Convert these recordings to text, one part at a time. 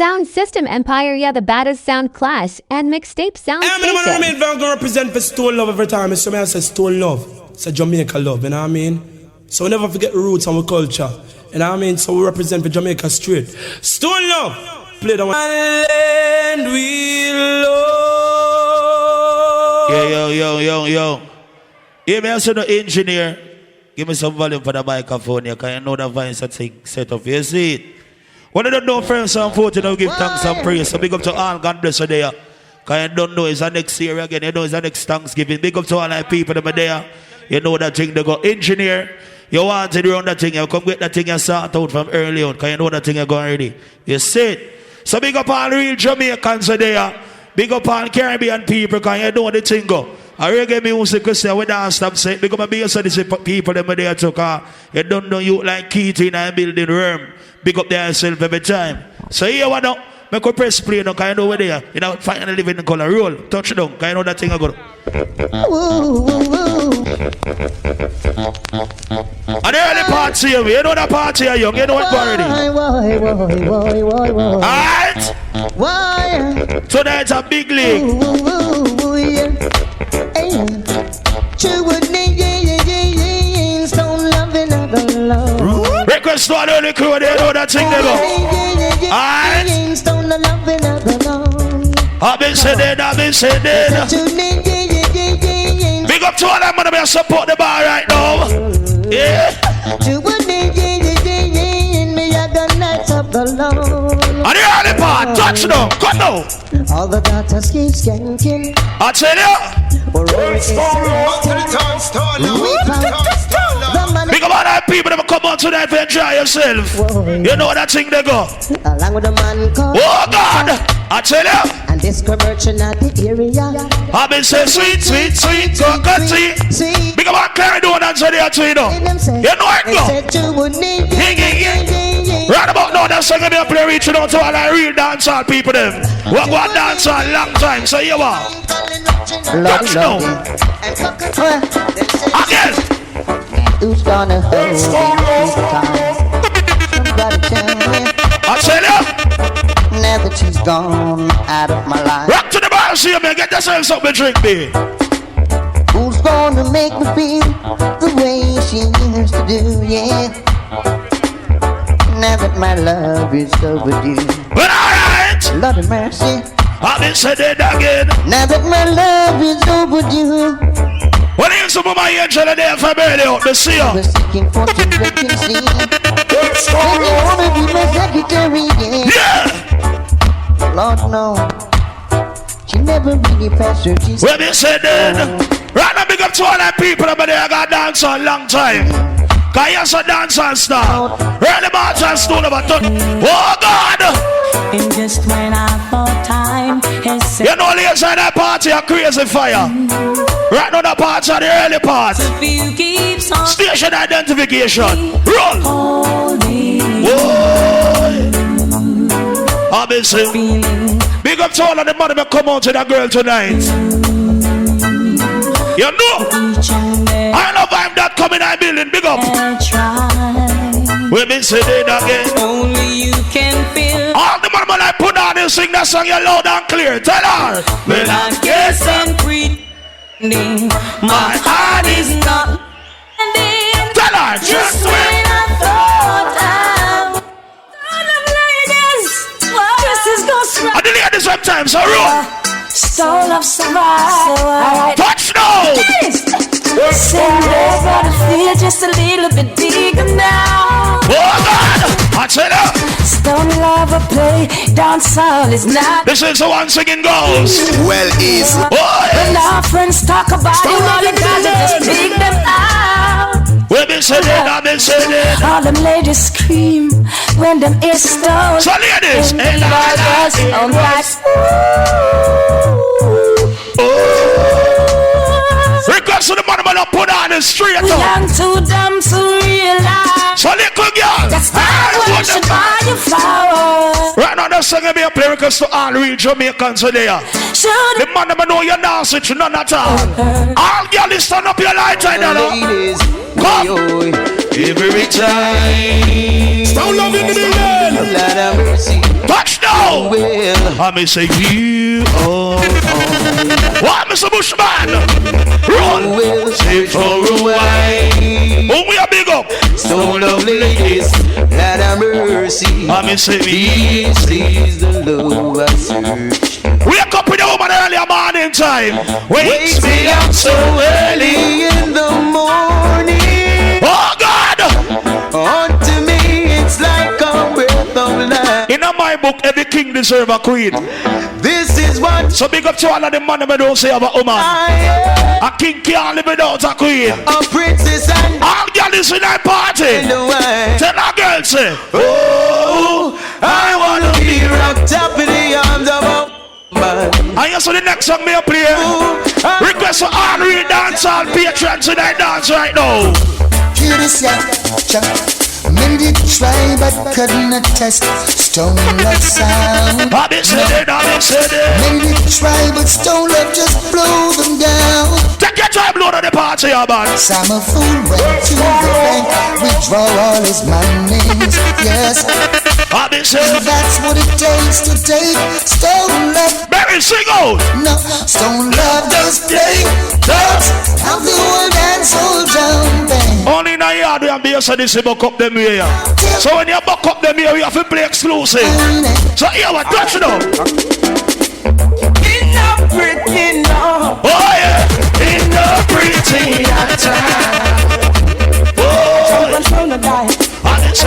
Sound System Empire, yeah, the baddest sound class, and mixtape sound I'm gonna represent for Stone Love every time. So I say Stone Love. It's a Jamaica love, you know what I mean? So we never forget the roots and our culture. You know what I mean? So we represent for Jamaica straight. Stone Love! Play the one. And we love. Yo. Give me also the engineer. Give me some volume for the microphone here, because you know the voice that set up. You see it? When you don't know friends and forth, you know, give thanks and praise. So big up to all, God bless you there. Because you don't know it's the next year again. You know it's the next Thanksgiving. Big up to all the people that are there. You know that thing they go. Engineer, you want to run that thing. You come get that thing and start out from early on. Because you know that thing you go already. You see it? So big up all real Jamaicans there. Big up all Caribbean people. Because you know the thing go. I reggae music, we say, we don't stop saying, because my biggest of these people that are there too, because you don't know you like Keith in a building room. Big up themselves every time. So here what now, make a press play now, because you know we're there. You know, finally living in color. Roll, touch down, because you know that thing I go. And the early parts here, you know the part here, young, you know what already. Alright? Tonight's a big league. Request to all the crew, they know that thing they go. Alright? I've been saying that. Big up to all them that support the bar right now. Yeah. And the early part, touch now, cut now. All the daughters keep skanking. I tell you. Big up all that people that come on tonight to enjoy yourself. You know that thing they go. Along with a man called. Oh God, I tell you. And this commercial at the area. I've been saying sweet, coconut tea. Big up all Clary doing answer there too, you know. You know it go. Right about now, that song I'm going to play reaching out to all the real dancehall people them. We go on dancehall a long time, so you are. Touch now. Again. Who's gonna hold me? Somebody tell me. I tell you. Now that she's gone out of my life. Rock to the bar, see me, get yourself something to drink, babe. Who's gonna make me feel the way she used to do, yeah. Now that my love is overdue. But alright. Lord of mercy. I've been said it again. Now that my love is overdue. When you some of my angel are there for early out, they see you. We're seeking for some vacancy. They wanna be my secretary, yeah. Lord, no. She never really passed her teeth. When they said that, right now big up to all that people over there got dance a long time. Cause you're a dancehall star. Early March and Stone over touch. Oh God! And just when I thought time has set. You know the inside that party a crazy fire. Right now the parts are the early part. Station identification. Roll! Whoa! I've been saying, big up to all of the money that come out to that girl tonight. You know, I love I'm that coming I building, big up. We've been saying it again. Only you can feel. All the money I put on and sing that song you loud and clear. Tell her. When I guess and pretending, my heart is not ending. Tell her. Just when I thought I'm ladies, this is gonna I delay this sometimes, so roll. Stole up survive. Touch now! Send but I feel just a little bit bigger now. Oh God! I tell you! Stone love a play, dancehall is not. This is the one singing goes. Well, easy. When our friends talk about it, all you gotta just pick them out. We've been saying it, I've been saying it. All them ladies scream when them is stone. So ladies, and us on like request to the money man put on the street. Young too dumb to realize. So little girl, that's time when you should buy your flowers. Right now that's song be a play request to all real Jamaicans today. The man never know you're not switching none at all. All girls stand up your light right now. Come. Every time. Stone love in the building. Touch now. I may say you. What, Mr. Bushman? Run. We'll stay for a while. Who we are big up? So lovely ladies, that have mercy. I may say This is the love I search. wake up in the woman early morning time. Wakes me up so early in the morning. Oh God! Unto me it's like a breath of life. In my book, every king deserve a queen. This is what So big up to all of the money we don't say about woman. I am. A king can't live without a queen. A princess and All girls is in that party. the wine. Tell a girl say, Oh, I wanna be rocked up in the arms of a woman. and you see the next song me a play. Request for all real dancehall patrons in that dance right now. Hear this, yeah, made it try but couldn't attest. Stone Love sound. I be said it. Made it try but Stone Love just blow them down. Take your time, load of the party, man. Summer fool went to the bank, withdraw all his monies. Yes, I be said, that's what it takes to take Stone Love. Barry, sing out. No, Stone Love does play dance of the old dancehall drum band. Only in a yard we have bass and this buck up them here. So when you buck up them here, we have to play exclusive. So here what touch it up. Enough pretty now. Oh yeah, in the pretty time. Oh, and it's a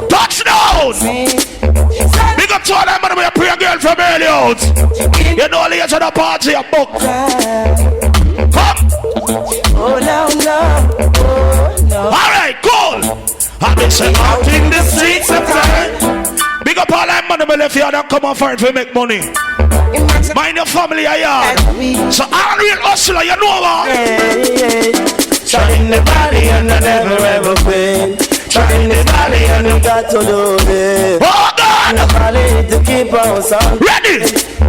touchdown. Big up to all them, man, we a pray girl from early out. You know later the party a book. Come. Oh no. Alright, cool. I've been sent out in the streets of time. Big up all that money we left here and come on for it to make money. Mind your family a yard. So all real hustler, you know what? Trying the body and I never ever fail. Trying the body and I got to do it. Oh God! The body to keep on sound. Ready?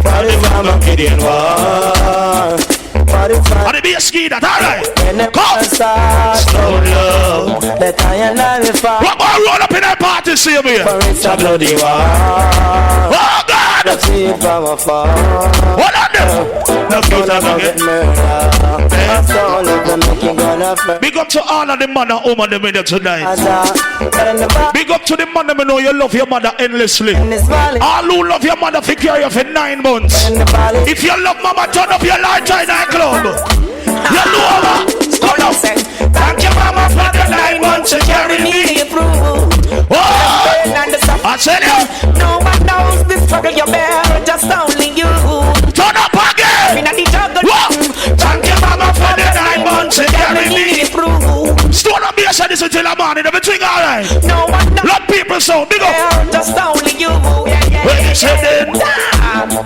Body from a Gideon war. Body from And it be a ski that, alright. when the Come. stars slow love. That I and I will fall. What more roll up in that party, see me here? For it's a bloody war. Oh God! The see from afar. What on them? No food I'm gonna get murder. That's all of them making gonna first. Big up to all of the man and woman them in there tonight. And the back Big up to the man them know you love your mother endlessly. in this valley. All who love your mother for carry you for 9 months. In the valley. If you love mama, turn up your light in nightclub. You know her. Stand up. Thank you mama for the 9 months to carry me. Oh, I tell you. No one knows the struggle you bear, just only you. Turn up again. In the juggle. Whoa. Thank you mama for the 9 months to carry me. Stone up here, so this until the morning. Everything alright. No one knows Lot people so big up. bear, just only you. When you say then.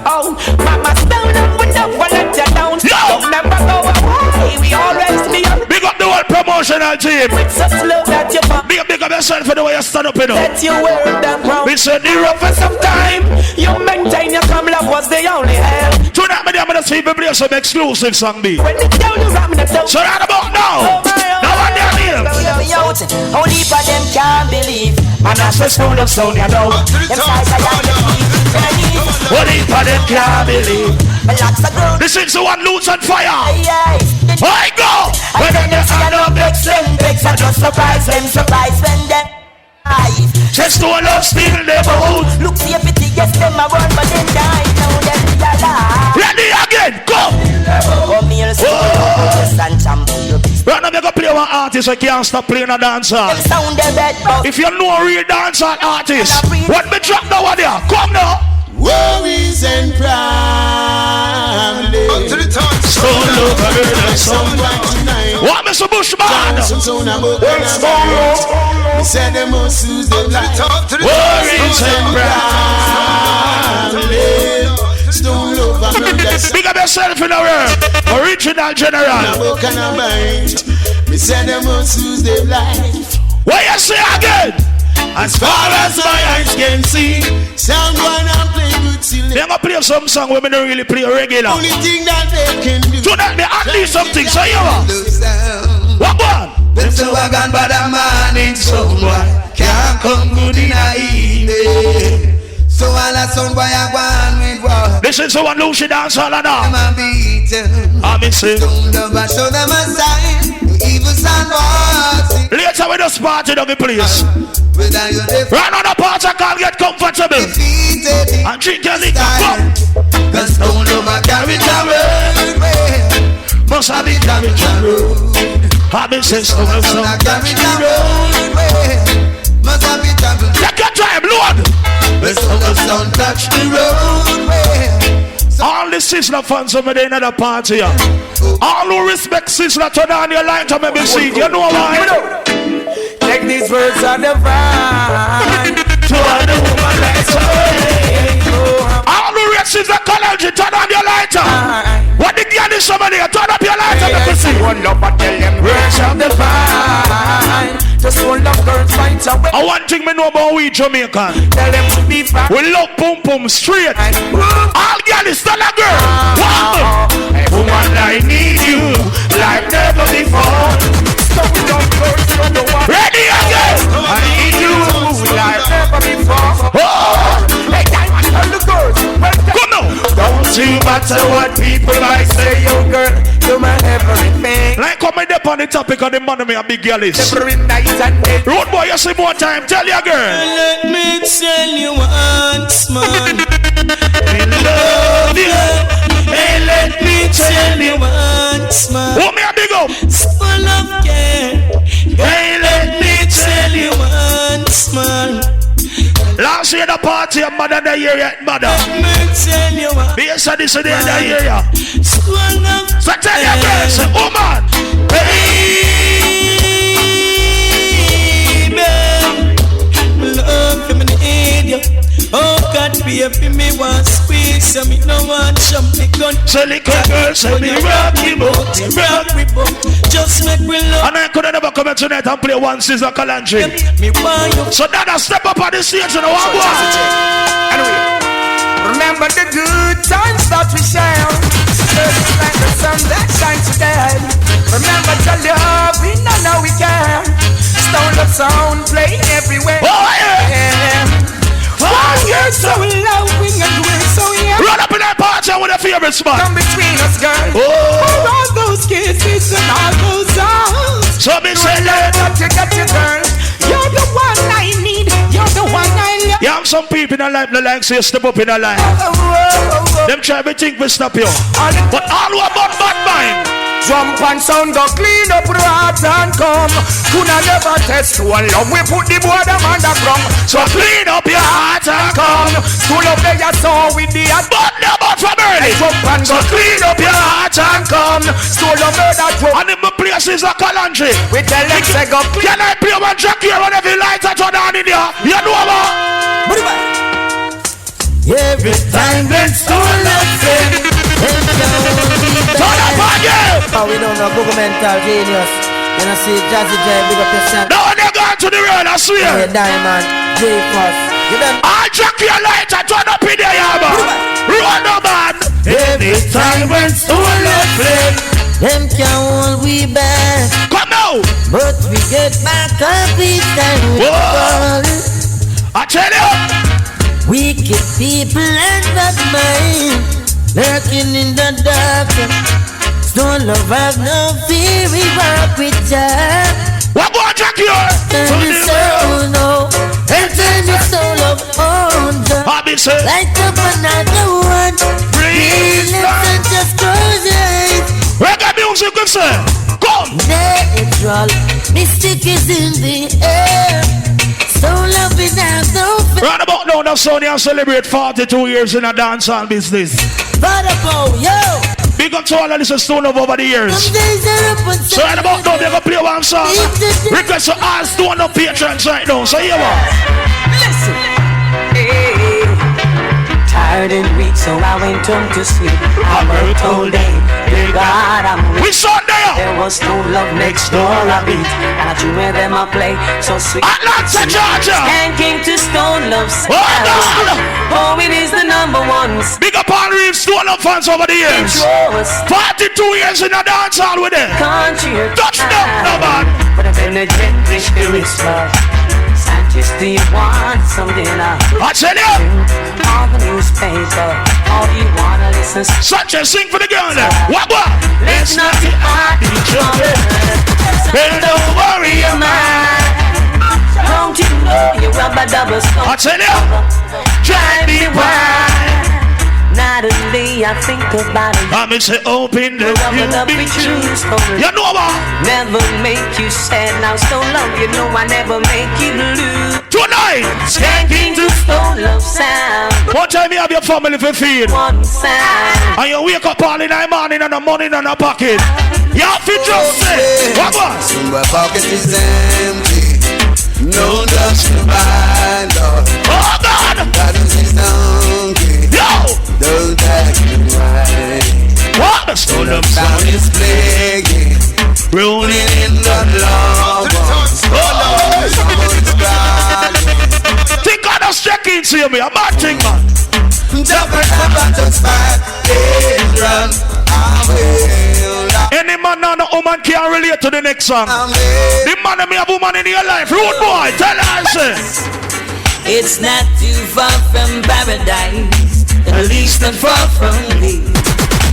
Oh, mama stone up with the one let you down. Yo. Don't never go away. We always be up Big up the whole promotional team. with such love that you pop. Big up yourself for the way you stand up, you know. That you wear that crown. We said the rough For some time, you maintain your calm love was the only hell. tonight, I'm gonna see people play some exclusive song B. When it's down, you ram the down. So right about now, now one down here. Only for them can't believe. And that's the sound of sound, you know. Them sides are down the beat. Only for them can't believe. Lots of ground. This is the one Loots on fire. Yes. I go. When them see a no vex them, vex I just surprise them, surprise when them eyes. Just to love still neighborhood. Look see if it yes them a run, but then die. Now them realize. Ready again, go. Come here, so and champion. Right now, I'm gonna play one artist. I can't stop playing a dancer. Them sound the red bug. If you know a real dancer artist, what me drop now one there? Come now. Worries and problems. Up to the top. So love her, Someone tonight. what Mr. Bushman? Some tone about we said them must lose their life. Worries and problems. Stone love and murder. Big up yourself in the world. Original general. Can I bite? Me said them must lose their life. What you say again? As far as my eyes can see, someone and play good till They're gonna play some song where we don't really play regular. only thing that they can do. Tonight, they at least something. So you are. What one? Them so wagon but a man in someone can't come good in a evening. So all a sound boy I go on with war. This is the one Lucy dance all now. Them a beat them. I'm missing. Stone love and show them a sign. The evil sound boys. Later we just party down the place. Whether you Run on the party, I can't get comfortable. defeated And drink your liquor, come. cause stone love a carry the world. Must have it carry the road. I'm missing some of some. Carry the road. Must have it travel. Take your time, Lord. But some of sound touch the road. All the sister fans over there in the party. All who respect sister, turn on your light to maybe see. You know why? Take these words on the vine. To all the woman that's away. All who respect sister, college, turn on your lighter. What the girl is somebody? Turn up your lighter. Let me see. One love, but tell them words on the vine. Just one love, girls find away. And one thing me know about we Jamaican. Tell them to be fine. We love pum pum straight. All girl is still a girl. Wow. Hey, woman, I need you like never before. So we don't go to the one. Ready again. I need you like never before. Oh. Hey, diamond, tell the girls. Come now. Don't you matter what people might say, yo girl, you're my everything. Like coming up on the topic of the money me a big girl is. Every night and day. Road boy, you see more time. Tell your girl. Let me tell you once, man. I love you. Hey, let me tell you once, man. Who me a big up? Full of care. Hey, let me tell you once, man. Last year the party, a mother the year yet, mother. Let me tell you once. Based on this in the year, yeah. Full of So tell your girl, say, woman. Baby, love you, me need you. Oh God, baby, me want squeeze, so me no want jump me gun. So little girl, say me rock you boat, rock me boat. Just make me love. And I could never come out tonight and play one Caesar Calantry. Me want you. So Dada step up on the stage and walk one. Anyway, remember the good times that we share. Just like the sun that shines today. Remember to love, we know now we care. Stone of sound playing everywhere. Oh yeah! Oh, you're so loving and we're so young. Run up in that party with a favorite spot. Come between us, girl. Oh! All those kisses and all those songs. So me say that. Got you, girl. You're the one I need. You're the one I love. You have some people in their life that like say step up in their life. Them try everything to stop you. But all who about bad mind. Jump and sound, go clean up rats and come. Coulda never test one love. We put the boy them on the ground. So clean up your heart and come. School up there, you saw with the heart. But never from early. Jump and So clean up your heart and come. School up there, that drum. And in my place is a Calantry. We tell them, say go clean. Can I play one track here on every light that turn on in there? You know what? Every time they stole nothing. Turn up on you! We don't know Google mental genius. You know see Jazzy J, big up yourself. Now when you go to the road, I swear. Hey, Diamond, J-Fus. You done? I'll jack your light and turn up in there, yeah, man. Run no man. Every time when stole nothing. Them can't hold we back. Come now. But we get back up each time we fall. I tell you. Wicked people and bad mind, lurking in the dark. Don't love have no fear, we walk with ya. What go on, Jack here? Turn your soul, no. And turn your soul up on the. I'll be saying. Light up another one. Breathe. And just close your eyes. Reggae music, good sir. Come. Natural mystic is in the air. So loving has no fear. Right about now, now Sonia celebrate 42 years in a dancehall business. Vodabo, yo. Big up to all of this Stone Love over the years. Some days are up and So right about now, they're going to play one song. Request to all Stone Love patrons right now. So here we are. Listen. Hey. Tired and weak, so I went home to sleep. I worked all day, dear God, I'm weak. We saw there. There was no love next door, I beat. And I drew where them I play, so sweet. Atlanta, Georgia. And came to Stone Love. Oh, God. Oh, it is the number one. Big up all Reef Stone Love fans over the years. 42 years in a dancehall with them. Country Touch them, no man. But I've been a gently spirit. artist, do you want some dinner? I tell you. All the newspaper, all you wanna listen to. Such a sing for the girl there. What? Let's not be hard each other. Hey, don't worry your mind. Don't you know you rub a double stone? I tell you. Drive me wild. Not only I think about it. I'm say open the you know what? Never make you sad. Now so love, you know I never make you blue. Tonight, skanking to slow love sound. One time you have your family for feed. One sound. And you wake up all in the morning and the money in the pocket. You have to just say, what was? My pocket is empty. No dust to buy, Lord. Oh God! God is his donkey. Yo! Don't act right. What? The stone of sound is plaguing, rolling in the love. Think I just check in to me, a bad thing, man. Any man and a woman can relate to the next song. The man and me have woman in your life. Rude boy, tell her, say. It's not too far from paradise, at least not far from thee.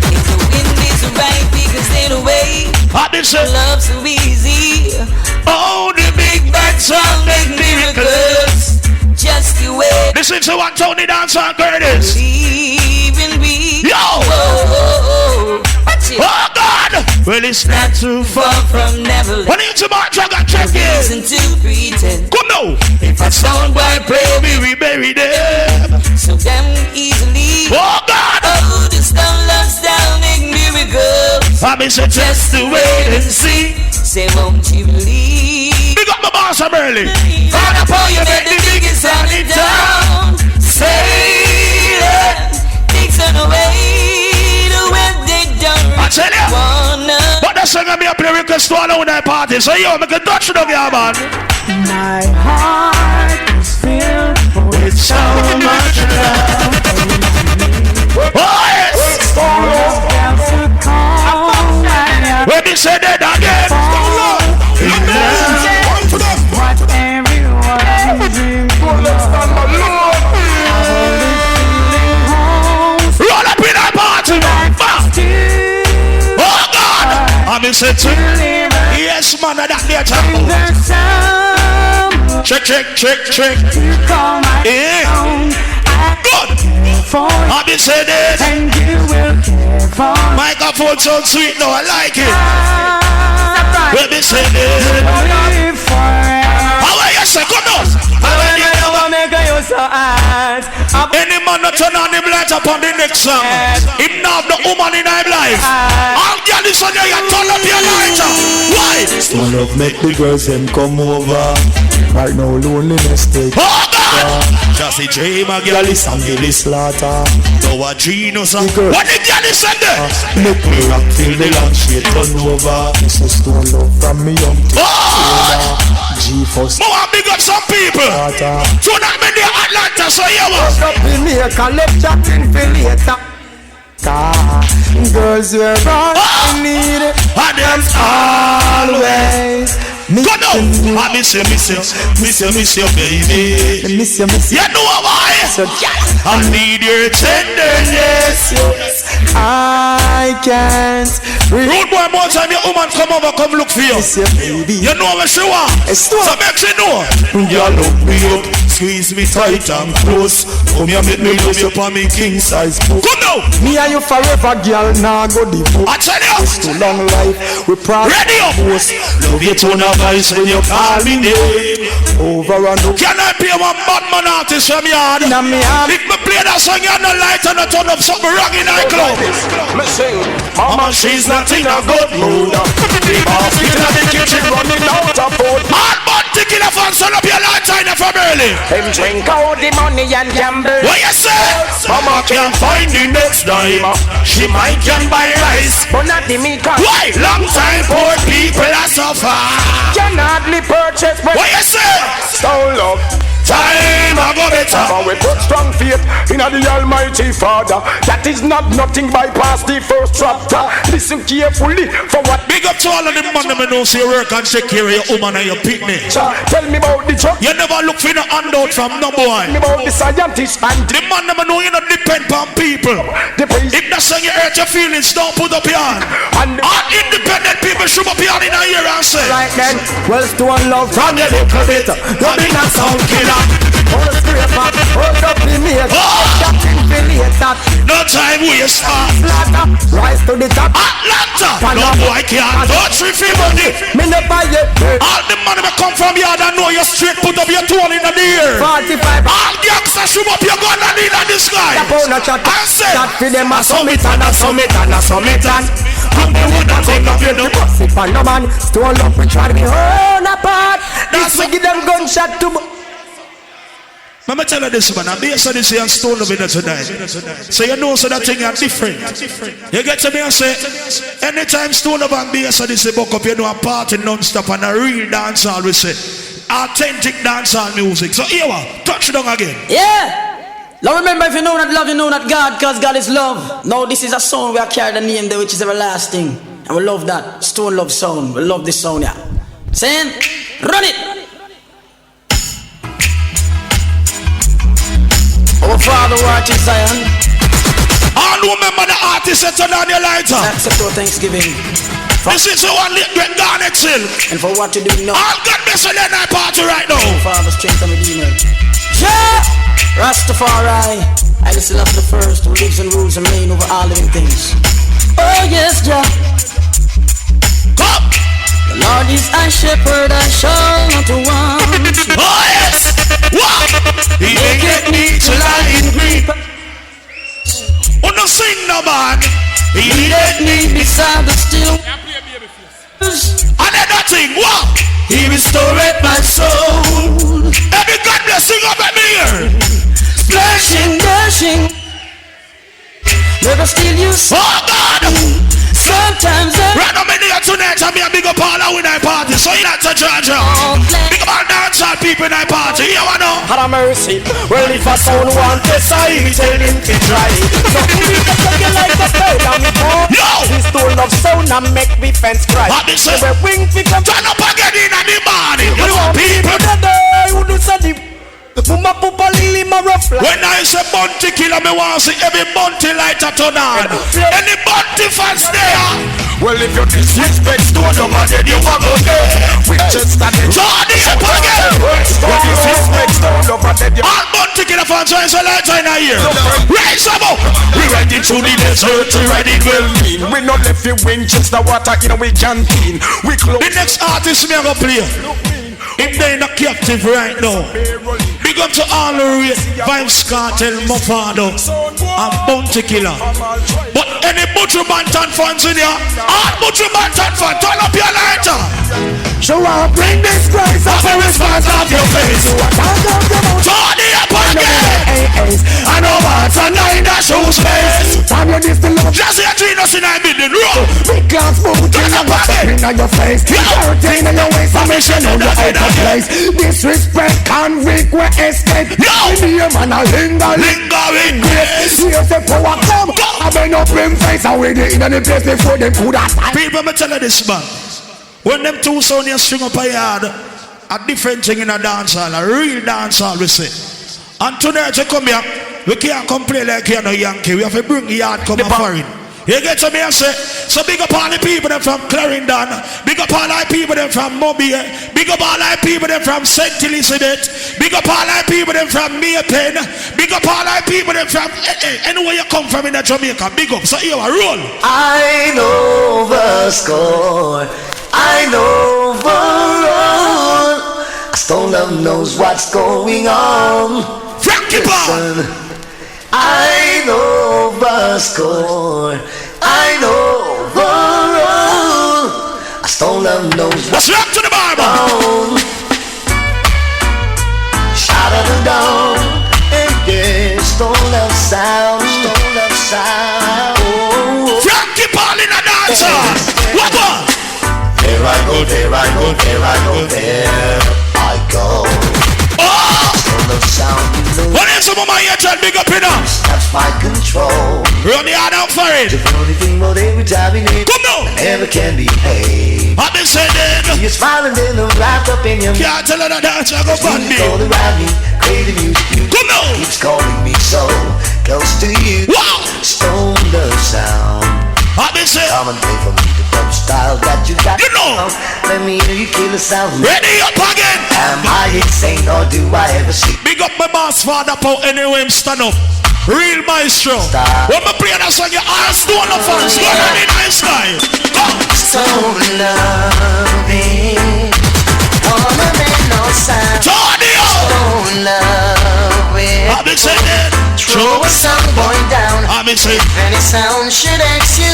If the wind is right, we can sail away. Love so easy. Oh, the big bad song make miracles. Just you wait. Listen to one Tony Dancehall Curtis. Believe in me. Yo! Oh, God! Well, it's not too far from Neverland. When you to my drug and check it. Reason to pretend. Come now. If a sound by play, we bury them. So damn easily. Oh, God! Oh, the stone loves down make miracles. I miss it just to wait and see. Say, won't you believe? Big up my boss, I'm early. Father Paul, you made the biggest sound in town. Say that takes on away the way they don't. I tell you. But the song me a play request to all on that party. So yo, make a touch it up, yeah, man. My heart is filled with so much love. Oh, yes. Let me say that again. What everyone is in. Roll up in that party, man. Oh, God. I'm in set. Yes, man, that later. Check. Yeah. Good. I've been saying it. And you will care for microphone sound sweet now, I like it. Let me say it. How are you, sir? Come on. Any man that turn on him light upon the next song, him now have the woman in his life. All the listen here, you turn up your lighter. Why? One of make the girls them come over. Right now loneliness take. Oh God! Just a dream a girl is and Billy Slaughter. No a genius. What the girl is said there? Make me rock till the land shit turn over. This is stone love from me young to G-Force. More big up some people. Tonight me the Atlanta, so you was up in here, collect chatting for later. Girls were wrong, I need it. And them always. Go now, I miss you, baby. Miss you. You know why? I need your tenderness. I can't. Rude boy, more time your woman come over, come look for you. You know what she want, so make she know. You look me up, squeeze me tight and close. Come here, make me love you for me king size book. Come now. Me and you forever, girl, now go the book. I tell you. It's too long life, we proud. Ready up. Love you to no voice when you call me name. Over and over. Can I play one bad man artist from yard? If me play that song, you no light and no turn up something wrong in the club. Me sing, Mama, she's not in a good mood. The basket in the kitchen running out of food. Hard man, ticket a fan, turn up your light in the family. Him drink all the money and gamble. What you say? Mama can't find the next dime. She might can buy rice, but not the meat. Why? Long time poor people are suffer. Can hardly purchase. What you say? Stone love. time I go better. And we put strong faith in the Almighty Father. That is not nothing bypass the first chapter. Listen carefully for what. Big up to all of the man that know say work and take care of your woman and your picnic. Tell me about the truck. You never look for the handout from no boy. Tell me about the scientist and the man that know you not depend on people. If that's how you hurt your feelings, don't put up your hand. And all independent people should up your hand in a year and say. Right then, well, Stone Love from your little bit. Don't be not sound killer. Hold the scraper, hold up the mate. No time waste. Rise to the top. Atlanta. No boy can't touch me for money. Me never yet. All the money that come from yard and know you straight put up your tool in the air. 45. All the youngsters shoot up your gun and in the sky. I said, chat for them a summit and a summit and a summit and I'm the one that take up your bus. If I no man, Stone Love we try to be torn apart. This we give them gunshot to. Let me tell you this, man. I'm based on this and Stone Love in it tonight. So you know so that thing are different. You get to me and say, anytime Stone Love and based on this book up, you know a party non-stop and a real dancehall we say. Authentic dancehall music. So here we touch down again. Yeah. Now remember, if you know not love, you know not God, because God is love. Now this is a song we are carrying the name there, which is everlasting. And we love that. Stone Love sound. We love this sound, yeah. Saying, run it. Our Father who art in Zion. All who remember the artist that turn on your lighter. Accept our thanksgiving. This is the one that Garnet Hill. And for what you do now. All God bless you, night party right now. Father, strength and redeemer. Yeah! Rastafari, I still have the first who lives and rules and reign over all living things. Oh yes, Jah. Come. The Lord is our shepherd, I shall not want. Oh yes. What? He maketh me to lie in green. Oh no, sing no man. He leadeth me beside the still. Another thing, what? He restored my soul. Every God bless sing up at me here. Splashing, dashing. Never steal you. Oh God. Sometimes right now, me here tonight, I'm a big up all our night party. So you not to Georgia. Big up all dancehall people in night party. You wanna know? Have mercy. Well, if a son want to say, tell him to try. So we can take it like a bird on the phone. Yo! This Stone Love sound and make me fence cry. What they say? So we wing pick up. Turn up again in the morning. You know people. Who do say Puma pupa lily my rough life. When I say bounty killer, me want to see every bounty lighter turn on. Any bounty fans there? Well, if you disrespect Stone Love, then you want to go. We just started. Jordy up again. Well, disrespect Stone Love, then you. All bounty killer fans raise a lighter in a year. Raise them up. We ready to the desert, we ready well mean. We not left you Winchester water in we canteen. We close. The next artist me gonna play. If they not captive right now. Big up to all the race, Vibes Cartel, Mofado, and Bounty Killer. But any Butcher Bantan fans in here, all Butcher Bantan fans, turn up your lighter. So I'll bring this price up a response of your face. Turn it up again. I know what's a nine that shows face. Time you this the love. Just here between us in a building room. Big glass boot in your face. Everything in your waist, I make sure you know the out of place. Disrespect, convict, we escape. Me a man a lingering grace. Here's the power come. I been up in face and we did in the place before them could have time. People, me tell you this, man. When them two sound you string up a yard, a different thing in a dancehall, a real dancehall we say. And tonight you come here, we can't come play like you're no Yankee. We have to bring the yard come a foreign. You get to me and say, so big up all the people them from Clarendon, big up all the people them from Mobile, big up all the people them from St. Elizabeth, big up all the people them from Maypen, big up all the people them from anywhere you come from in the Jamaica, big up, so here we roll. I know the score, I know the run. Stone Love knows what's going on. Frankie Ball. I know the score, I know the run. Stone Love knows what's up to the Bible. Shout out the dawn, and yeah, Stone Love sound, Stone Love sound. Oh, Frankie Ball in a dancer. What one? There I go, there I go, there I go, there I go. Oh! Stone love sound, you know. What is some of my angel big up in us? That's my control. Run the hard out for it. The only thing more than we diving in. Come on. Never can be paid. I've been saying. You're smiling, then I'm wrapped up in your. Can't tell her that dance, I go fund me. All around me, crazy music. Come on. Keeps calling me so close to you. Wow. Stone love sound. I've been saying. Come and play for me the dub style that you got. You know. Let me hear you kill the sound. Ready up again. Am I insane or do I ever see? Big up my boss, father, Paul, anyway, stand up. Real maestro. Stop. When me play that song, your ass doing the fans. Go on in nice guy. Stone loving. Wanna make no sound. Tornado. Stone loving. I've been saying. Throw a song boy down. I've been saying. If any sound should ask you,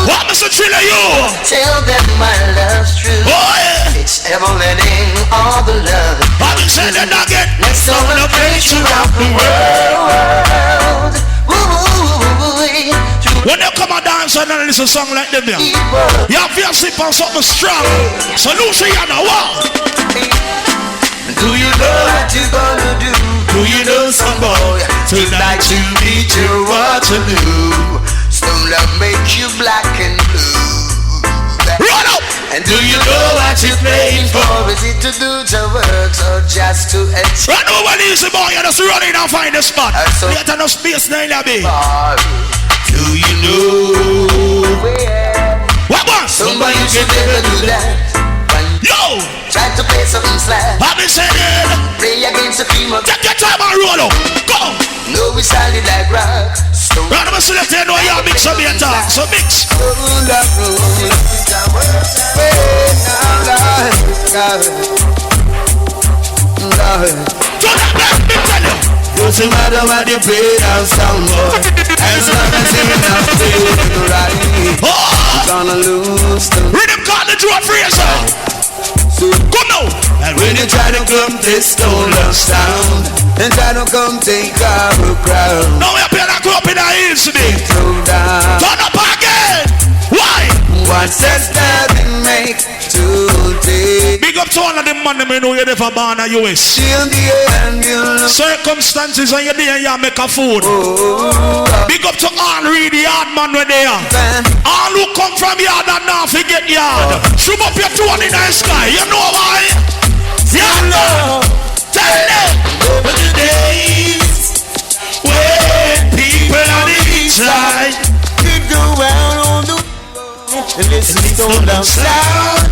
what Mr. Triller you? tell them my love's true. Oh yeah. It's ever letting all the love. I've been saying that again. Let's celebrate throughout the world. When they come and dance and listen to a song like them there, you have to sip on something strong. So Luciana, what? Do you know what you gonna do? Do you know some boy? Tonight you meet your Waterloo. Some love make you black and blue. Run up! And do you know what you're playing for? Is it to do to work or just to enjoy? Run over the easy boy, you just run in and find the spot. Get enough space now in the bay. Do you know? What one? Somebody you should never do that. Yo! Try to play something slack. I've been saying. Play against the female. Take your time and roll up. Go! No, we solid like rock. Stone. Run over select you know you mix up your talk. So mix. Doesn't matter what you play that sound, boy. As long as you not feeling right, you're gonna lose the rhythm call the Joe Fraser. Come now. And when you try to come this stone love sound, and try to come take our crown. Now we are playing a group in the hills today. Turn up again. Why? What sense does it make today? Big up to all of them man them know you never born in the US. Circumstances when you're there you make a food. Big up to all really hard man when they are. All who come from yard and now forget yard. Shoot up your two in the sky. You know why? You know. Tell them. Over the days when people on the inside could go out on the and listen to the sound.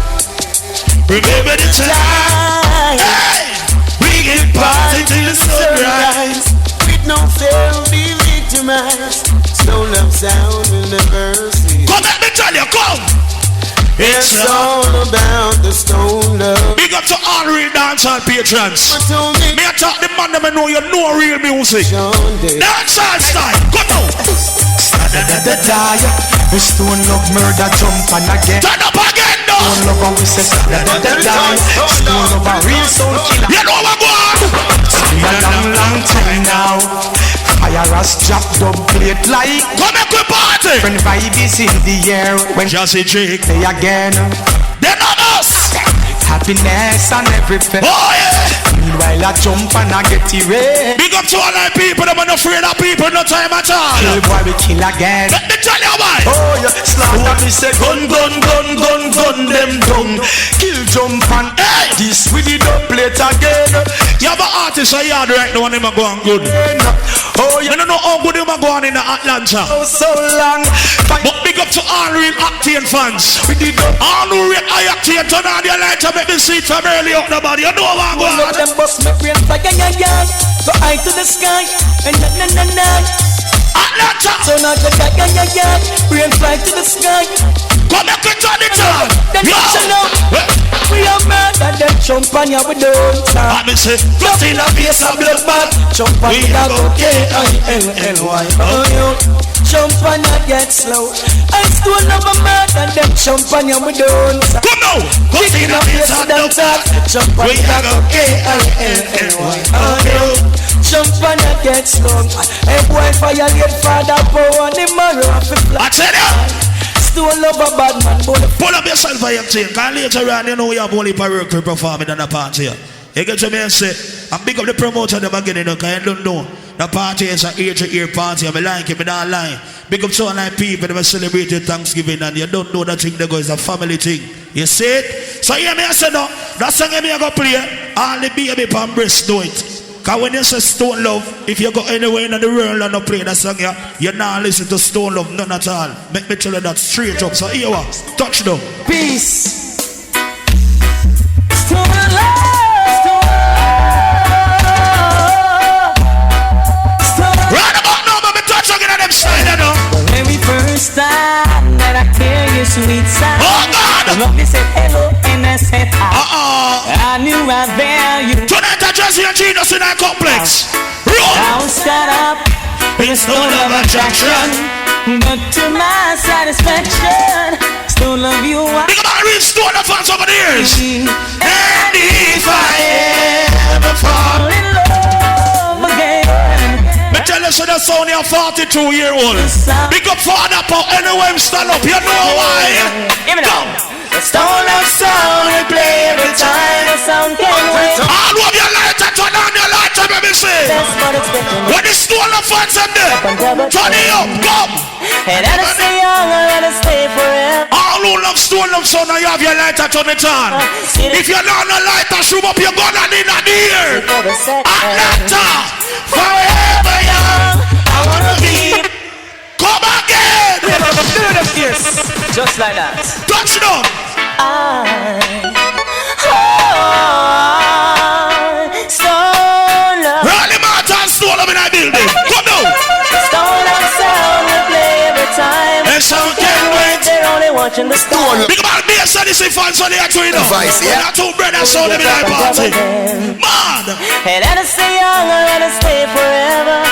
Remember the time. Hey! We get party till the sunrise. With no fear of being victimized. Stone love sound in the mercy. Come let me tell you, come. It's all about the stone love. Big up to all real dancehall patrons. Me I talk the man that know you know real music. Dancehall style, come on. The stone love murder jump and again. Turn up again, though. Stone love and we say die. Stone love a real soul killer. You know what go on? It's been a long, long time now. Fire has dropped up plate like. Come back with party. Friend vibe is in the air when Jazzy Jake play again. They're not us. Happiness and everything. Oh yeah. Meanwhile I jump and I get erased. Big up to all our people. I'm not afraid of people. No time at all. Kill boy we kill again. Let me tell you why. Oh yeah. Slaughter me say gun them down. Kill jump and hey. This with the dubplate again. You have an artist a yard right now and him a go on good. Oh yeah. You don't know how good him a go on in Atlanta. Oh so long. But big up to all real Octane fans. All who real high Octane turn on your light to make me see it from early up the body. You know what I'm going on. Them bust me brain fly, go high to the sky, and na. Atlanta. So now go brain fly to the sky. Come back to the top. Then you know we are mad and them jump on ya we don't stop. I'm say, just in a face of blood bath. Jump on ya go K-I-L-L-Y. Oh you jump on ya get slow. I still never mad and them jump on ya we don't stop. Come now. Just in a face of blood bath. Jump on ya go K-I-L-L-Y. Oh you jump on ya get slow. Hey boy fire get father power the marrow of the fly. I tell you. Don't love a bad man, pull up yourself for your team. Cause later on, you know you have only for work to perform in a party. You get to me and say, I'm big up the promoter them again, you know, because I don't know. The party is an ear-to-ear party. I like it, I don't lie. Big up so many people that celebrate Thanksgiving and you don't know that thing they go is a family thing. You see it? So hear me, I said no. That song me I go play. All the baby pan breast do it. Because when you say Stone Love, if you go anywhere in the world and not play that song, you not listen to Stone Love, none at all. Make me tell you that straight up. So here what? Touchdown. Peace. Stone Love. The very first time that I hear your sweet sound, love me said hello and I said hi. I knew I value. Tonight I just hear Jesus in that complex. I was caught up in a stone of attraction, but to my satisfaction, still love you. Think about real stone of fans over the years. And if I ever fall in love again, tell us that's only a 42-year-old. Big up Father Paul, anywhere him stand up, you know why. Come. The stone of sound we play every time the sound can wait. All of your lighter, turn on your lighter, baby, say. When the stone of fans are there, turn it up, come. And let us stay young and let us stay forever. All who love stone of sound, you have your lighter, turn it on. If you're not on a lighter, shoot up your gun and in the ear. Atlanta, forever young, I wanna be. Come again. Yes, just like that. Touch it up. Stone love. Rally Martin, stone up in that building. Come down. Stone love sound we play every time. And sound can't wait. They're only watching the stone. Big about me and Sunny say fans on the actual, you know. We're not two brothers sound in that party. Man. And let us stay young and let us stay forever.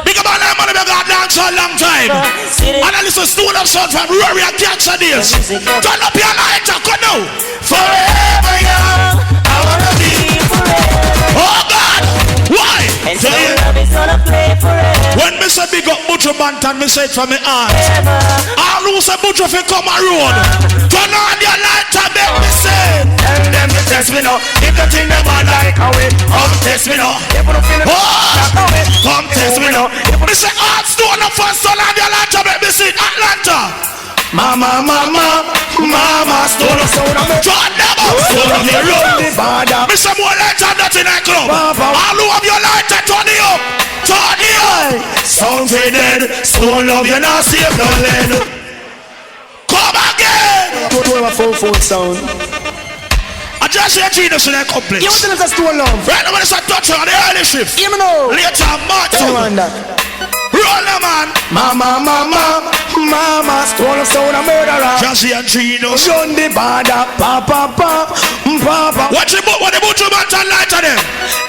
Big about that money we got dance a long time. And I listen to stone up sound from Rory and Cancer days. Turn up your lighter, come now. Forever young, I wanna be forever. Oh God, why? And so love is gonna play forever. When me say big up Butcher Bantan, me say it from my heart. All who say Butcher fi come a road, turn on your lighter, make me say. Tell them to test me now. If the thing them I like away, come test me now. If you don't feel it, come test me now. Me say hard stone up first, turn on your lighter, make me say Atlanta. Mama, mama, mama, stone of sound of me. Turn them up, stone of the road. Me say more lighter than that in a club. All who have your lighter, turn it up, turn it up. Sound for dead, stone of you not save no lead. Come again. Don't have a full sound. I just hear Jesus in that complex. You want to stone love? Right now when it's a touch on the early shift. Hear me now. Later, Martin. Roll them, man. Mama, mama, mama, stone of sound a murderer. Jazzy and Chinos. Run the border, papa, papa, papa. Watch the boat, what the Butcher Bantan lighter them.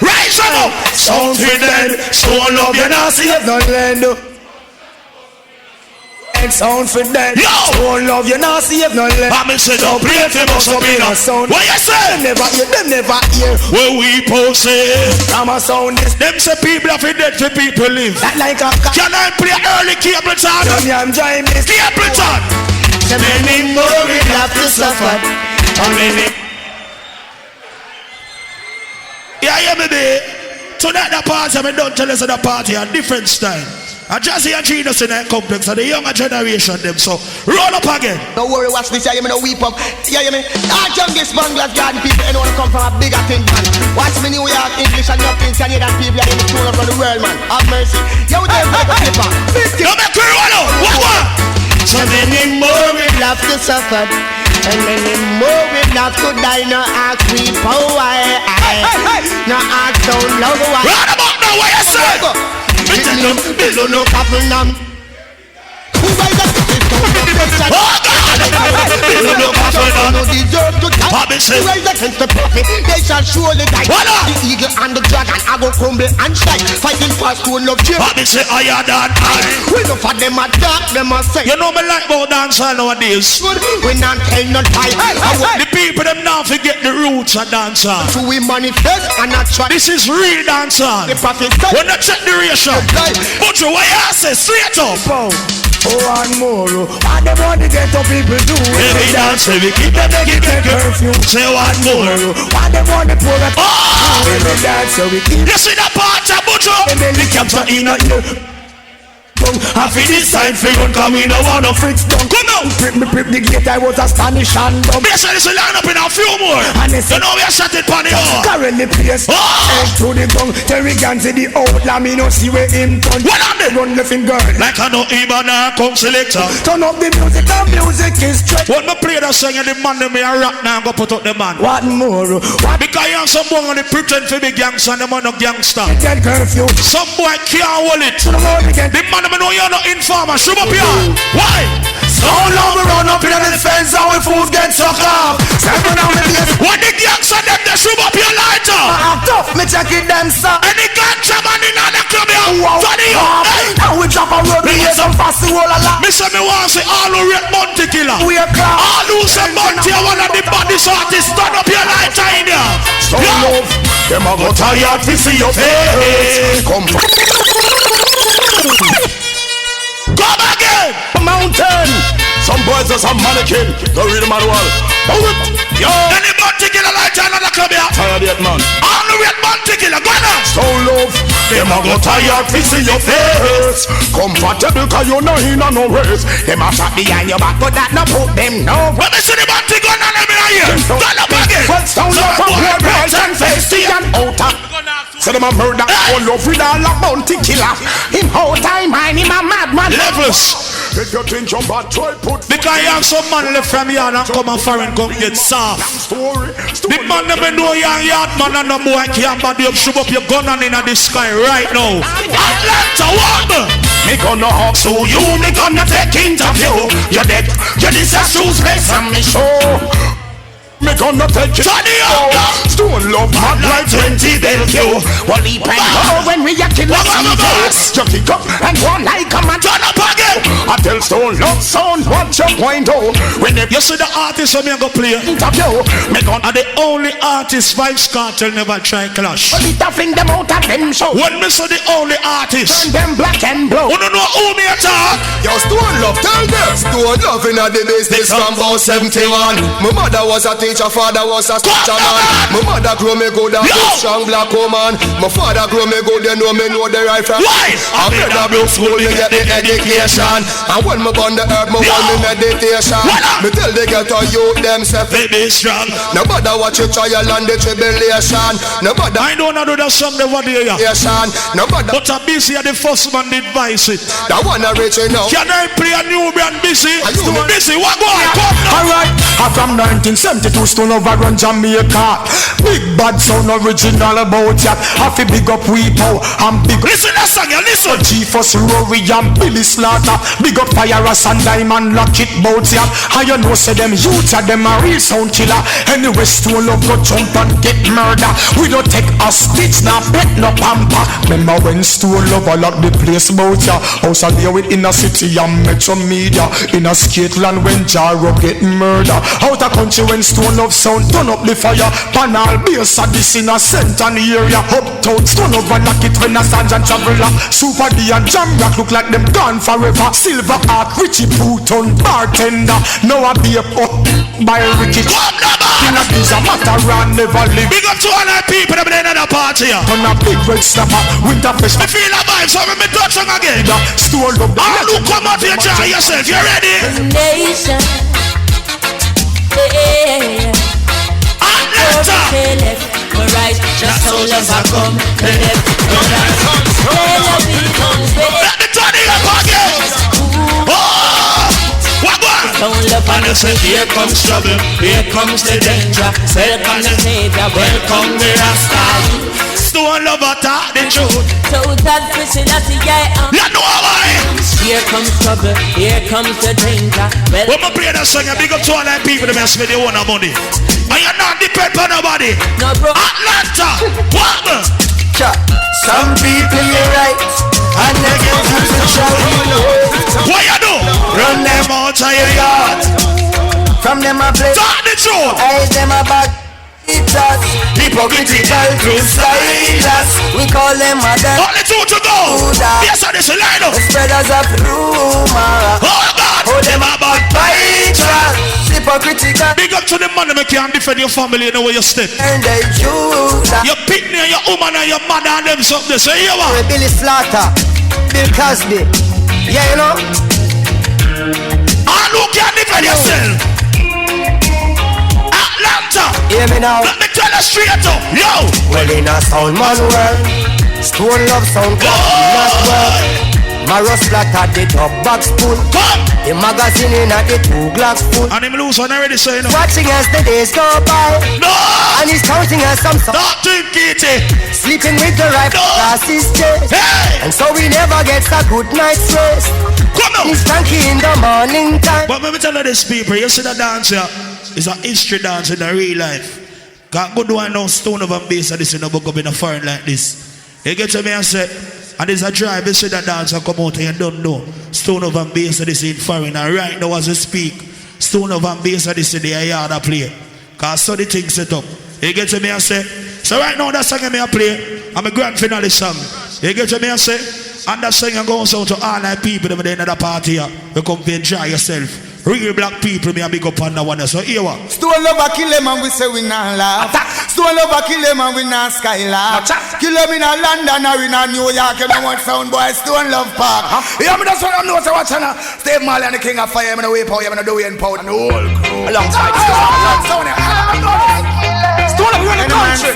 Rise up. Sound for dead, stone love you not save no land. Sound for dead. Yo! Stone love you not save no land. I say don't play for us up in a sound. What you say? Them never hear. Where we post it. I'm a sound this. Them say people are dead for people live. That like a can I play early Cableton? I'm enjoying this. Cableton. So many more will have to suffer. How many? Yeah, baby. Tonight the party, I don't tell us the party a different style. I just hear Jesus in that complex and the younger generation them. So roll up again. Don't worry, watch this. Yeah, you know, weep up. Yeah, you know, our youngest Bangladesh garden people, anyone come from a bigger thing, man. Watch me New York English and nothing Canadian people are in the tune of the world, man. Have mercy. Yo, there's like a paper. No, make me roll up. What? So many more will have to suffer, and many more will have to die. No ask we power, no ask don't love why. Round about now, what you say? Below no couple nam. Who buys that? Oh God! Below no couple nam. No deserve to die. Who rise against the prophet? They shall surely die. The eagle and the dragon I go crumble and strike. Fighting fast to love you. Bobby say higher than I. We know for them a dark, them a say. You know me like about dancehall nowadays. We not tell no lie. The people them now forget the roots of dancehall. So we manifest and not try. This is real dancehall. The prophet when they check the ratio. But what you say straight up. one more. What them want to get up people do? Every dance, we keep them get curfew. Say one more. What them want to pour up? Every dance, we keep. You see the part of Bujo? And then we capture in a I feel this side for you, cause we don't want no freaks down. Come on! Prip the gate, I was a Spanish and dumb. Yes, this will line up in a few more. And you know we are shot it on the door. Currently place, head to the tongue. Terry Ganzi the outlaw, me no see where him turn. What on the run the finger? Like I know even now come selector. Turn up the music is straight. When me play that song and the man them me a rock now, go put up the man. What more? What? Because you have some boy on the pretend to be gangster and the man no gangster. Get curfew. Some boy can't hold it. The man them know you're not informer. Shoot up here. Why? So long we run up in the fence and we fools get sucked off. Seven on the place. When the gangster them they shoot up your lighter. Tough, me check it them sir. Any gangster man in the club here. Funny you. Now we drop a road, we hear some fussy wall a lot. Me say me want to say all who rate Monty Killer. We are class. All who say Monty are one of the baddest artists. Turn up your lighter in here. So love, them a go tired to see your face. Come Come again! Mountain! Some boys are some mannequin. Go read the manual. Yo! Any Monty Killer like another club here? Tired yet, man. All the red Monty Killer, go on! So love, them a go tired to see your face. Comfortable cause you know he no race. Them a shot behind your back but that no put them no. When me see the Monty gun on them here, go up again! Well, sound up from where bright and feisty and outer. So them a murder, all love with all a bounty killer. Him whole time mind him a madman. Levels. If you think your bad try put. Because you have some man left from here and come and foreign come get soft. The man never know you are yard man and no boy can't body up, shoot up your gun and in the sky right now. Atlanta, what? Me gonna hawk so you, me gonna take interview. You're dead, you're this a shoes place and me show. Me gonna take it. Stone love mad like 20 Bellevue. Well, he prank when we a kill a boss. You kick up and one like a man. Turn up again. I tell Stone love sound what you point out. When you see the artist when me go play interview, me gonna the only artist Vibes Cartel never try clash. Well, it a fling them out of them show. When me see the only artist, turn them black and blue. You don't know who me attack. Yo, Stone love, tell them. Stone love in the business from about 71. My mother was a teacher, father was a teacher man. My mother grew me good and good strong black woman. My father grew me good, you know me know the right from wrong. I better broke school, me get the education. And when me on the earth, me want me meditation. Me tell the ghetto youth themself they be strong. Nobody watch your trial and the tribulation. Nobody I don't know that song never there. Nobody but a busy the first man did advise it. That one I reach you now. Can I play a new brand busy? Busy, what go on? Alright, I'm from 1972 Stone over run Jamaica. Big bad sound original about ya. Have to big up Weepo and big. Listen that song, you listen. Chiefus Rory and Billy Slaughter. Big up Fire-Ras and Diamond Lock it bout ya. How you know say them youths are them a real sound killer. Anyway Stone love go jump and get murder. We don't take a stitch, now bet no pamper. Remember when Stone love a lock the place bout ya. House a deal with inner city and metro media. In a skateland when Jaro get murder. Out of country when Stone love sound turn up the fire. Panel base a this in a center area. Uptown Stone over lock it when a sergeant traveler. Super D and Jam Rock look like them gone forever. Silver Art, Richie Bouton, bartender. Now I be up by Ricky. In a pizza matter and never live. Big up to all our people that been in the party. On a big red snapper, winter fish. I feel a vibe, so I'm touch on again. Stone up. All who come out here, try yourself. You ready? Nation. Yeah. Atlanta. Right, just so love I come. Left, let me turn it up again. Don't love and you say here comes trouble, here comes the danger. Welcome the Savior, welcome the Rasta. Stone love attack the truth. So that facility, yeah. You know why? Here comes trouble, here comes the danger. When I play that song, I big up to all that people that mess with the one money. And you're not depend on nobody. No, bro. Atlanta, what? Some people you're right, and they get to show. What you do? Run them out of your yard. From them a play. Talk the truth. I them a bad eaters. Hypocritical through stylers. We call them a dead. All the truth to go. Yes, I just line up. Spreaders of rumor. Oh God. Oh, them about Python. Hypocritical. Big up to the man that can defend your family, you know where you step. And they choose. Your pitney and your woman and your mother and them something. So here you are. Billy Slaughter, Bill Cosby. Yeah, you know. And who can defend yourself? Atlanta. Hear me now. Let me tell you straight up. Yo. Well, in a sound man world, Stone Love sound not work. Maros splatter the top box full. The magazine in at the 2 glass full. And him lose one already, so you know. Watching as the days go by. No. And he's counting as some song. Don't think it. Sleeping with the right glasses chest. Hey. And so we never gets a good night's rest. Come on. He's cranky in the morning time. But let me tell you this, people. You see the dance here? It's a history dance in the real life. Can't go do one now stone over bass and this in a book up in a foreign like this. You get to me and say, and there's a drive, you see that dancer come out and you don't know. Stone over bass and this in foreign. And right now as we speak, stone over bass and this in the yard I play. Cause so the thing set up. You get to me and say, so right now that song I play, I'm a grand finale song. You get to me and say, and that song goes out to all the people that are in the party here. You come to enjoy yourself. Real black people, me a big up on that one. So here what? Stone lover kill them and we say we not laugh. Stone lover kill them and we not sky laugh. Kill them in a London or in a New York. You don't want sound boy. Stone Love Park. Yeah, me that's what I know. So watch now. Steve Marley and the King of Fire. I'm gonna wait power. I'm gonna do it in power. And the whole crew alongside Stone. Stone Love, you're in the country.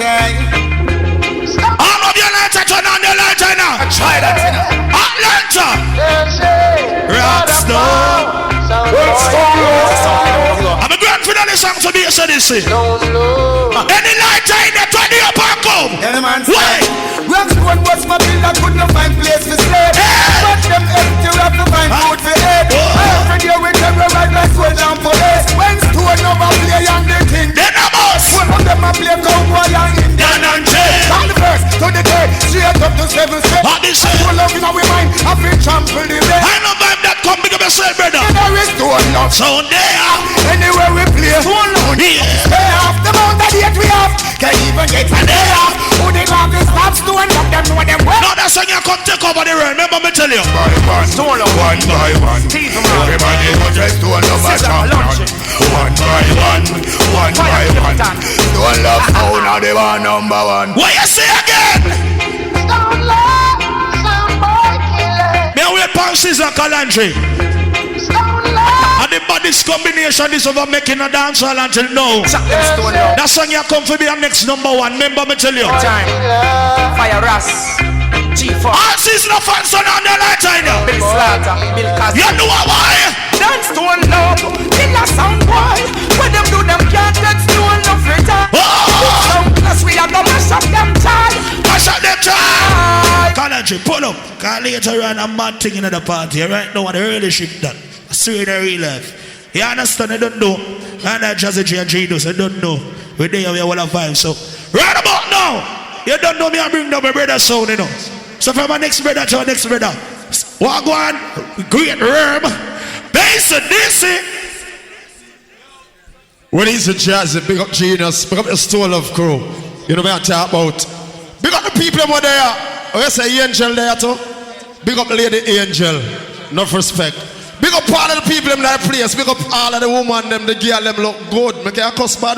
All of your lights are turn on your lights right now. Try that, you know. Atlanta. Rockstar. I'm a grand finale song to be a citizen. Any light in there, turn the up and come. Why? Rockstar was my bill, I couldn't find place to stay. But them empty, we have to find food for eat. Every day we terrorize like soldier and police. When Stone over play and they think then I must. One of them a play cowboy and Indian and jail. From the first to the day, straight up to 7 steps. Odyssey. Full love in our mind, I've been trampled in there. I know vibe that come big up yourself, brother. Stone Love. So there. Anywhere we play, Stone Love. Stay off the mountain yet we have. Can't even get a day off. Who they love is stop Stone Love. Them know them well. No, that's when you come take over the road. Remember me tell you. By one, Stone Love. one by one. Everybody know just Stone Love a champion. One by one, one by one. Stone Love sound now they want number one. What you say again? Stone Love, some boy killer. Me wait for Caesar Calantry. And the body's combination is over making a dancehall until now. That song you come for be our next number one. Remember me tell you. Time. Fire Ras. G4. All season of fans on the light right now. Bill Slaughter. Bill Cosby. You know why? Dance Stone Love. Kill a sound boy. When them do them can't get Stone Love return. Plus we are gonna mash up them child. Mash up them child. Calantry, pull up. Cause later on a mad thing in the party. Right now the early shit done. I see in the real life. You understand? I don't know. And I just J and G does. I don't know. We're there, we all have vibes. So, right about now, you don't know me, I bring down my brother sound, you know. So, from my next brother to our next brother, walk on, great herb, bass and this. When he's a jazz, big up Genius, big up the Stone Love crew. You know what I'm talking about. Big up the people over there. Oh, yes, Angel there too. Big up Lady Angel. Enough respect. Big up all of the people in that place. Big up all of the women, them, the girl, them look good. Make you cuss bad,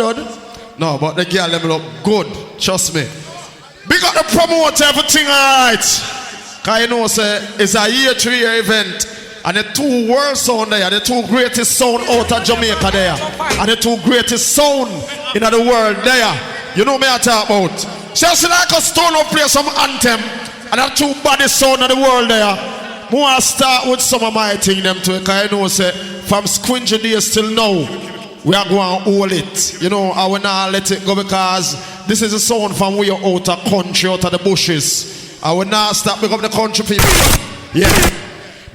no, but the girl, them look good. Trust me. Big up the promoter, everything alright. Cause you know, say, it's a year 3-year event. And the 2 world sound there, the 2 greatest sound out of Jamaica there. And the 2 greatest sound in the world there. You know me I talk about. Just like a Stone Love play some anthem. And the 2 baddest sound in the world there. I want to start with some of my thing them too, because I know say from Squingy days till now we are going to hold it. You know, I will not let it go because this is a sound from way out of country, out of the bushes. I will not stop. Big up the country people. Yeah.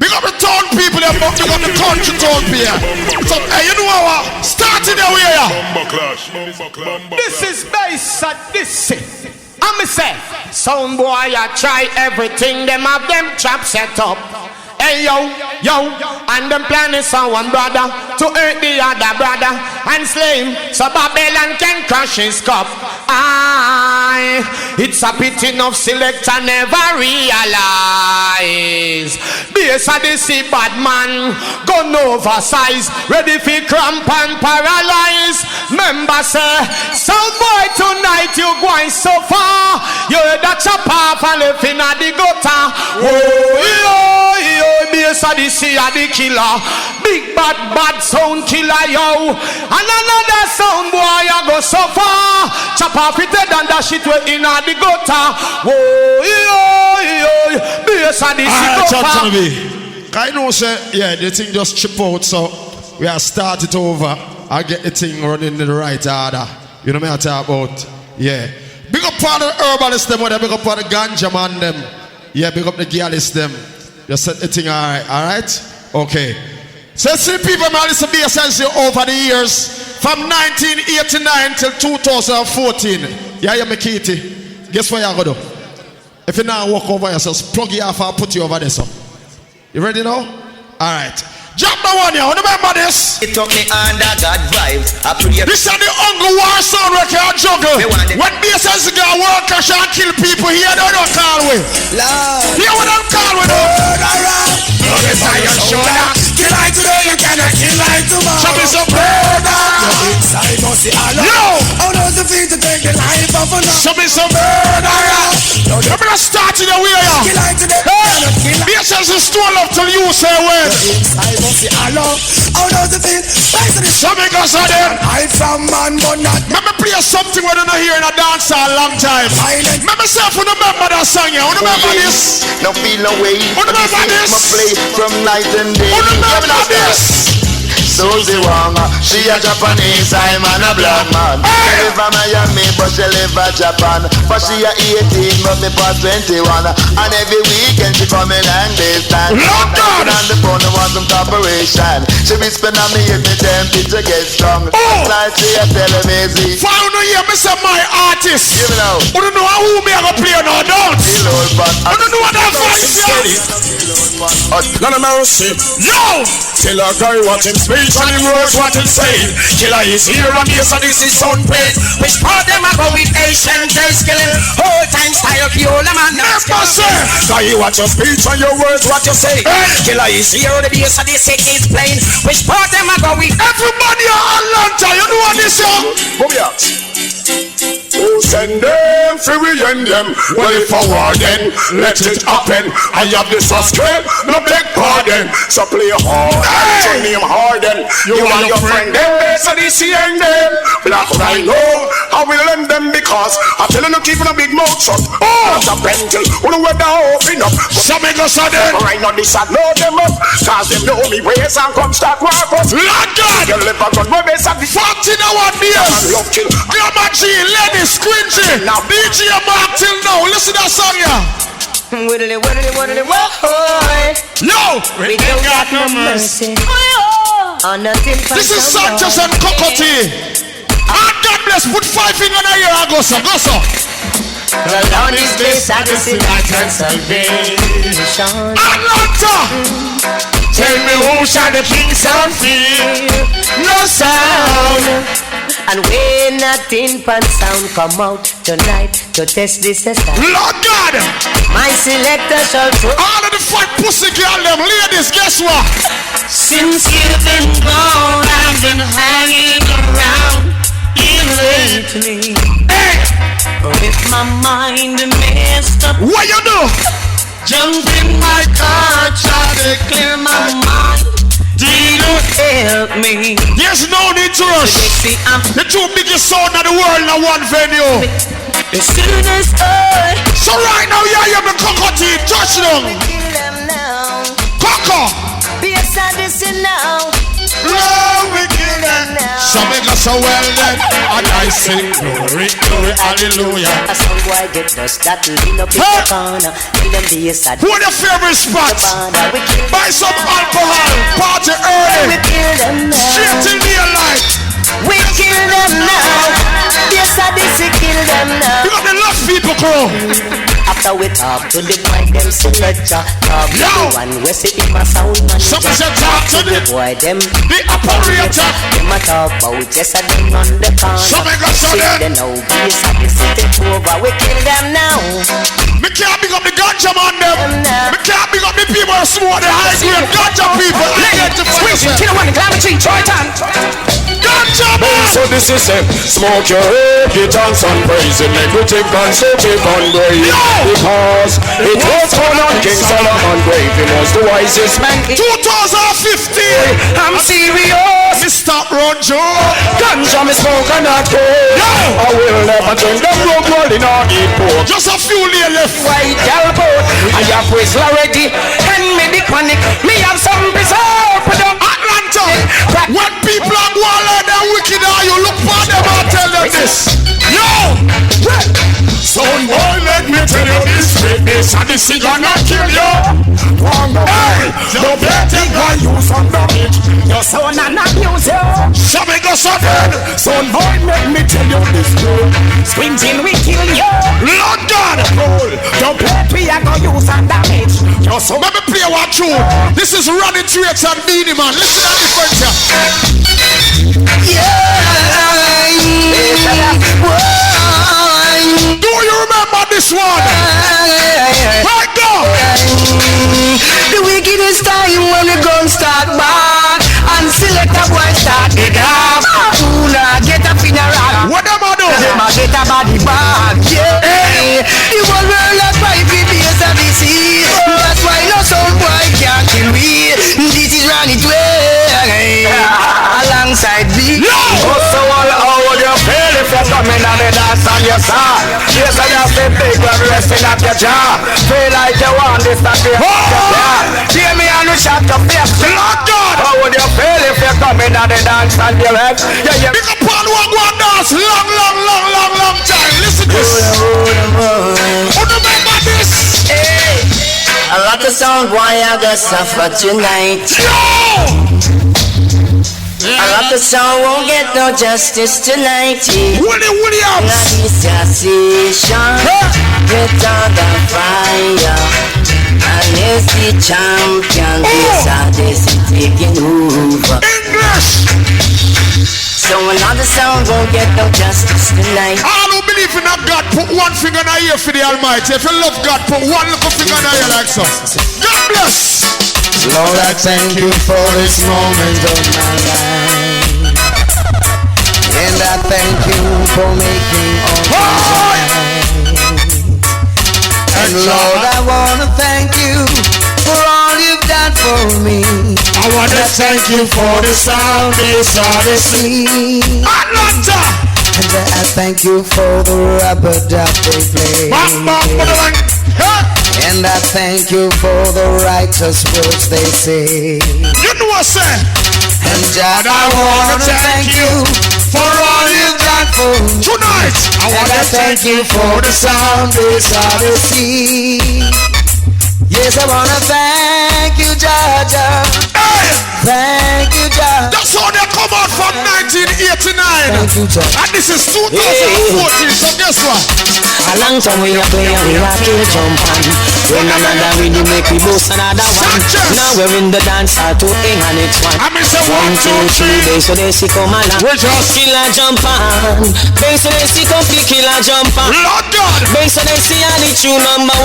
Big up the town people, big up the country town people. So hey, you know what? Start in the way. This is bass at this. I'm say, sound boy, I try everything. Them have them trap set up. Hey yo, and them plan is on one brother to hurt the other brother and slay him, so Babylon can crush his cup. It's a pity enough selector never realize. Base of the sea bad man, gun oversize, ready for cramp and paralyze. Member say, sound boy tonight you going so far. You heard that chop off and left in the gutter. Oh, yo, base of the sea are the killer. Big bad sound killer, yo. And another sound boy you go so far. Chop off it and dash it in the gutter. Oh, yo, base of the sea go far. I know, sir, yeah, the thing just chip out, so we are start it over. I get the thing running in the right order. You know what I talk about? Yeah. Big up for the herbalists them, big up for the ganja man them. Yeah, big up the gialist them. You set the thing alright? Okay. So see people man listen to essentially over the years from 1989 till 2014. Yeah, you make it. Guess what you're gonna do? If you now walk over yourself, plug you off and put you over there, so. You ready now? Alright. Jump the one here, remember this? It took me under God vibes. This is the Uncle War sound record juggle. When BSS go work and shall kill people here, they don't call we. Here we don't call we though. Kill like today, you cannot kill like tomorrow. Show me some murder. Inside must be alone. Yo! How does it feel to take the life of another? Show me some murder. Let me start in the way, yeah. Kill like today, cannot kill like BSS is stole up till you say when. Inside must be alone. How does it feel? Show me guys out there. I from man, but not. Let me play something we don't hear in a dance a long time. Let me say, who remember that song, yeah? Who remember this? No feel no way. Who remember this? My play from night and day. Who remember this? Susie Wong, she a Japanese, I'm a black man. She live in Miami, but she live in Japan. But she a 18, but me past 21. And every weekend she come in and this time. On the phone, I want some cooperation. She be spend on me, hit me temperature get strong. Like she a television. Found no year, me say my artist. Give me now. You don't know who me a go play no dance. You don't know what that voice is. None of mercy. Yo! Tell a guy what him speak and him words what him say. Killer is here and here, so this is sound praise. Which part them a go with Asian days killing. Whole time style pure, them and not scared. Guy what your speech and your words what you say. Killer is here, the bass of this is plain. Which part them a go with? Everybody in Atlanta, you know what this is? Come here. Who send them, free we end them. Well if I war then, let it happen. I have this script, no beg pardon. So play hard, turn name harden. You and your friend them, so this end them. Black Rhino, I will lend them because I tell you no keep a big mouth shut. Not a pentel, who the weather open up. Some make us sudden. Rhino this I know them up. Cause them know me ways and come start work us. Lord God! You live a gun, my base of the 14 hour days. love kill. Grandma G, Lenny, Squingy, now DJ Mark till now. Listen to that song, yeah. Widdly, Yo! we don't got no mercy. On nothing. This is Sanchez and Cocotti. And God bless, put 5 fingers in the air and go so, go so. The Lord is grace, I can see my salvation. Atlanta! Tell me who shall the king's son feel? No sound. And when nothing but sound come out tonight to test this test. Lord God! My selector shall throw. All of the fat pussy girl them, ladies, guess what? Since you've been gone, I've been hanging around lately. Hey! With my mind messed up. What you do? Jump in my car, try to clear my mind. Do you help me? There's no need to rush. The two biggest sound in the world in one venue. As soon as so right now, yeah, you're the Cocotti. Touch them. Coco. Be a sadist now. Love we kill them now. Some make us so well then. And I sing glory, glory, hallelujah. A song boy get dust that lean up in the corner. Tell them be a sad. Who are your favorite spots? Buy some alcohol, party early. We kill them now. Straight till daylight. We kill them now. Be a sadist, we kill them now. You got the love people crew. After we talk to the boy, them selector. Talk to the one we see him a sound manager. Talk to the boy, them the operator. Them a talk about just a them on the corner. See them now, base of the city over. We kill them now. Me can't big up the ganja man them. Me can't big up the people who smoke the high grade ganja people. Squingy, kill one, climb a tree, try it on. Ganja man. So this is it. Smoke your head, get on some praise. And make you take on so take on grave. Because it was called on King Solomon grave. He was the wisest man. 2015. I'm serious. Me stop run Joe. Ganja me smoke and not go. I will never turn them road rolling on eat pork. Just a few lay left. White girl boat. I have whistle already. Hand me the chronic. Me have some preserve for them. Atlanta. When people are going like that wicked, you look for them and tell them this. Yo! Son boy, let me tell you this. This and this is gonna kill you. Hey! Don't bet it while you some damage. Your son and abuse you. Something goes on then. Son boy, let me tell you this. Squingy, we kill you. Lord God! Don't bet we are gonna use some damage. Your son. Let me play one tune. This is Running Traits and Beanie Man. Listen to the difference here. Do you remember this one? Right now. The wickedest time when the gun start back and select a boy start it up. Get up in a rock. What am I doing? Them a get a body bag. Yeah. The whole world has 5 days of the sea. That's why no sound boy can't kill me. This is Ronnie Tway alongside me. So all would you feel if you're coming on the dance on your side? Yes, I just been big when resting at your jaw. Feel like you want this to be a hear me on the shot of this. Lord God! How would you feel if you're coming on the dance on your head? Yeah, yeah. Big up on one dance. Long time. Listen to this. Who remember this? Hey, a lot of sound boy I got suffer tonight. A lot of sound won't get no justice tonight. Williams. Now this association get on the fire. And it's the champion. This is taking over. English. So another sound won't get no justice tonight. All who believe in a God, put one finger in the ear for the Almighty. If you love God, put one little finger in the ear like so. God bless. Lord, I thank you for this moment of my life. And I thank you for making all things right. And Lord, I want to thank you for all you've done for me. I want to thank you for the sound, this Odyssey. Atlanta! And I thank you for the rubber duck they play. And I thank you for the righteous words they say. You know what I said? And God, I want to thank you for all you've done for me. Tonight, I want to thank you for the sound, this Odyssey. Yes, I want to thank you, Jaja. Hey! Thank you, Jaja. That's how they come out from 1989. Thank you, Jaja. And this is 2014, so guess what? A long time we are playing, we are kill jump on. When another rhythm make we boast another one. Now we're in the dance hall to hang on its one. I mean, say 1, 2, 3. Bass so they see come along. We're just killer jump on. Bass so they see come killer jump on. Lord God. Bass so they see on the tune number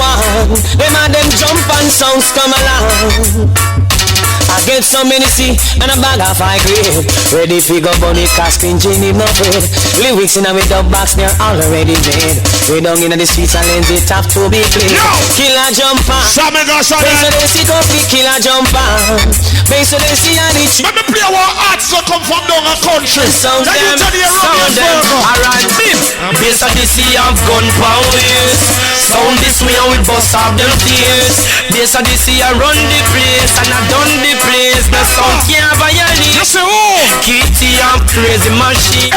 1. Them and them jump and sounds come along. I get so many see and a bag of high grade. Ready figure bunny cast engine in no afraid. Lyrics in a with dub box they're already made. We down in the streets and lanes it have to be played. Killer jumper. Bass so they see come killer jumper. Bass so they see on it. Let me play one arts that come from down a country. Sound them. Alright, bim. Bass so they see have gunpowder. Sound this way and we bust off them tears. Bass so they see I run the place and I done the place. The sound can't violate. You say who? Kitty and crazy machine.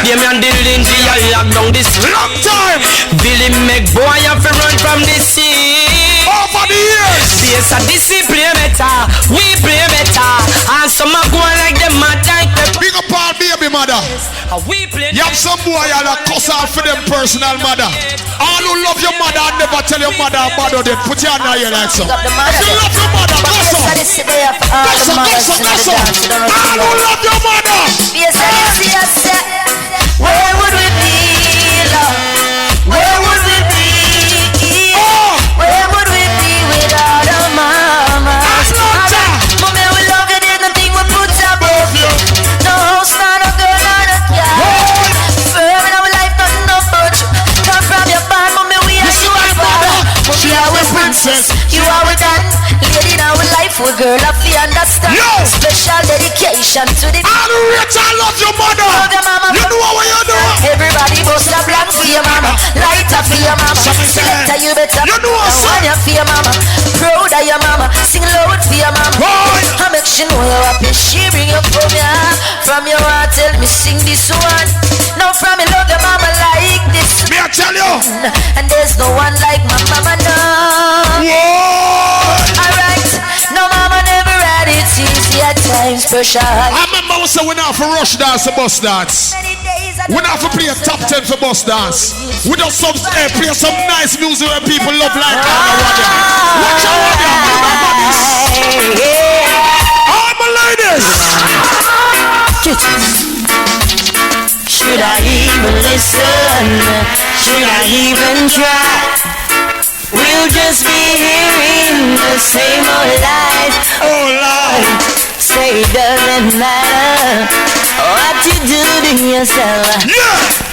They me and the Lindy I lock down this long time. Billy make boy have to run from the sea. Over the years. Bass a discipline better. We play better. And some are going like them mad like the big up all baby man. mother. You have some boy that cuss out for them personal mother. All who love your mother and never tell your mother about it. Put your hand here like so. If you love your mother, go so. All who love your mother. Where would we be, Lord? Where would we be? Where would we be without our mama? Mommy, we love you, there's nothing we put above you. No house, not a girl, not a car. Firm in our life, nothing about you. Come from your band, mommy, we are you our father. Mommy, our princess, you are with that. Lady in our life, we girl, I feel understand. Special dedication to the I love your mother. Love your mama. You know what you do. Everybody bust a black for your mama. Light up for your mama. Selector, you better. You know what, son? You for your mama. Proud of your mama. Sing loud for your mama. Boy. I make she know you're happy. She bring you from your heart. From your heart, tell me sing this one. Now from me love your mama like this. Me I tell you. And there's no one like my mama, no. Alright. No mama never had it easy at times, pressure. I remember we said we not for rush dance and bus dance. We not for play a top 10 for bus dance. We just play some nice music where people love like watch out all my ladies. Should I even listen? Should I even try? We'll just be hearing the same old lies. Oh Lord, say it doesn't matter what you do to yourself.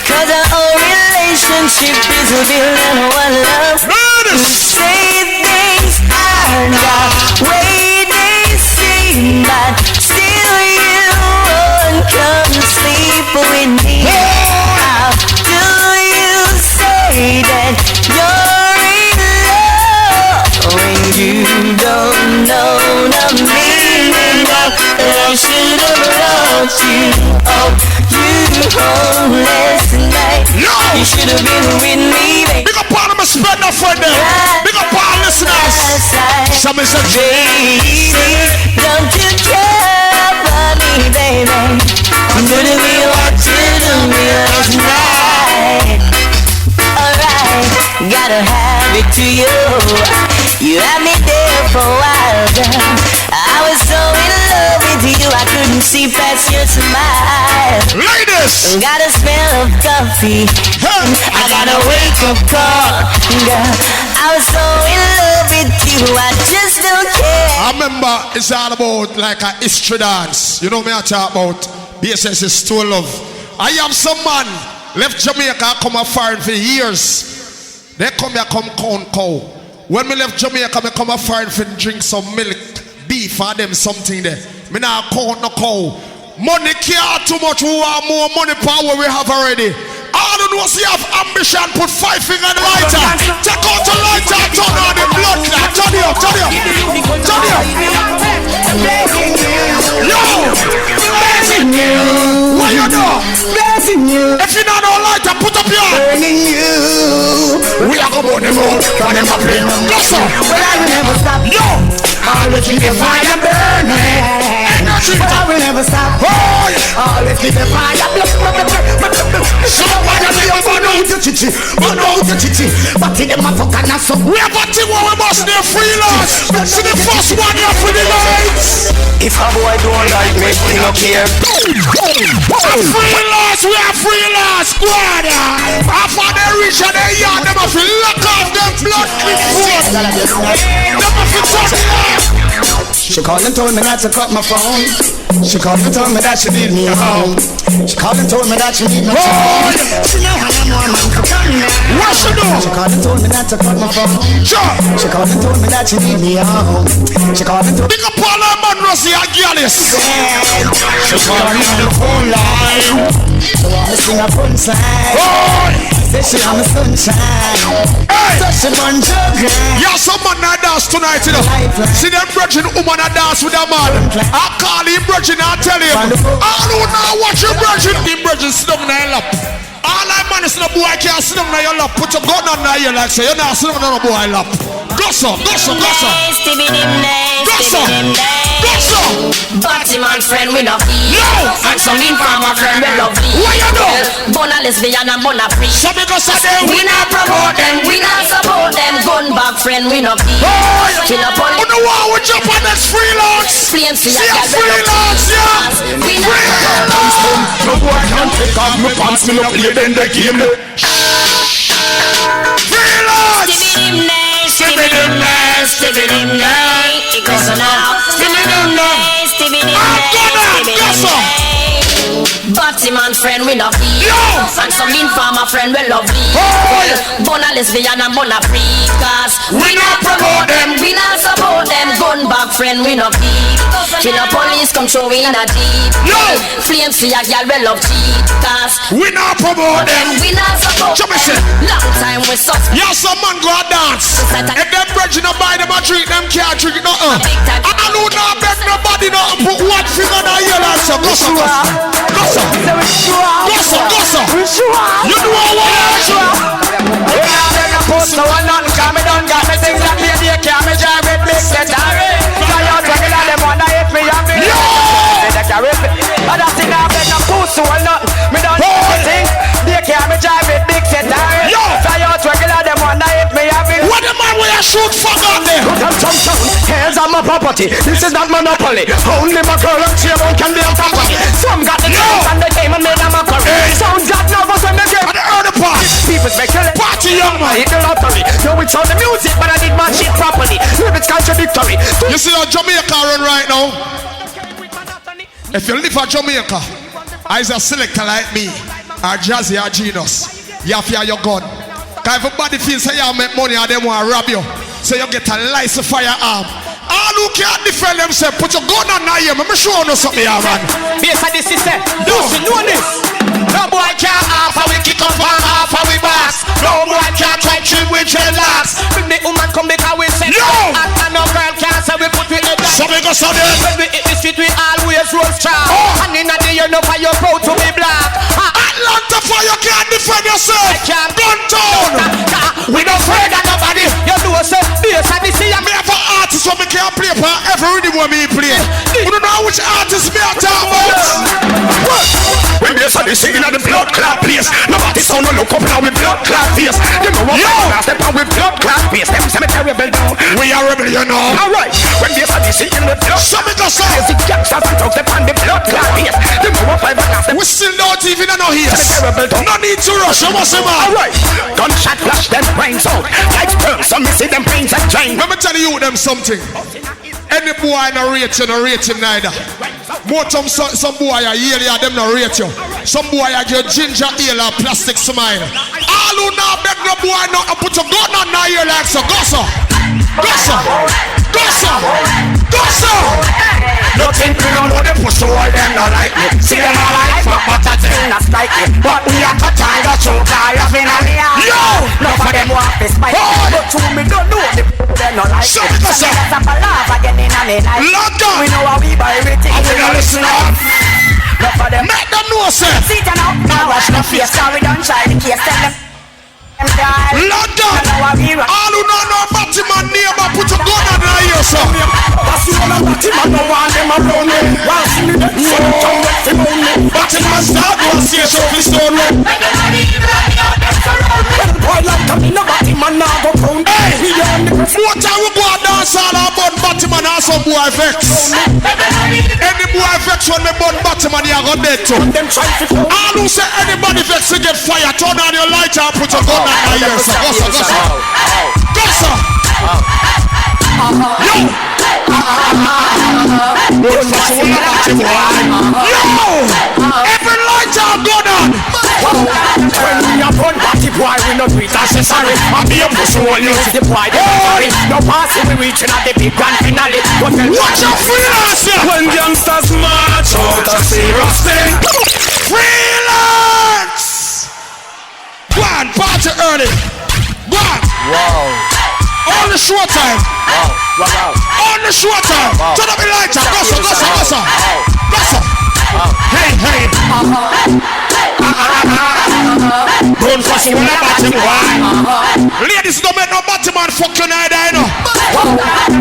Cause our whole relationship is built on one love. You say things are not way they seem, but still you won't come sleep with me. How do you say that you're when you don't know the meaning of I should have loved you? Oh, you homeless night. You should have been with me, baby. Big up all of my spread no friend there. Big up all listeners. Some is a baby, don't you care for me, baby? I'm gonna be what you do me last night. Alright, gotta have it to you. You had me there for a while, girl. I was so in love with you, I couldn't see past your smile. Ladies! Got a smell of coffee. I got a wake-up call, girl. I was so in love with you, I just don't care. I remember it's all about like a history dance. You know me I talk about BSS is still love. I have some man left Jamaica, come a foreign for years. They come here, come count cow. When me left Jamaica, me come a foreign for drink some milk, beef for them something there. Me now count no cow. Money care too much, we want more money power we have already. All you know is you have ambition, put 5 fingers on the lighter. Take out the lighter, turn on the blood clot. Turn it up, turn it up. Turn it up. Yo! Blessing you. What you do? Blessing you. If you don't know lighter, put up your hand. Burning you. We are going to move from them up in. Yes, sir. Well, I will never stop. Yo! Always keep the fire burning. But I will never stop. Always keep the fire burning. Somebody say you burn out your chichi. Burn out your chichi. But in the motherfucker not so. We have a thing where we must be freelance. See the first one here for the lights. If a boy don't like me, he no care. Freelance, we are freelance. Squad. After they reach and they yard, they must lock off them blood clip phone. They must touch it. She called and told me not to cut my phone. She called and told me that she need me home. She called and told me that she need my phone. She know I am one man for coming now. What she do? She called and told me not to cut my phone. Sure. She called and told me that she need me home. She called and told me. Big up all our man, Rossi and Gillis. She called me on the phone line. So I sing a fun side. Say she on the sunshine. So she bun juggling. Yeah, some man that dance tonight, you know. See them brethren woman that dance with a man. I call him brethren, I tell him. All who now watch your brethren, him brethren sit down in your lap. All I man is the boy can't sit down in your lap. Put your gun on your like say, you're not sitting on the boy lap. Go so, go so, go so. Go so, go so. Batman friend we no feel. And some informer friend we love me. What you do? Bona lesbian and bona free. So because of them, we not promote them, we not support them. Gun back friend we no feel. Kill up on. You know what? We jump on this freelance. Flames for your freelance, yeah. We not promote them. No boy can take off my pants. Me no play them the game. Freelance. Stevie dim nice. It goes on now. Stevie dim nice. Batman friend we no feel. And some informer friend we love me. Bona lesbian and bona free. Cause we not promote them, we not support them. Gun back friend we no keep. Till the police come throw in a jeep. Flames for your girl we love cheat. Cause we not promote them, we not support them. Long time we suspect. Yeah, some man go a dance. If them bridge no buy them a drink, them can't drink nothing. And I know not beg nobody nothing. Put one finger down here and say, go so. You do all what? We not beg no post no one nothing. Cause me done got me things that me they can't me drive with big set. Fly out regular them wonder if me have me. But I think I beg no post no one nothing. Me done got me things they can't me drive with big set. Fly out regular them wonder if me have me. What the man will I shoot fuck out there? Hands on my property. This is not monopoly. Only my girl and chairman can be on top of it. Some got the chance and they came and made a mockery. Sound got nervous when they came. And the early part. People speculate. Party young man. Hit the lottery. No, it's on the music, but I did my shit properly. Lyrics contradictory. You see how Jamaica run right now? If you live in Jamaica, as a selector like me, or Jazzy or Genius, you have to have your gun. Because everybody feels that you make money and they want to rob you. So you get a license firearm. All who can't defend themselves, put your gun on now here. Let me show you something here, man. Based on this system, you know this. No boy can't half how we kick off and half how we boss. No boy can't try to with dreadlocks. Bring the woman come because we say and no girl can't say we put with the dog. So we go so there. When we hit the street we always roll strong. And in the day you know for your proud to be black. Atlanta for you can't defend yourself. Gun town. We don't afraid of nobody. You know say based on this here. Me have an artist when me can't play for every rhythm when me play. You don't know which artist me are talking about. When they say this in the blood clot place, nobody sound no look up now with blood clot face. Them no one step out with blood clot face. Them cemetery rebel down. We are rebel, you know. Alright. When they say this in the blood, some of us say the gangsters and thugs step on the blood clot face. Them no one five and we still don't even know here. No need to rush. You must say man. Alright. Gunshot flash them brains out like sperm. Some me see them brains and drain. Let me tell you them something. Any boy no rate you, no rate him neither. More time some boy are yearly them no rate you. Some boy are your ginger ale or plastic smile. All who now beg no boy not put a gun on now here like so. Go so. Go so. Go so. Go so. Nothing we don't know them push to all them not like me. See them all like but I tell not like me. But we are to try the choke I have in a yo! None of them want this fight. But to me don't know them not like me. So that's a laugh again in a night. We know how we buy everything. I will listen up. Make them know sir. See them out. Now watch no face. Now we don't try the case. Tell them London, all who don't know Batman name, put your gun on the ear, sir. That's the only Batman no one them around me. Why see me dead? So come back to me. Batman start one station for stone. Boy like me, no Batman now go round. What time we go and dance all about Batman and some boy vex. Any boy vex when they burn Batman, you go dead too. All who say anybody vex to get fire, turn on your light and put your gun. Go sir, go sir, go sir. Go sir. Yo. Yo. Every light out go down. When we are born party boy, we no treat accessory. I be a push all you to the boy. No passing we reaching at the big grand finale. Watch your freelance. When youngsters march out a serious thing. Freelance. Go on, party early. Go on. Wow. On the short time. Wow. On the short time. Turn up the lighter. Go sir, go sir, go sir. Go sir. Hey. gun for some batty boy. Ladies don't make no batty man fuck you neither, you know.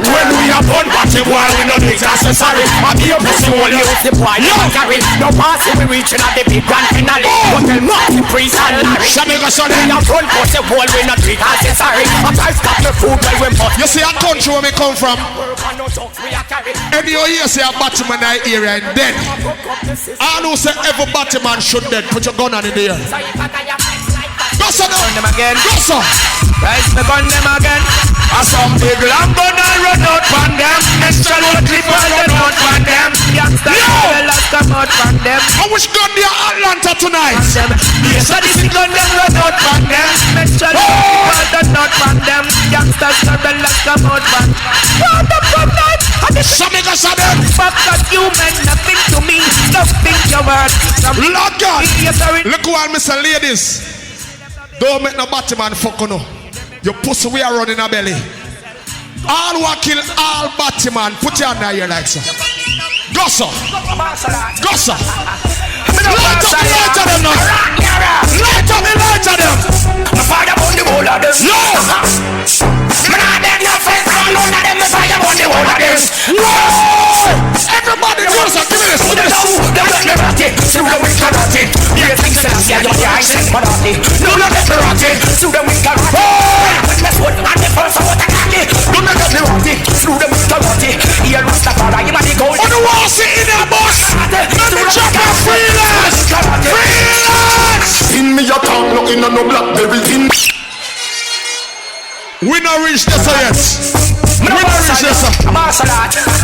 When we are born batty boy, we don't need accessory. I be a pussy hole, you the boy, you don't carry. No pass we reaching at the big grand finale. But tell Marty, Priest and Larry. Jamaica son, we are born pussy hole, we not treat accessory. I try stop the food while we put. You see a country where we come from. Any you hear say a batty man in the area and dead. I know say every batty man should dead. Put your gun on in the air. Go so now. Them again. Go so. Rise me gun them again. I some big long gun and run out from them. Extra load clip and run out from them. Youngsters come out from them. I wish gun near Atlanta tonight. Yes, I this gun them run out from them. Extra load run out from them. Youngsters come out from them. Some niggas are them. Fuck that you meant nothing to me. Nothing your word. Lord God. Look who I'm Mr. Ladies. Don't make no Batman fuck no. Your pussy we are running a belly. All who kill all Batman. Put your hand here like so. Go so. Go so. Light up the light of them now. Light up the light of them. The fire on the wall of this. No. Man I beg your friends from none of them. The fire on the wall of this. No. Everybody goes up. Give me this. Give me this. They got me ratty. See them with karate. You think so? Yeah, you're the ice and parati. No, not the karate. See them with karate. With my sword and the first of what I got it. Do not get me ratty. Through them with karate. Here was the fire. You might go. On the wall, sit in there, boss. Let me check out freelance. Freelance. In me a talk, no in a no blackberry in. We not reach this yet. We not reach this.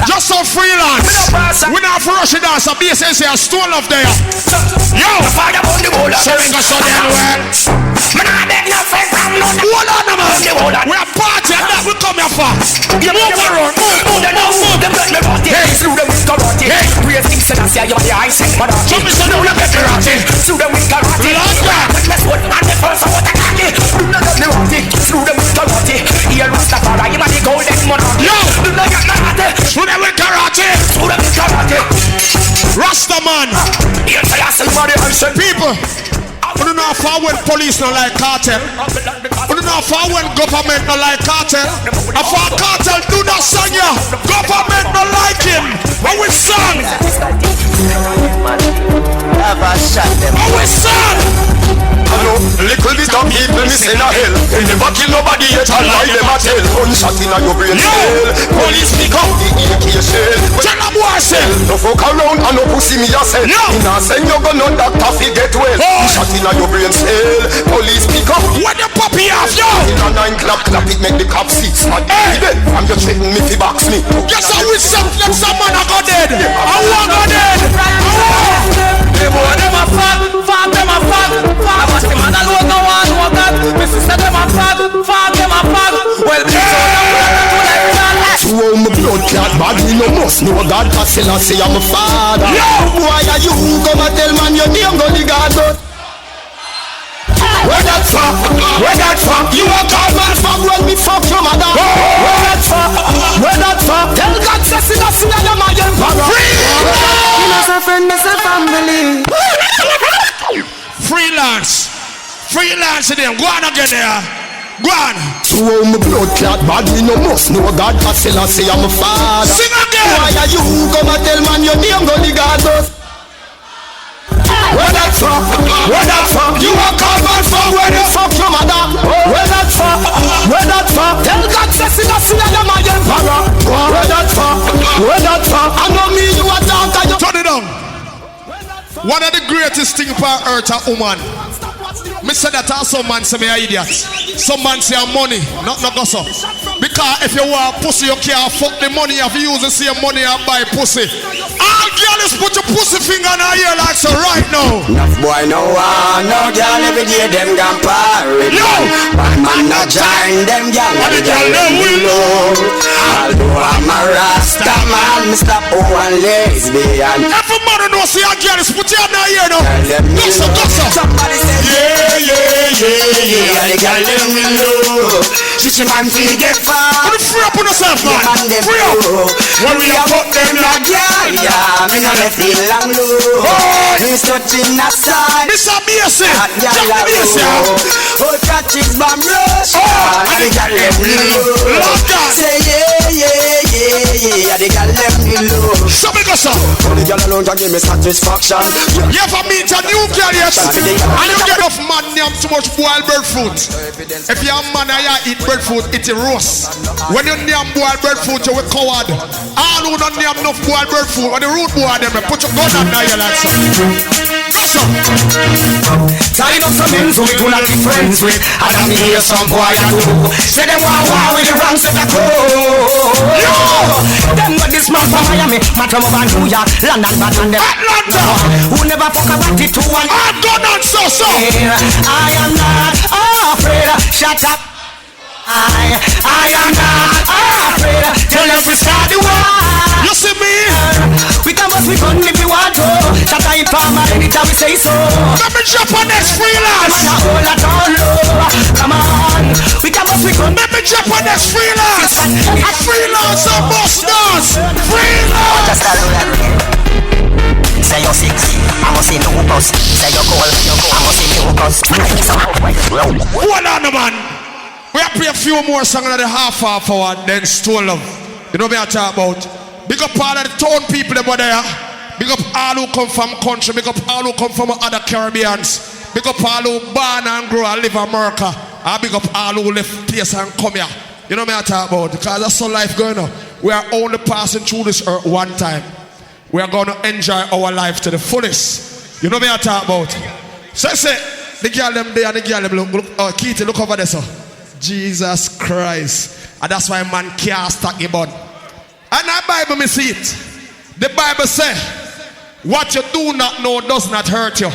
Just some freelance. We not for rush it down. So BSN say a stone up there. Yo, so we go so anywhere. Hold on, man. We are party and that we come here for. Move around. Hey, through the with karate. Hey, we are things and I say you're the ice and parati. So me say no, look at the karate. Through the with karate. With my sword and the first of what I got it. Do not get me ratty. Through the with karate. Here was the fire. You might go golden monarchy. Yo, do not get me ratty. Through the with karate. Through the with karate. Rastaman. Here say I say somebody answer people. We don't know how when police not like cartel. We don't know how when government not like cartel. If our cartel do not sing ya, government not like him. But we sing. But we sing. Little bit of people missing a hell. They never kill nobody yet and lie them a tell. Gunshot in a your brain cell. Police pick up the AK shell. Tell them what I say. No fuck around and no pussy me a sell. Me nah send you gun on doctor fi get well. Gunshot in a your brain cell. Police pick up. When the puppy off yo. In a 9 clap it make the cops see. Smart dead. I'm just threaten me fi box me. Guess how we set them some man a go dead. I want go dead. Them boy them a fag, them a fag. But the man alone no one know that. Me sister them a fag, them a fag. Well, me so them to like that. To all my blood clot body, no must know God. Cause I say I'm a father. Why are you come and tell man your name go the God? Where that from? Where that from? You a call man fuck when me fuck your mother. Where that from? Where that from? Tell God say I am my emperor. As a friend, as a family. Freelance. Freelance them. Go on again there. Go on. To all my blood clot body, no must know God. Cause I say I'm a father. Sing again. Why are you come and tell man your name go the God? Where that from? Where that from? You a call man from where the fuck your mother? Where that from? Where that from? Tell God say I am my emperor. Where that from? Where that from? I know me you a talk and you turn it on. One of the greatest things on earth a woman. Me say that some man say me a idiot. Some man say money, not no gossip. Because if you want pussy, you can't fuck the money. If you use the same money and buy pussy. All girls put your pussy finger in her ear like so right now. Enough boy no one, no girl every day them gone party. No, bad man not join them girl. What the girl them will know. Although I'm a Rasta man, me stop one lesbian. Every man knows see a girl put your hand in her ear now. Gossip. Somebody say yeah. the girl them will know. Chichi man feel get far. Free up on yourself, man. Free up. When we have put them like yeah, me no left it long low. He's touching that side. Mr. Basic, Jack the Basic. Oh, catch it, bomb rush. I the girl them low. Say yeah, the girl them low. So big us up. Oh, the girl alone can give me satisfaction. You ever meet a new girl yet? And you get off man name too much boiled bird fruit. If you're a man and you eat bird fruit, it's a roast. When you name boiled bird fruit, you will coward. All who don't name enough boiled bird fruit, when the root boy them, put your gun on there like so. Go so. Tying up some men who we do not be friends with. And I'm here some boy I do. Say them wow with the wrong set of clothes. Yo! Them got this man from Miami, man from over New York, London, but and them Atlanta. Who never fuck about it to one. I'm gone on so. I am not afraid. Shut up. I am not afraid. Tell them to start the war. You see me? We can bust we gun if we want to. Shut up, farmer, anytime we say so. Let me jump on this freelance. Man, hold that on low. Come on. We can bust we gun. Let me jump on this freelance. A freelancer must dance. Freelance. Say you're 6, I must see no bus. Say you're cold, I must see no bus. Hold on, man. We have to play a few more songs at the half hour, then Stone Love. You know what I talk about? Big up all of the town people over there. Big up all who come from country. Big up all who come from other Caribbeans. Big up all who born and grow and live in America. And big up all who left place and come here. You know what I talk about? Because that's how life going on. We are only passing through this earth one time. We are going to enjoy our life to the fullest. You know what I talk about? So I say, the girl them there and the girl them look Keith, look over there, sir. Jesus Christ. And that's why man can't stack your bun. And that Bible me see it. The Bible say, what you do not know does not hurt you.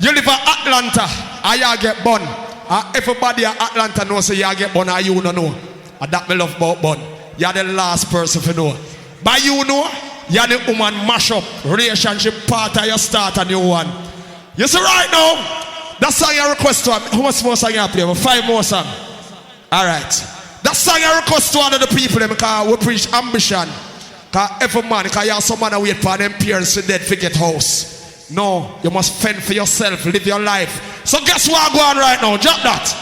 You live in Atlanta and you get bun. And everybody in Atlanta knows so you get bun and you don't know. And that me love about bun. You're the last person to know. But you know, you're the woman mash up relationship part of your start a new one. You see right now, that song you request to how much more song you play? 5 more songs. Alright. That song you request to all of the people because we preach ambition. Because every man, because you have some man wait for them parents to dead forget house. No, you must fend for yourself, live your life. So guess what I'm going right now? Drop that.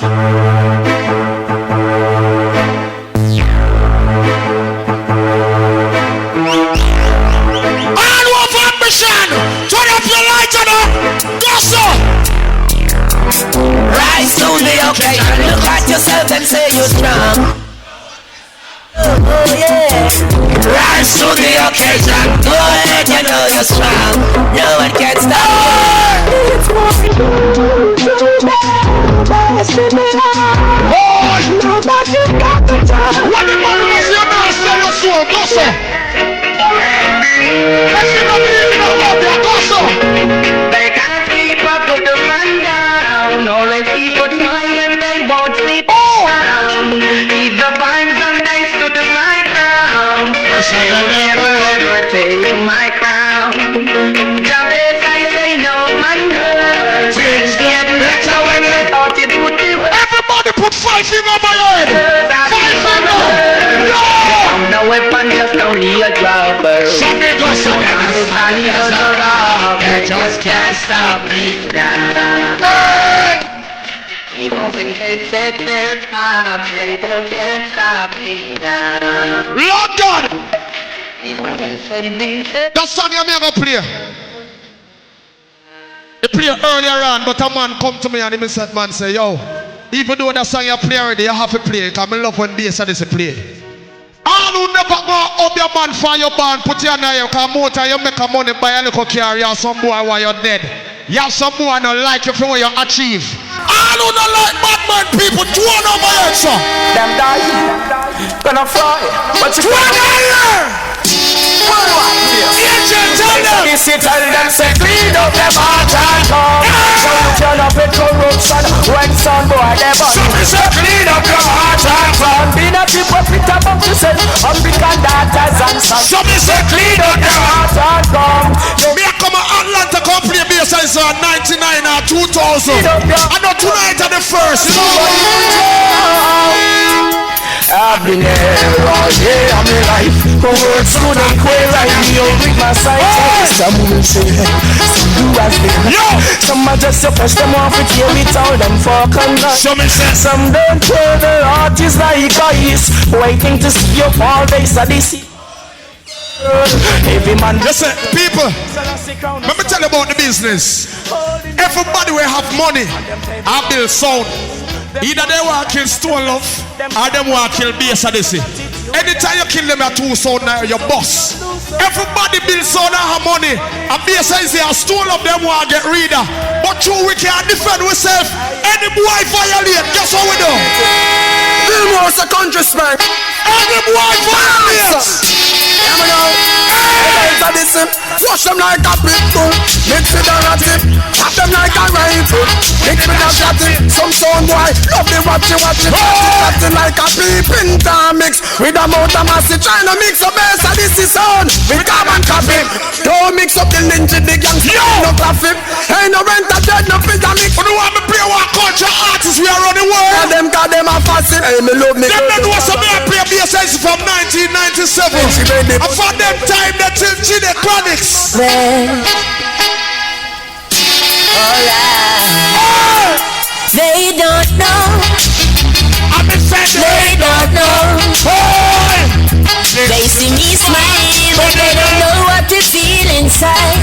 Turn up your light on up. Go so. Rise to the occasion. Look at yourself and say you're strong. Oh yeah. Rise to the occasion. Go ahead, you know you're strong. No one can stop you. It's nobody got the time. What the man is your master, your soul? Go so. They can't keep up with the man down. Always keep a smile and they won't sleep down. Keep the vibes and nice to the right ground. They'll never ever take my crown. Jumpers, I say no man hurts. Things get better when you thought it would be. Everybody put 5 fingers on my head. 5 fingers. No weapon, just only a dropper. Everybody has a rock. They just can't stop me now. People think they said they're top. They don't can't stop me now. Lord God! That song you may go play. You play earlier on, but a man come to me and he said, man say, yo, even though that song you play already, you have to play it. Because I love when bass and play. All who never go up your man for your band, put your name, because more time you make a money buy a little car, you have some boy while you're dead. You have some boy not like you for what you achieve. All who don't like bad man people, 2 over here, sir. Them die, gonna fly, but you can't. This it tell them say clean up them heart and come. So you turn up with corruption when some boy they burn. So me say clean up your heart and come. Be not hypocrite about yourself, unbecome daughters and sons. So me say clean up your heart and come. Me a come to Atlanta come play bass since 99 or 2000. I know tonight are the first, you know. I've been there all day of my life. Words couldn't quite write me out with my sight. Some will say, some do as they some are just to push them off with you without them for conduct. Some don't tell the artists like ice, waiting to see you fall base of this. Every man. Listen, people, let me tell you about the business. Everybody will have money and build sound. Either they want to kill Stone Love or they want to kill Bass Odyssey. Anytime you kill them, you're two sound now, your boss. Everybody build sound and have money. And Bass Odyssey and Stone Love them want to get reader. But true, we can't defend ourselves. Any boy violate, guess what we do? Bill Moore's a country smack. Any boy violate. Wash them like a pit bull, mix it on a tip, tap them like a rifle, mix with a shotty. Some sound boy, love the watch it, cutting like a peeping time mix with a motor massive, trying to mix up Bass Odyssey sound with carbon copy. Don't mix up the ninja, the gangster, no traffic. Ain't no rent a dead, no pizza mix. But the one me play one culture artists, we are on the world. And them got them a facet. Hey, me love me. Them that was some me play Bass Odyssey from 1997. And for them time that till Gina Chronics. They don't know. They don't know. They see me smile, but they don't know what to feel inside.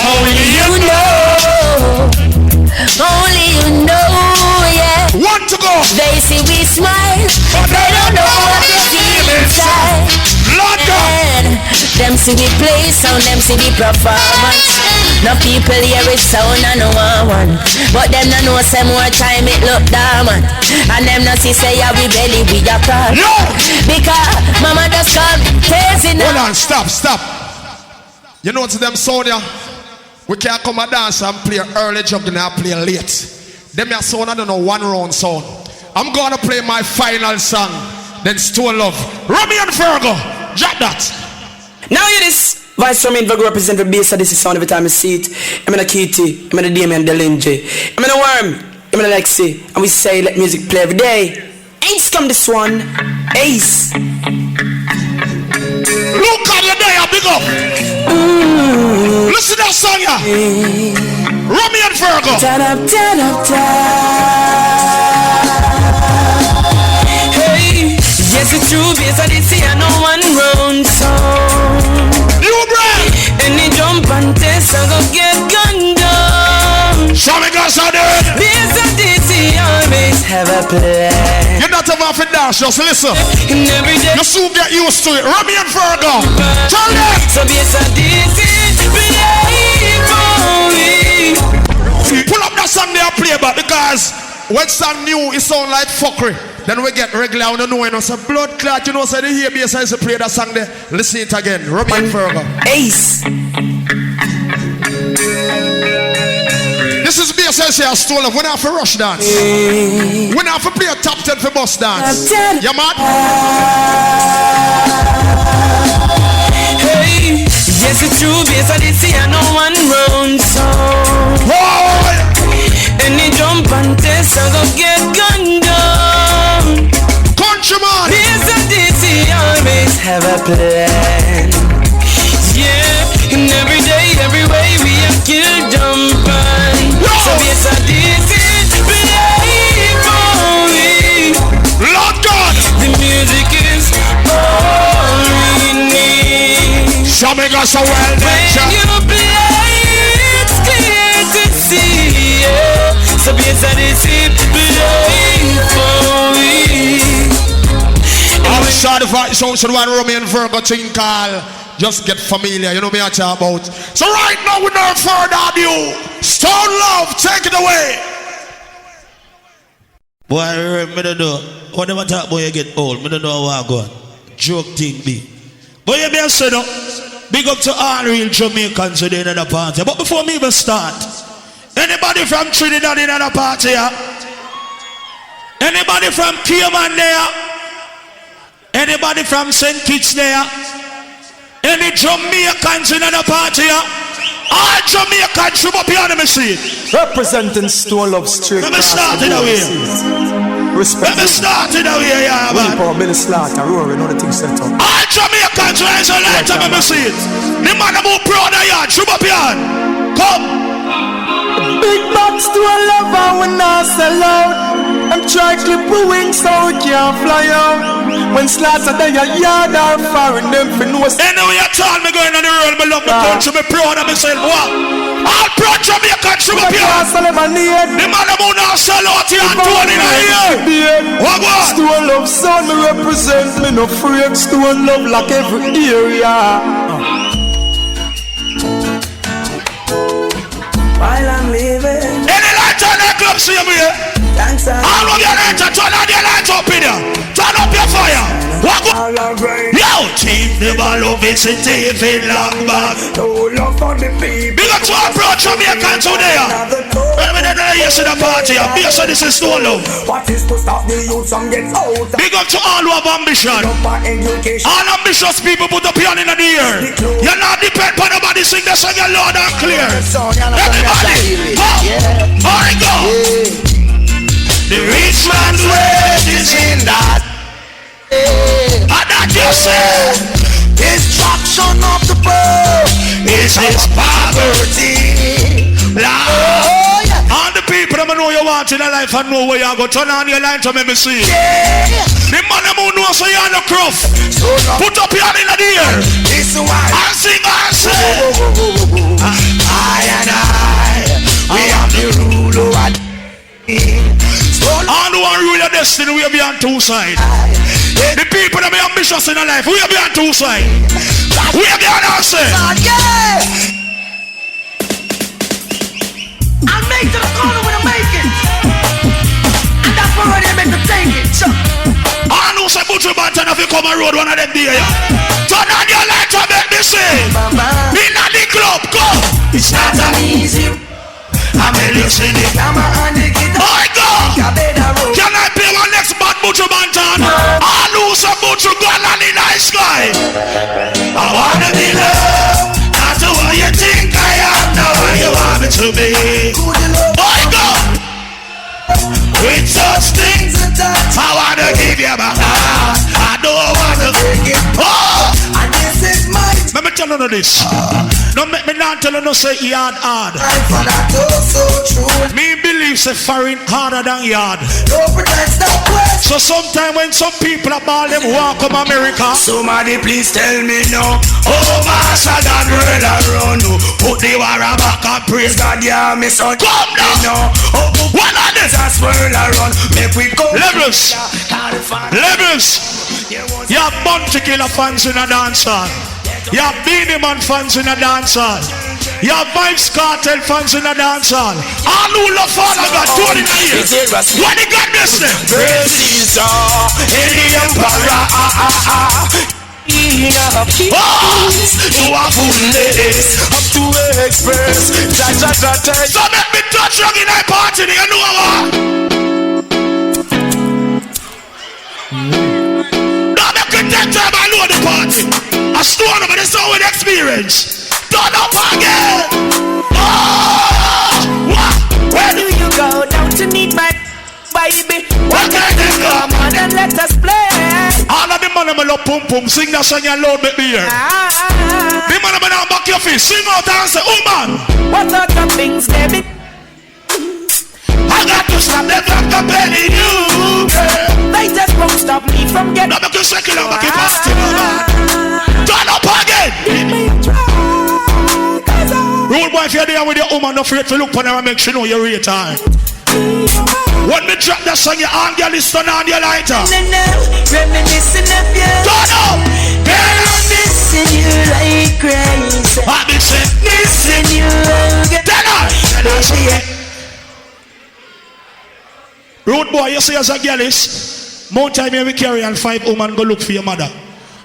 Only you know. Only you know, yeah. Want to go? They see we smile, but they don't know what to feel inside. Them see the play sound, them see the performance. No people hear it sound and no one. But them no know say more time it look dormant. And them no see say yeah we belly with a call. No! Because mama just call crazy now. Hold on, stop. You know what's them sound ya? We can't come and dance and play early juggling and play late. Them your sound I don't know one round sound. I'm gonna play my final song. Then Stone Love. Rummy and Virgo. Drop that. Now hear this. Vice from Virgo represent the Bass Odyssey sound every time I see it. I'm in a Kitty, I'm in a Damien Delinge, I'm in a Worm, I'm in a Lexi, and we say let music play every day. Ace come this one, Ace. Look at your day, big up. Listen to that song, yeah. Rummy and Virgo. Hey, yes it's true, Bass Odyssey, I know one round song. You brand. Any jump and test, I go get gunned down. Show me guys out there. Bass Odyssey always have a plan. You're not about to dance, just listen. In every day. You soon get used to it. Rummy and Virgo. Tell them. So Bass Odyssey, believe me. Pull up that song they are play back because when song new, it sound like fuckery. Then we get regular on the know and say blood clot, you know, so they hear Bass Odyssey play that song there. Listen it again. Rummy and Virgo. Ace. This is Bass Odyssey and Stone Love. We not for rush dance. We not for play a top 10 for bus dance. You mad? Hey, yes it's true, Bass Odyssey, I know one round song. Any jump and test, I go get gunned down. Countryman. Bass Odyssey always have a plan. Yeah, in every day, every way we have killed jump and so Bass Odyssey, believe me. Lord God. The music is all we need. Show me guys so well. When you play, it's clear to see. Yeah. So Bass Odyssey, believe me. I'm sorry for it sounds one Rummy and Virgo thing called just get familiar, you know me I talk about. So right now without further ado, Stone Love, take it away. Boy, me don't know. Whenever talk boy you get old, me don't know how I go on. Joke thing be. But you be said up, big up to all real Jamaicans today in the party. But before me even start, anybody from Trinidad in the party here? Anybody from Cayman there? Anybody from St. Kitts there? Any Jamaicans in the party here? All Jamaicans from up here on the machine. Representing Stone Love Street. Let me start in a way. Respect. Let me start it out here, yeah, man. We Billy Slaughter, Rory, know the thing set up. All Jamaicans rise a light up, let me see it. The man about proud of yard, shoot up yard. Come. Big box to a lover when I sell out. I'm trying to clip a wing so we can't fly out. When Slaughter they a yard are foreign, them for no. Anyway, you told me going on the road, me love my country, me proud of myself. What? All proud Jamaicans, shoot up yard. The man about now sell out here and doing it here. What? Stone love son, me represent me no freak. Stone love like every area. While I'm living. Any light on that club, see me here. Thanks, all of your lights, turn on your lights up in here. Turn up your fire. What? Yo, team never love it, it's even long back. No love for the people. Big up to our bro Jamaican today. When we didn't hear the party, be so this is Stone Love. What is to stop the youth from getting out? Big up to all who have ambition. All ambitious people put the piano in the air. You're not depend on nobody, sing the song loud and clear. Everybody, go. Alright, go. The rich man's wage is in that. And that you say, Destruction of the poor is his poverty. All the people that know you want in your life and know where you go, turn on your light to make me see. The man who knows so you're no cruff. Put up your hand in the air and sing and say, I and I, we have the rule over all who want rule your destiny, we are on two sides. The people that be ambitious in their life, we are on two sides. We are on our side. I'll make to the corner when I make it. And that's where they make them take it. I know some butcher bantan if you come on road one of them day. Turn on your light to make me sing. In the club, go. It's not an easy. I'm listening. My God! Can I play one next bad butcher bantan? I lose a butcher gun on the night sky. I wanna be loved, not the way you think I am, not what you want me to be. My God! With such things, I wanna give you my heart. I don't wanna break it. Oh! And this is my. Let me tell you this. Don't make me not tell you no say yard hard. Me believe say foreign harder than yard. So sometime when some people about them walk from America, somebody please tell me no. Oh Master God roll around. Put the war back and praise God, yeah, me son. Come now. Oh, one of them just swirl around. Make we go. Levels. You have Bounty Killer fans in a dancehall. You have Beanie Man fans in a dancehall. You have Vibes Cartel fans in a dancehall. All who love Father God, 20 years. What they got this then? Praise Caesar, in the emperor. You are foolish. Up to express. So make me touch rock in that party, you know what? Now make me take time I know the party. A stone over the soul with experience. Turn up again. Oh, where do you go down to meet my baby? What kind of come on and let us play. All of the man who love pum pum, sing that song and loud make me hear. The man who now back your face, sing out and say, oh man. What are the things, baby? I got to stop them from comparing you, girl. They just won't stop me from getting. Now make you second and make you fast, turn up again. Rule boy, if you're there with your woman, not afraid to look on her and make sure you know you're retard. When me drop that song, your arm girl is turn on your lighter. Reminiscing of you. Turn up. Girl, I'm missing you like crazy. I'm missing you. Tell her. Road boy, you see as a girl is, more time you will carry and 5 women go look for your mother.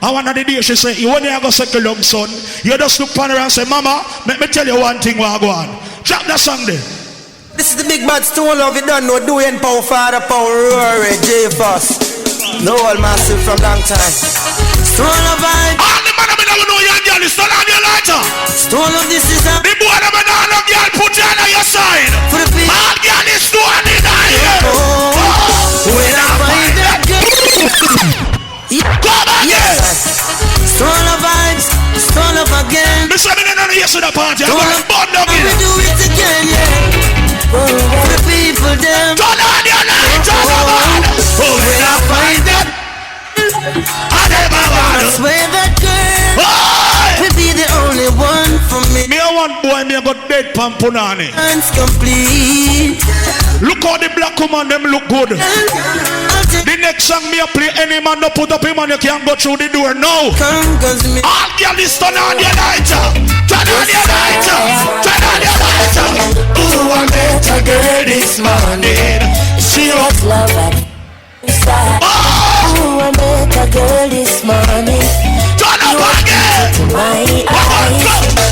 And one of the day she say, you want to go second love son, you just look on her and say, mama, let me tell you one thing while I go on. Drop that song there. This is the big bad Stone Love, you don't know, doing power father, power Rory, J-Foss. No old massive from long time. Stone Love vibe. All the man that know your girl is turn on your lighter. Stone Love, this is a. The boy that know girl put you on your side. For the people. All girl is Stone in the air. When I yes to the party. I'm going to burn down We here. do it again, yeah. Oh, the people them. Turn on your light, turn on. Oh, when I find that, I never want to. I swear that girl will be the only one for me. Me a one boy, me a got dead pan punani. It's complete. Look how the black woman them look good. The next song me a play, any man no put up him and you can't go through the door now. All girl is turn on your lighter. Turn on your lighter. Turn on your lighter. Ooh, I met a girl this morning. She was love at inside. Ooh, I met a girl this morning. Turn up again. To my eyes.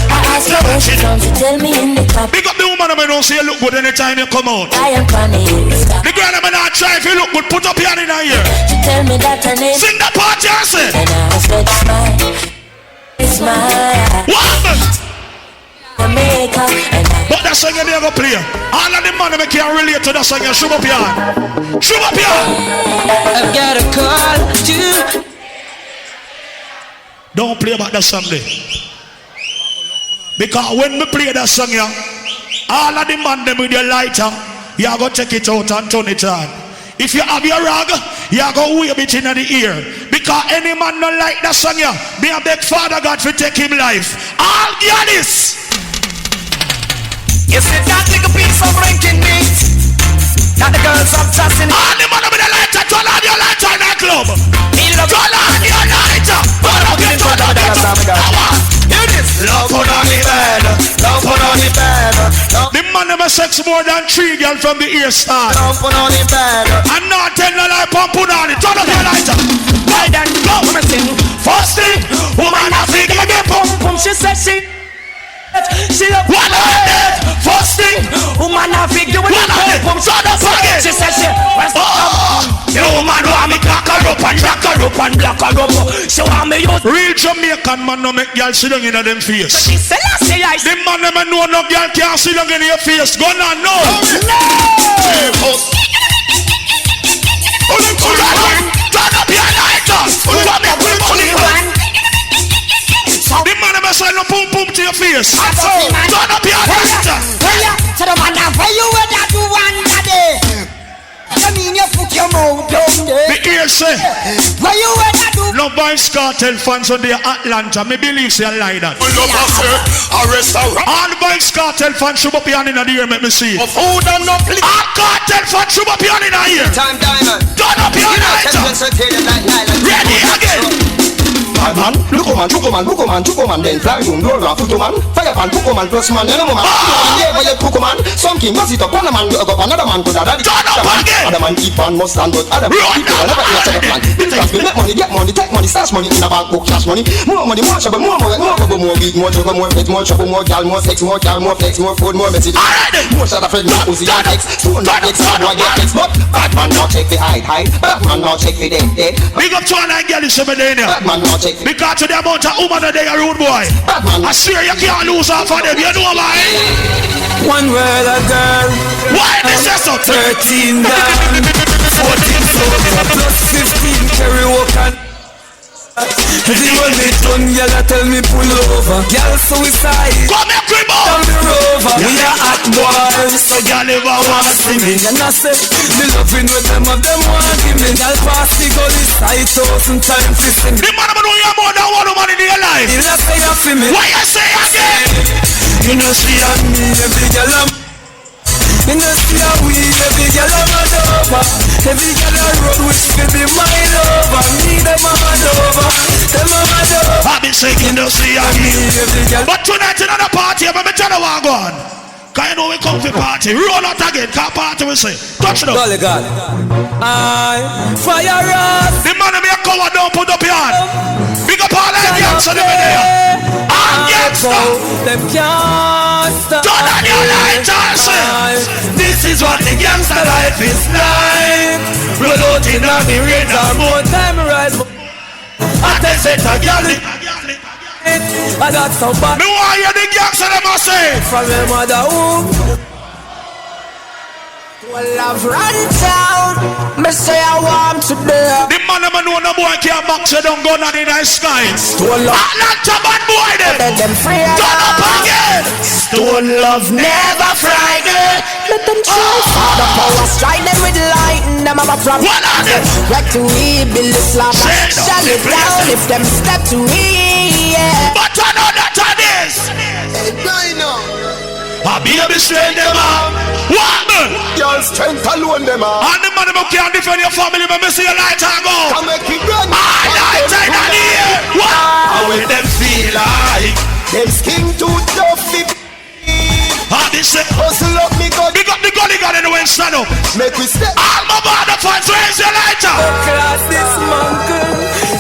I asked her where she from. She tell me in the top. Big up the woman I don't say you look good anytime you come out. I am funny. The girl I'm not try if you look good, put up your hand in her ear. She tell me that her name. Sing the part, Jason. And I said smile. What? Jamaica. But that song you never play. All of the money make you relate to that song. You shoot up your hand. Shoot up your hand. I've got a call to. Don't play about that song there. Because when we play that song, yeah, all of the man them with your lighter, you are going to take it out and turn it on. If you have your rag, you are going to wave it in the ear. Because any man don't like that song, yeah, be a beg Father God to take him life. All Giannis. You see that little piece of ranking meat that the girls have just in. All the man with the lighter, turn on your lighter in that club. Turn on your lighter. Hear this. Love put on the bed. Love put on the bed. The man never sex more than 3 girls from the ear start. Love put on the bed. And not tell no lie, pump put on it. Turn up your lighter. Why then go? First thing, woman I think I get pump pump. She said she love what I first thing, woman I think you will pump. Turn up again. She said she the woman want me crack her up and black her up and black her up. She want me use real Jamaican man no make girl sit down in them face. She say I the man never know no girl can't sit down in your face. Go on, no. Turn up your lighters. The man never say no pum pum to your face. Turn up your lighters. So the man where you were that do one day. I mean you put your mouth down there. The ear say where you were that do. No Vybz Kartel fans on the Atlanta. Me believe say I lie that. All Vybz Kartel fans should up your hand in the ear. Make me see. Food and no play. All Kartel fans should up your hand in the ear. Time diamond. Turn up your lighter. Ready again. Man, look man, then fly room, door and photo man. Fire pan, man, plus man, you know man. Yeah, but you cook man. Some king must it up, one man, go up another man, go that. Turn up again. Other man keep on must stand, but other man keep on never hear second man. Because we make money, get money, take money, stash money in a bank book, cash money. More money, more trouble, more weed, more trouble, more flex, more trouble, more gal, more sex, more gal, more flex, more food, more message. More shot of friend, more Uzi and X. Stone not X, hard boy get X, but bad man now check the hide. Bad man now check the dead. Big up to a girl is over there. Bad man now check. Because to the amount of woman that they are rude boy. I swear you can't lose off of them, you know why? One word a girl. Why this is so 13 down, 14 sober, plus 15 carry walk and the only done, girl, tell me pull over. Girl suicide, come here, crib down the rover. We are hot boys, so girl never want to see me. And I say, me loving with them of them want give me. Girl pass the gully side, 1,000 times 15. The man know you more than one woman in your life. You not say that for me. Why you say again? You know see on me, every girl I'm. You know see how we, every girl I'm mad over. Every girl I road wish to be my lover. Me them I'm mad over, them I'm mad over. I've been singing to see how me, every girl. But tonight in another party, I'm going to tell you what I'm going. Cause you know we come for party. Roll out again, can't party we say. Touch it up. Golly God, I fire us. The man of me a cover, don't put up your hand. Big up all the gangs on the video. I'm gangsta. Them can't stop. Turn on your lights. This is what the gangster life is like. Roll out in a me radar. More time rise. I test it a galley. I got some bad. Me want you the gangster them a say. From your mother womb. Well, I've run down. Me say I want to be. The man never know no boy can't box you don't go not in the sky. Stone love. Atlanta bad boy them free. Turn up again. Stone love never frightened. Let them try. The power strike them with lightning. Them have a problem. What are they? Like to rebuild the slab. Shut it down if them step to me. Yeah. But I know that it is. I be able to strain them out. What man? Your strength alone them out. And the man who can't defend your family, but me see your light and go. Come make it run. Light in the air. What? How will them feel like? Them skin too tough. Ah, this say. Hustle up me God. Big up the gully gun in the wind stand up. Make we step. All my bother fans, raise your lighter. Class this monkey.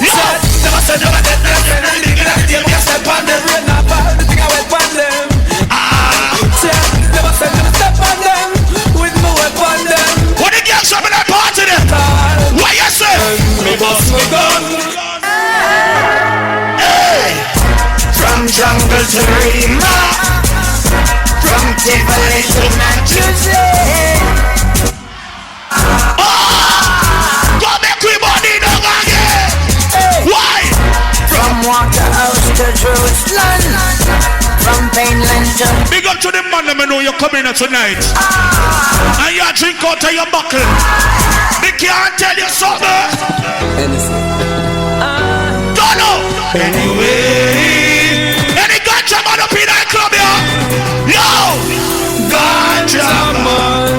Yeah. Never said never did. Never step on them. Not bad. The thing I went on them. Never said never step on them. With my weapon them. What the girls up in that party then? What you say? Me bust my gun. Hey. From jungle to Rima. From Tivoli to Manchester. Go make we body down again. Why? From Waterhouse to Jerusalem. From Painland to... Big up to the man that know you're coming here tonight. And you drink out of your buckle. They can't tell you something. Don't know. Anyway. Any ganja man up in that club here? Yo! Ganja man.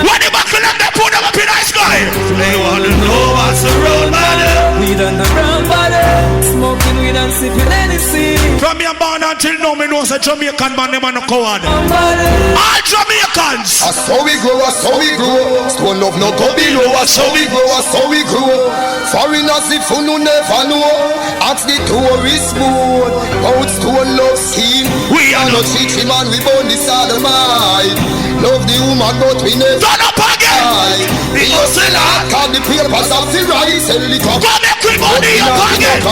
When the buckle up, they put them up in that sky. They want to know what's around, man. We done the brown body. Smoking weed and sipping anything. From me born until now, me know say Jamaican man, them are no coward. All Jamaicans. So we grow, so we grow. Stone love no go below. So we grow, so we grow. Foreigners if you never know. Ask the tourist board about stone love scheme. We are not teaching man, we born this other mind. Love the woman, but we never. Turn up again. We hustle hard, call the papers of the rice and liquor. Go make we money up again.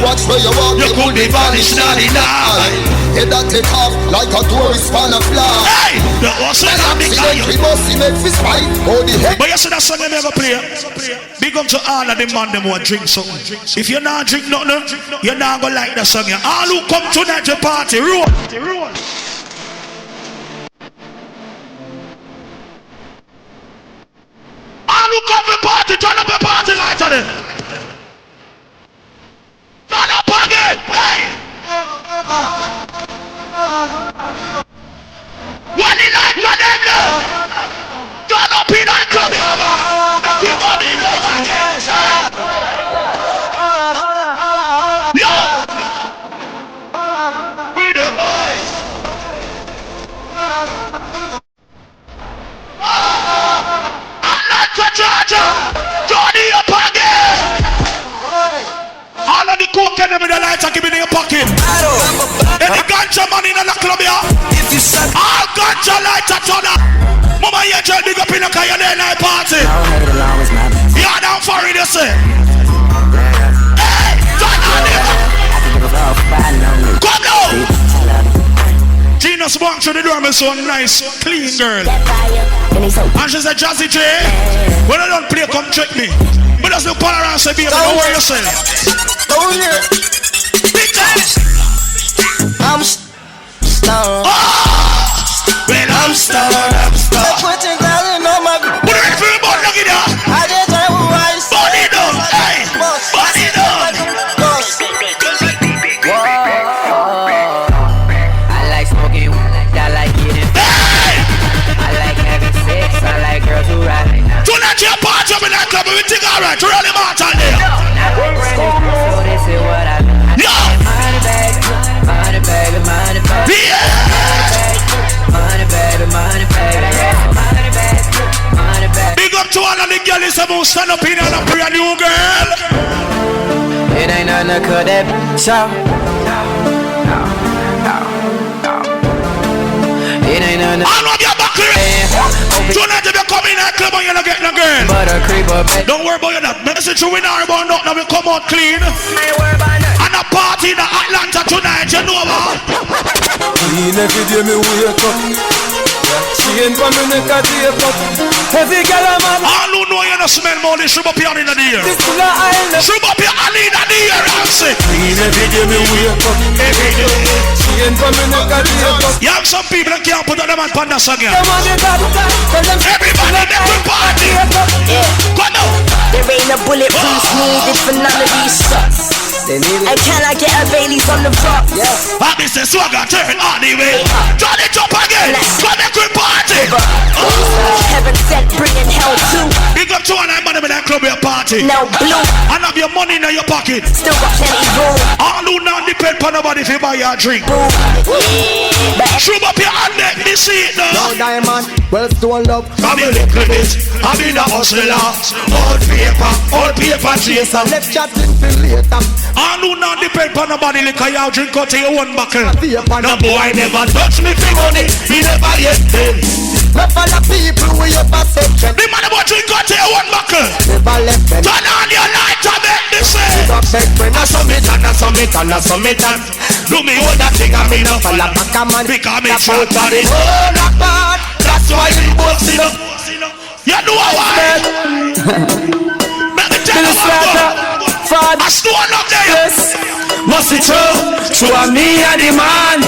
Watch where you walk, you could be vanished now the night. Head that take off like a tourist fan of fly. Hey, the hustle and the guy. We must see make this fight. Oh the heck. But you see that song they never play. Big up to all of them man them who drink something. If you not drink nothing, you're not gonna like the song. All who come tonight to party, roll. All who come to party, turn up a party lighter then. Turn up again. Hey. What the light for them now? Turn up in that club. The money goes again. Yo. We the boys. Georgia, Johnny up again. All of the coke and them in the lights are giving in your pocket. Any ganja money in the club here? All ganja lights are turn up. Mama, you tell big up in the car, you're there night party. You're down for it, you say. Hey, turn on it. Come now. Gina's walked through the door, I'm so nice, clean girl. And she said, Jazzy J, when I don't play, come check me. But just look around and say, baby, don't worry yourself. I'm stoned. Well, I'm stoned. Put your girl in on my... Put it in for your body, look at that. I just try to rise. Body down, hey. Body down. I like smoking, I like getting I like having sex, I like girls who ride. Tonight you're part of that club, we think alright, to really march on there. So this is what I mean. Yo! Money baby, money baby, money baby. Yeah! Money baby, money baby, money baby, money baby. Big up to all of the girls who stand up in and a brand new girl. It ain't nothing to cut that bitch off. It ain't nothing to... I love your back here. Tonight if you come in that club and you're not getting a girl. But a creep up. Don't worry about that. Message you in our about nothing, we come out clean. I ain't worried about nothing. And a party in Atlanta tonight, you know what? Clean every day me wake up. Chain for me neck a tape up. Every girl a man. All who know you no smell more, they should up your hand in the ear. This full of oil. Should up your hand in the ear, I'm sick. Clean every day me wake up. Every day. Chain for me neck a tape up. You have some people that can't put on them and panda song here. Everybody make a party. Come on. There ain't a bulletproof needed for none of these shots. And can I get a Bailey's on the rocks? And this is swagger, turn all the way. Turn it up again. Come and quick party. Heaven sent, bringing hell too. Big up to one money with that club your party. Now blue. And have your money in your pocket. Still got plenty room. All who not depend on nobody if you buy your drink. Shoot up your hand neck, this see it now. No diamond, well stone love. I'm a little bit, I'm in a hustler. All paper chaser. Let's chat little later. All who not depend on nobody like you drink out of your one buckle. No boy never touch me for money, he never yet did. Me follow people with your perception. The man about drink out of your one buckle. Never left them. Turn on your light to make me say. I submit. Do me all that thing I mean up. Follow back a man. Because me short on it. Oh, that bad. That's why we both see them. You know why? Let me tell you what. I stone up there. Yes. Must it true a me and the man.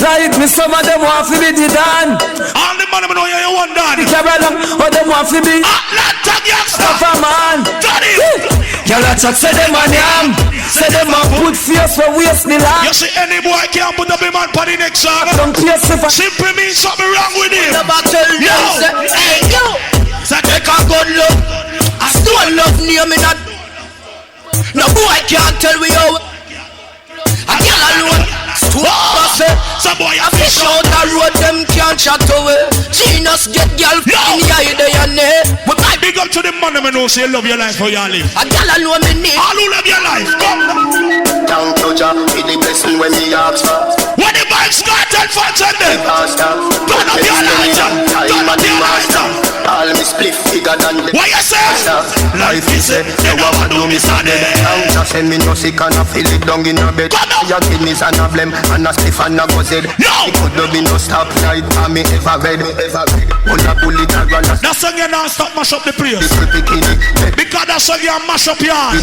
Like me some of them want to be the Dan. All the money know you want Dan. The Carolina, or them want to be Atlanta gangster. Stop a man. Daddy. Girl a chat say them a yam. Say them a put face for waste me land. You see any boy can't put up a man for the next song. Don't place if I simply means something wrong with him. Yo, hey yo. So take a good look. I still love near me not. No boy can't tell we how. A girl alone. Some boy a fish out the road, them can't chat away. Genius get girl in the eye, they are near. But I big up to the man who know say love your life for your live. A girl alone me need. All who love your life, come. Down to Jah, with the blessing when me ask for. When the vibes cartel fans on them. Turn up your lighter. Turn up your lighter. All me split bigger than the. What you say? Life is it. They want to do me Sunday. Down Jah send me no sick and I feel it down in a bed. Your kidneys and a blem and a spliff and a guzzle. It could have been no stop light for me ever read. On a bullet and run a. That song you non-stop mash up the place. Because that song you mash up your ass.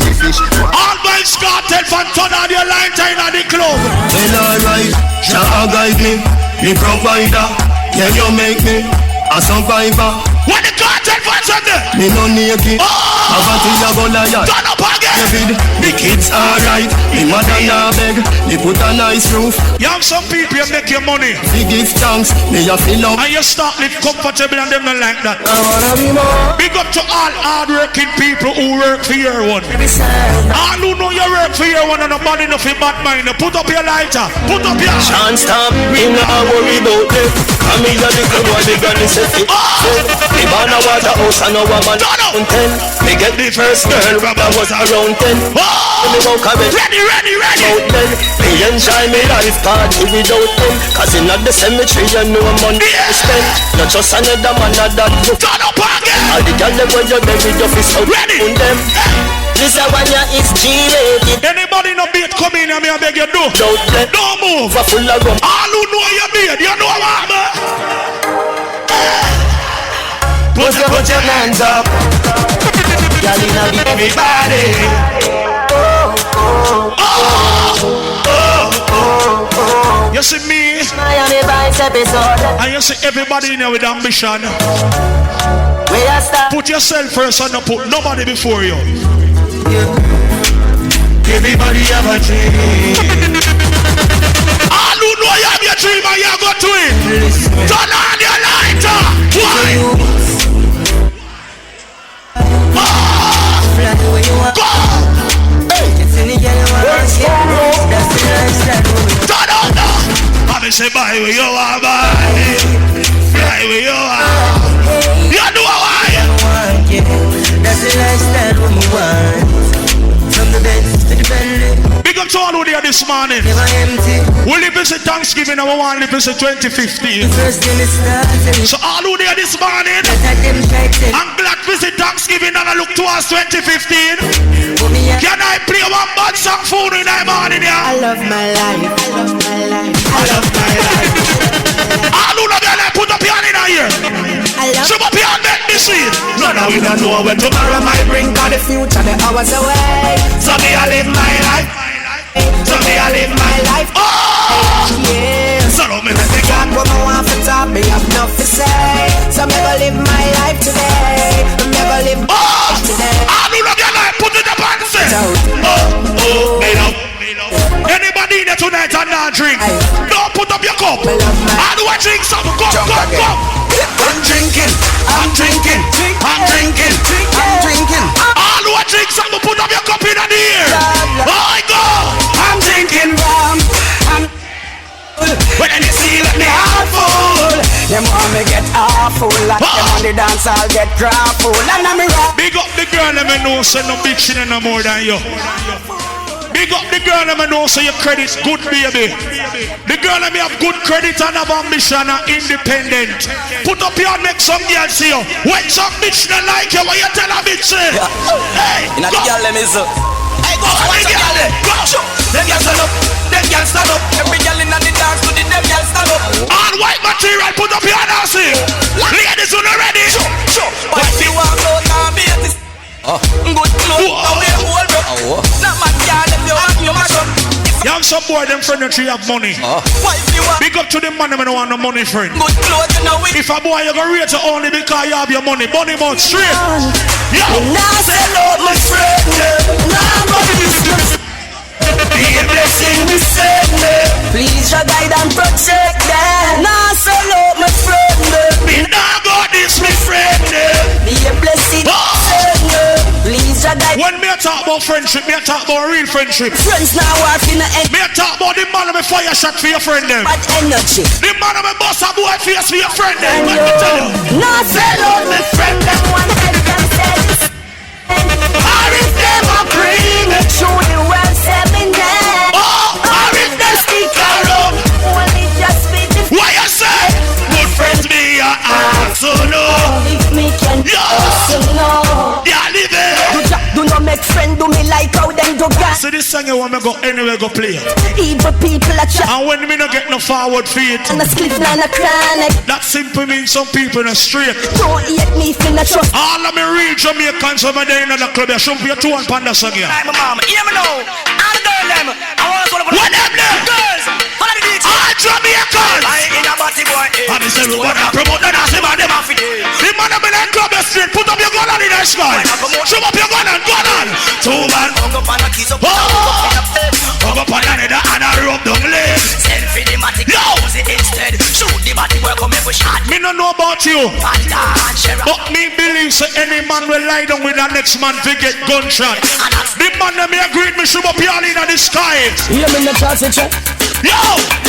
All vibes cartel fans turn on your lighter in the club. Well alright, Jah guide me, me provider. Can you make me a survivor? When the cartel fans on there. Me no naked, Avanti a go liar. Turn up again. David, the kids alright. Me mother ya beg, me put a nice roof. You have some people you make your money. Me give thanks, me a fill up. And you start live comfortable and them not like that. I wanna be more. Big up to all hard-working people who work for your one. All who know you work for your one and nobody enough in bad mind. Put up your lighter. Put up your. Can't stop, me not worry about it. I'm in the little boy, they gonna set it. Me born a water house and a woman on 10. Me get the first girl, Robert was around 10. Me walk away. Ready. Me enjoy me life party without them. Cause in the cemetery you know money to spend. Not just another man that you. Turn up again. All the girls them when you bury your fist out on them. This a one ya is G-rated. Anybody no beat come in and me I beg you do. Don't move. Full of rum. All who know you beat, you know what man. Put your hands up. Girl inna the everybody. You see me, Miami Vice episode. and you see everybody in here with ambition. Where I start. Put yourself first and don't put nobody before you. Everybody have a dream. All who know you have your dream and you go to it. Turn on your lighter. Why? Go! Turn on now. I say bye where you are, bye. Fly where you are. You know why? That's the lifestyle we want. From the bed to the belly. Big up to all who there this morning. We live in Thanksgiving and we want to live in 2015. So all who there this morning, I'm glad to visit Thanksgiving and I look towards 2015. Can I play one bad song for you in the morning? Yeah? I love my life. I love my life. I love my life. Show up here and make me see. No, no, we don't know when tomorrow might bring. Cause the future, the hours away. So me, I live my life. So me, I live my life. Oh! Yeah. So don't make me God, what I want for top, me have enough to say. So me go live my life today. Me go live my life today. I do love your life, put it up and say. Oh, made up. Anybody in there tonight and not drink? Don't put up your cup. I do a drink some. Go. I'm drinking. I'm drinking. I'm drinking. I'm drinking. I do a drink some. Put up your cup in the air. I go. I'm drinking rum. When you see let me half full, them want me get awful. Like them on the dance I'll get grappled. And I'm right. Big up the girl let me know say no bitch in no more than you. Big up the girl let me know say your credit's good baby. The girl let me have good credit and have ambition and independent. Put up your neck some girl see you. When some bitch don't like you, what you tell a bitch say? Hey, go. The girl let me so. Hey, go. What's the girl there? Go. Them girls stand up. Them girls stand up. Every girl in the dance to the them girls stand up. All white material, put up your hands here. Ladies, you not ready? Sure. But if you walk out now, be at this. Good clothes, away hold up. Not man girl, them you want you mash up. You have some boy, them friend that you have money. Big up to them man, them don't want no money friend. Good clothes, you know it. If a boy you go rate you only because you have your money. Money mouth straight. Yeah. Now sell out my friend. Now money. Be a blessing, we send them. Please your guide and protect them. Now sell out my friend. Me now got this, my friend. Be a blessing, send them. Please your guide. When me talk about friendship, me talk about real friendship. Friends now are in the end. Me talk about the man of me fire shot for your friend them. Bad energy. The man of me bust a boy face for your friend them. Let me tell you. Now sell out my friend. Them one help them say. Or if them agree, make sure the well said me name. Or if they stick around. Only just be the. What you say? Good friends be your ass, so no. If me can so no. Yeah, live it. Do not make friend do me like how them do gas. So this song you want me go anywhere go play. Evil people are chat. And when me no get no forward feet. And the split na chronic. That simply means some people in a straight. Don't hate me finna trust. All of me real Jamaicans over there in the club. You should be a 2 and panda song here. Hey, my mama, hear me now. All the girls them. I want to follow for what them there? Girls, follow the DJ. All Jamaicans. I ain't in a body boy. And me say we gonna promote the dance man them off it. The man them in the club straight. Put up your gun on in the sky. Show up your gun and gun on. 2 man. Hung up on a keys up. Hung up on another and I rub down leg. Send for the matic. Use it instead. Shoot the body boy come every shot. Me no know about you. But me believe say any man will lie down with the next man to get gunshot. The man that me agree me should up here in the sky. Hear me in the chat section. Yo!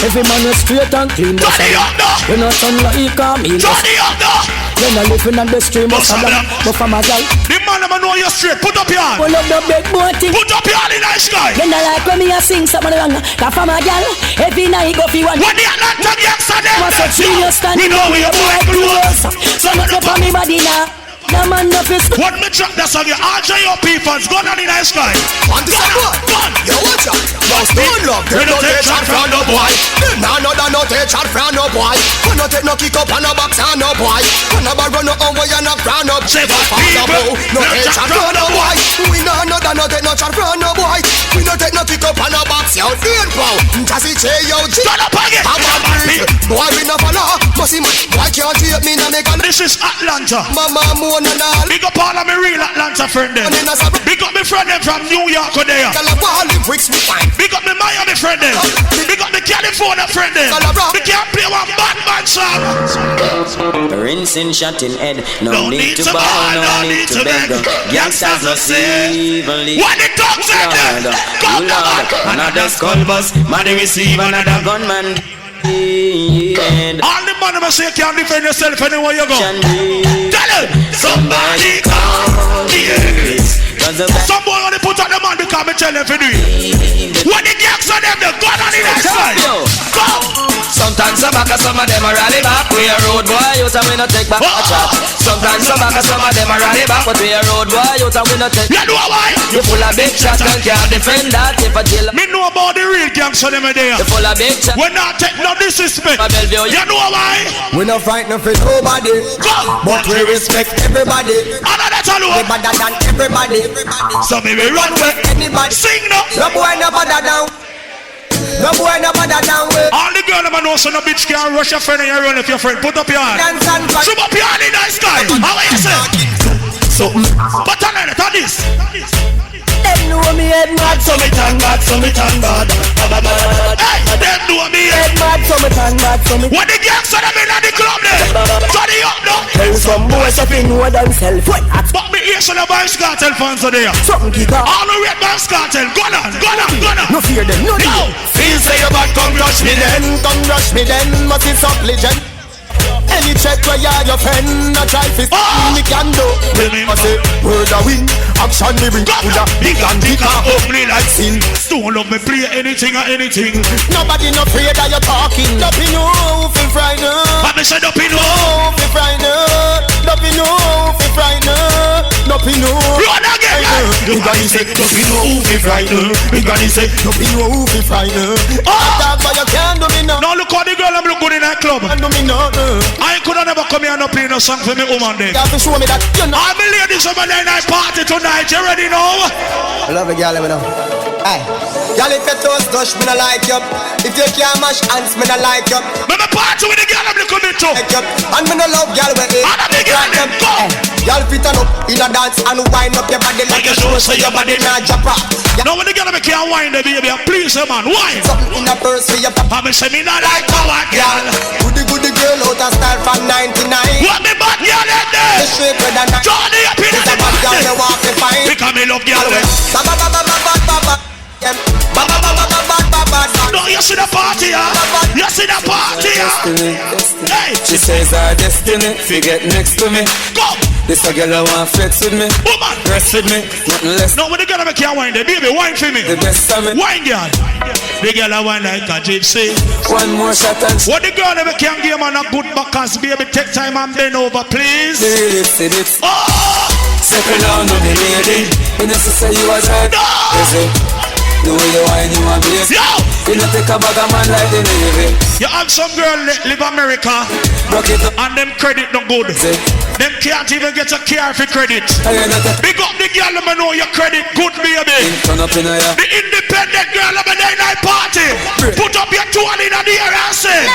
Every man is straight and clean. Johnny up now! You know son like he come in. Johnny up now! Then I live in the stream of Saddam. But from a girl. The man that know you straight. Put up your hand. Pull up the big boy thing. Put up your hand in the sky. Then I like when me a sing something wrong. Cause from a girl. Every night go for one. When the Atlanta gangster them. What's a genius standing? We know we a boy close. So much up on me body now. The man up is. When me drop that song, you RJOP fans, gun on in the sky. On the gun. Yo, watch out. Now stone love. They don't take chat from no boy. Nah, no, no take chat from no boy. We no take no kick up on no box and no boy. We no run no over and no crown up. Say for people, no take chat from no boy. We no take no chat from no boy. We no take no kick up on no box. Yo, dear bow. Just say yo, shut up again. Boy, we no follow. Pussy man, why can't you take me na make a? This is Atlanta. Mama, mo. Big up all of my real Atlanta friend them. Big up my friend them from New York or there. Big up my Miami friend them. Big up the California friend them. We can't play one bad man song. Rinsing, shutting head. No need to bow, no need to beg. Youngsters are saving. What the dogs are there? Come on. Another skull bus. Money receive another gunman. All the man must say can't defend yourself anywhere you go. Tell him somebody call the some boy only put on the man because me tell him to do it. When the gangs on them, the gun on the next side. Sometimes I some back, some of them a rally back. We a road boy, you tell we no take back a chat. Sometimes some back, some of them a rally back, but we a road boy, you tell we no take. You know why? You full of big shot and can't defend that. If a jail, me know about the real gangster them there. You full of big shot. We not take no disrespect. You know why? We no fight no for nobody, but we respect everybody. We better than everybody. So me we run with anybody. Sing no. No boy no bother down. No boy no bother down with. All the girl never know so no bitch can rush your friend and you run if your friend. Put up your hand. Shoot up your hand in the sky. How are you say? So, but I know that this. Them know me head mad, so me turn bad, so me turn bad. Hey, them know me head mad, so me turn bad, so me. What the gangster them in the club there? Turn it up now. Tell some boys up in know themselves. But me hear some of the Vybz Kartel fans are there. Something kick off. All the red Vybz Kartel, go on. No fear them, no. Feel say you bad, come rush me then. Come rush me then, must be some legend. Any check where you're your friend, no try to me can do. I say, word a win, action me bring. Big and big and ugly like sin. Don't love me play anything or anything. Nobody no afraid that you're talking. Don't be no feel frightened. But me say don't be no feel frightened. Don't be no feel frightened. Don't be no. Run again. Big and say, don't be no feel frightened. Big and say, don't be no feel frightened. Talk but you can't do me now. Now look how the girl I'm look good in that club. Can't do me now. I could have never come here and play no song for me woman day. You have to show me that you know. All my ladies over there night party tonight. You ready now? I love a girl, let me know. Hey, girl, if your toes touch, me no like you. If you can't mash hands, me no like you. Me party with the girl I'm looking into. Like you. And me no love girl with it. And a big girl them go. Girl fit on up in a dance and wind up your body like you show so your body not drop off. Now when the girl me can't wind the baby, please man, wine. Something in a purse for your papa. I say me not like power girl. Goody girl out of style from 99. What me bad girl in there? The straight red and nice. Johnny up in the bad girl you walk the fine. Because me love girl. No, you see the party, you see the party, Hey, she says our destiny, forget next to me. Go. This a girl I want flex with me, woman, rest with me, nothing less. No, when the girl make you wine, the baby wine for me. The best of it. Wine girl. The girl I wine like a gypsy. One more shot and what the girl ever can give man a good backers, baby, take time and bend over, please. See this. Second down on the lady. When you say you was right, the way you wine, you want me. You don't take a bag of man like the Navy. You have some girl live America, and them credit no good. Them can't even get a car for credit. Big up the girl, let me know your credit good, baby. Turn up in a the independent girl, let me day night party. Put up your two in the air and say,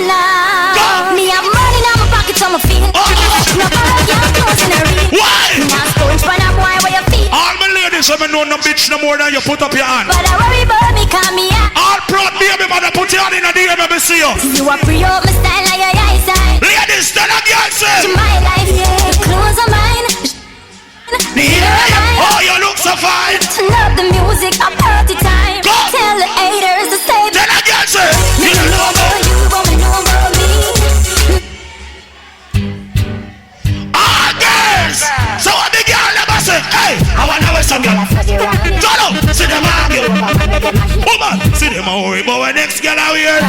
nah. Me have money in my pocket, so my feet. No bag, your clothes in a ring. Why? Now sponge for that boy where your feet. All my ladies, let me know no bitch no more than you put up your hand. But I worry about me, call me out. All proud baby, mother, put your hand in the air, let me see you. You are free up my style like your eyesight. Ladies, tell a girl, say. To my life, yeah. The clothes are mine. The hair, oh, you look so fine. Love the music, a party time. Go. Tell the haters to say. Tell a girl, say. You don't know about you, but we know about me. Ah, girls. So what the girl never say? Hey, I want to wear some girl. Turn up, see them argue. Woman, see them worry about when next girl out here.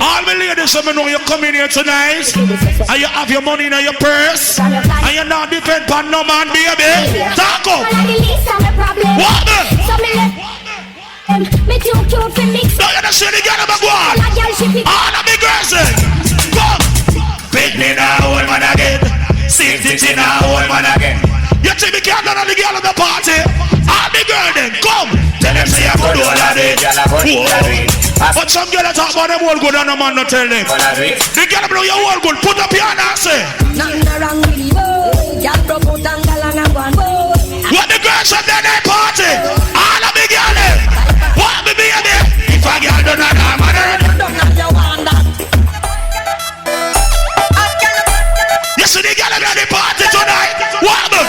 All my ladies, let me know you come in here tonight and you have your money in your purse and you're not depend on no man, baby. Talk up. What the? Me too cute for mix. No, you don't see the girl of a go on. All the big girls say, come. Pick me now, old man again. 60 now, old man again. You think me can't done on the girl of the party? All the girl then, come. Tell them say you could do all of it. But some girl talk about them all good and no man no tell them. The girl blow your all good, put up your hand and say. Nothing wrong with you, y'all broke out and gal and I'm one. What the girls at their night party? All of the girl them. What the baby? If a girl do not have money, don't have your wonder. You see the girl at the party tonight? What the?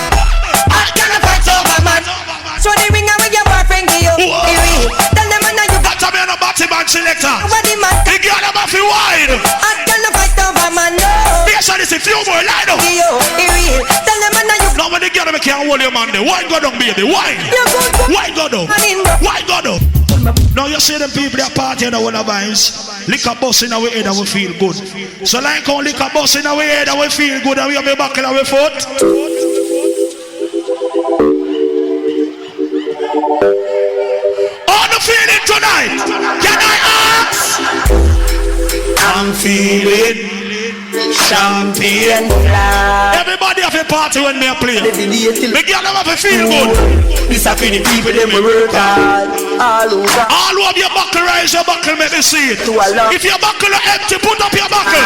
I can't fight over man. So the ring with your boyfriend give you. Tell them I know you got. That's a man a batty man selector. The girl them a feel wide. I can't fight over man. No. Yes, I see few more line up. Tell them I know you. Now when the girl them can't hold your man there. Why go down, baby? Why? Why go down? Why go down? No, you see them people that party in our vibes. Liquor bus in our head and we feel good. So like how liquor bus in our head and we feel good and we have a buckle in our foot. All the feeling tonight. Can I ask? I'm feeling champagne. Everybody have a party when they play. Make you have a feel good. This are for the people them we work hard all over. All over your buckle, raise your buckle, make me see it. If your buckle are empty, put up your buckle.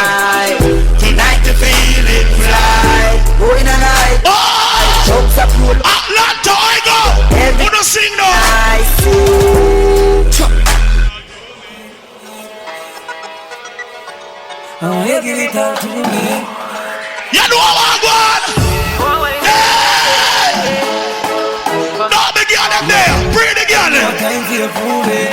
Tonight the feeling fly. Going a night. Atlanta, I go. Who don't sing now? I want you to give it all to me. You know what I want? Hey! No, the girl them there. Bring the girl them.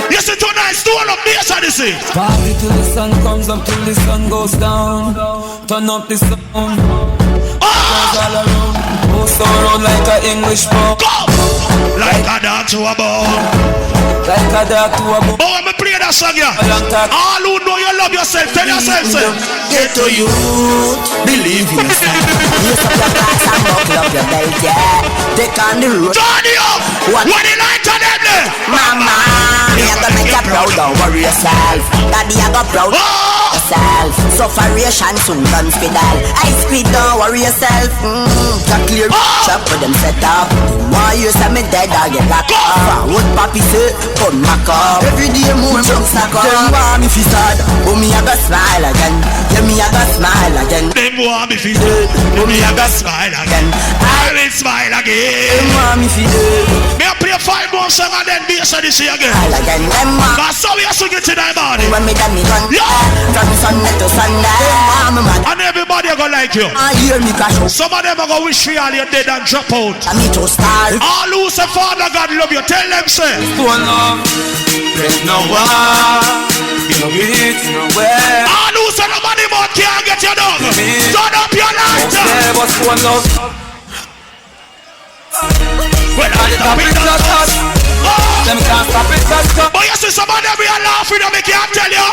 You see tonight, stone up bass on the scene. Party till the sun comes up, till the sun goes down. Turn up the sound. All around. Post around like an English pub. Like a dog to a bone. Like a dog to a bone. Oh, I'm play that song, yeah. All who know you love yourself, tell yourself, say. Get to you, believe in yourself. Use up your glass and buckle up your belt, yeah. Take on the road. Turn it up. What the light on them there? Mama, me a gonna make you proud, don't worry yourself. Daddy, I got proud yourself. Sufferation soon comes pedal. Ice cream, don't worry yourself. Got clear chop for them set up. Why you say me dead, I get locked up. What papi say, come back up. Every day more jump stack up. Them want me fi sad, but me a go smile again. Yeah, me a go smile again. Them want me fi dead, but me a go smile again. I will smile again. Them want me fi dead. Me a play 5 more songs and then bass on this year again. Smile again. Them want. Cause so we are singing tonight, buddy. When me done me run, from Sunday to Sunday. And everybody are gonna like you. I hear me crash. Some of them are gonna wish for you all you're dead and drop out. I meet to star. All who say Father God love you, tell them say. One love, there's no one. You know it, you know where. All who say nobody more can't get you done. Turn up your light. There was one love. Well, I stop it, just them can't stop it, just. But you see some of them we are laughing and we can't tell you.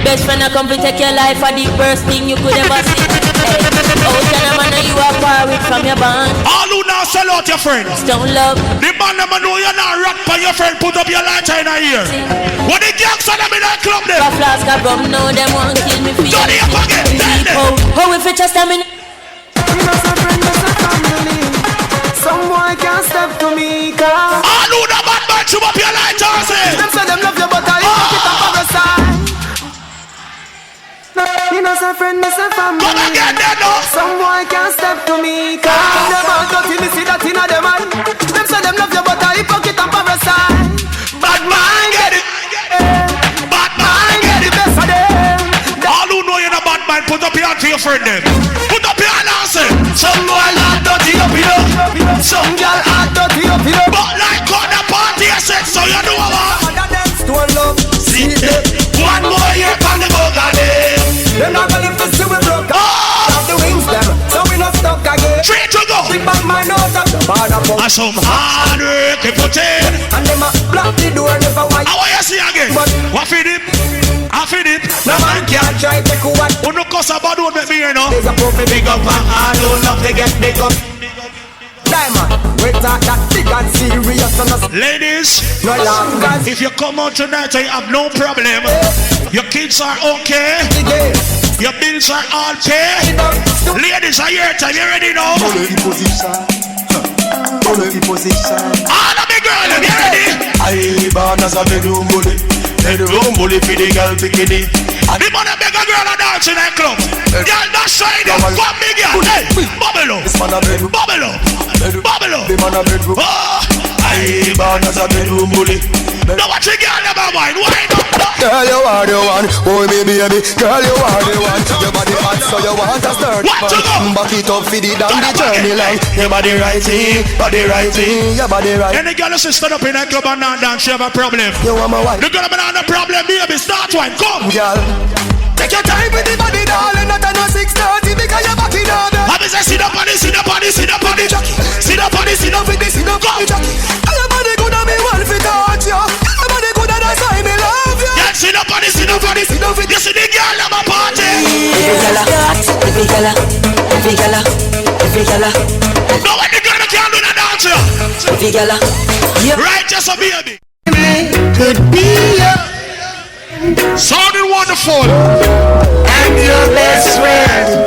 Best friend I come to take your life for the worst thing you could ever see. Hey, oh, tell man you are far away from your band. All who now sell out your friends. Don't love. The man them know you're not rock for your friend. Put up your lighter in a ear. What the gangs are them in that club there? A flask of rum, no them won't kill me for you. Johnny, you forget. Oh, if it just a minute. Some boy can't step to me, cause all who the bad man shoot up your lighter, say. them say them love you, but I look it up on the side. You know, some friend, me say family. Come again, there, no. Some boy can't step to me, cause them all dirty, me see that in a them eye. Them say them love you, but I hypocrite and parasite. Bad man get it. Bad man get it. Best of them. All who know you're a bad man, put up your hand for your friend them. Put up your hand and say. Some boy not dirty up here. Some girl are dirty up here. But like on the party, I said, so you know what? Stone love, see them. One more year on the book again. They're not gonna live to see we broke up. Have the wings them, so we not stuck again. Straight to go. Big bang my nose up the bar up. And some hard work you put in. And them a block the door never white. I want you to see again. What feed it? I feed it. No man can't try to take what. Who no cuss about don't make me hear no. There's a profit big up and I don't love to get big up. Diamond, we talk that big and serious on us. Ladies, no laugh, if you come out tonight and you have no problem, your kids are okay, your bills are all paid. Ladies, are your time, you ready now? Follow the position. Follow the position. All of me girl, you ready? I born as a bedroom bully. Bedroom bully for the girl bikini. The man beg a girl a dance in a club. Girl, that's shiny. Come big girl. Hey, bubble up. Bubble up. Bubble up. The man a bedroom. Oh, I born as a bedroom bully. Now what you girl never mind? Why not? Girl, you are the one. Oh, baby, baby. Girl, you are the one. Your body hot, so you want to stir it. Back it up for the down the journey line. Your body righty, your body right. Any girl who stand up in a club and not dance, she have a problem. You want my wife? The girl have a problem, baby. Start one, come. Girl, take your time with the body, darling. Not at 6:30 because you're back in order. I be say, sit up on this, sit up on this, sit up on this, sit up on this, sit up with this, sit up on this. Your body good and me want to touch you. Your body good and I sign Vigala. No one the girl can't do that dance here. Vigala. Yep. Right, just a baby. Could be your sounding wonderful. And your best friend.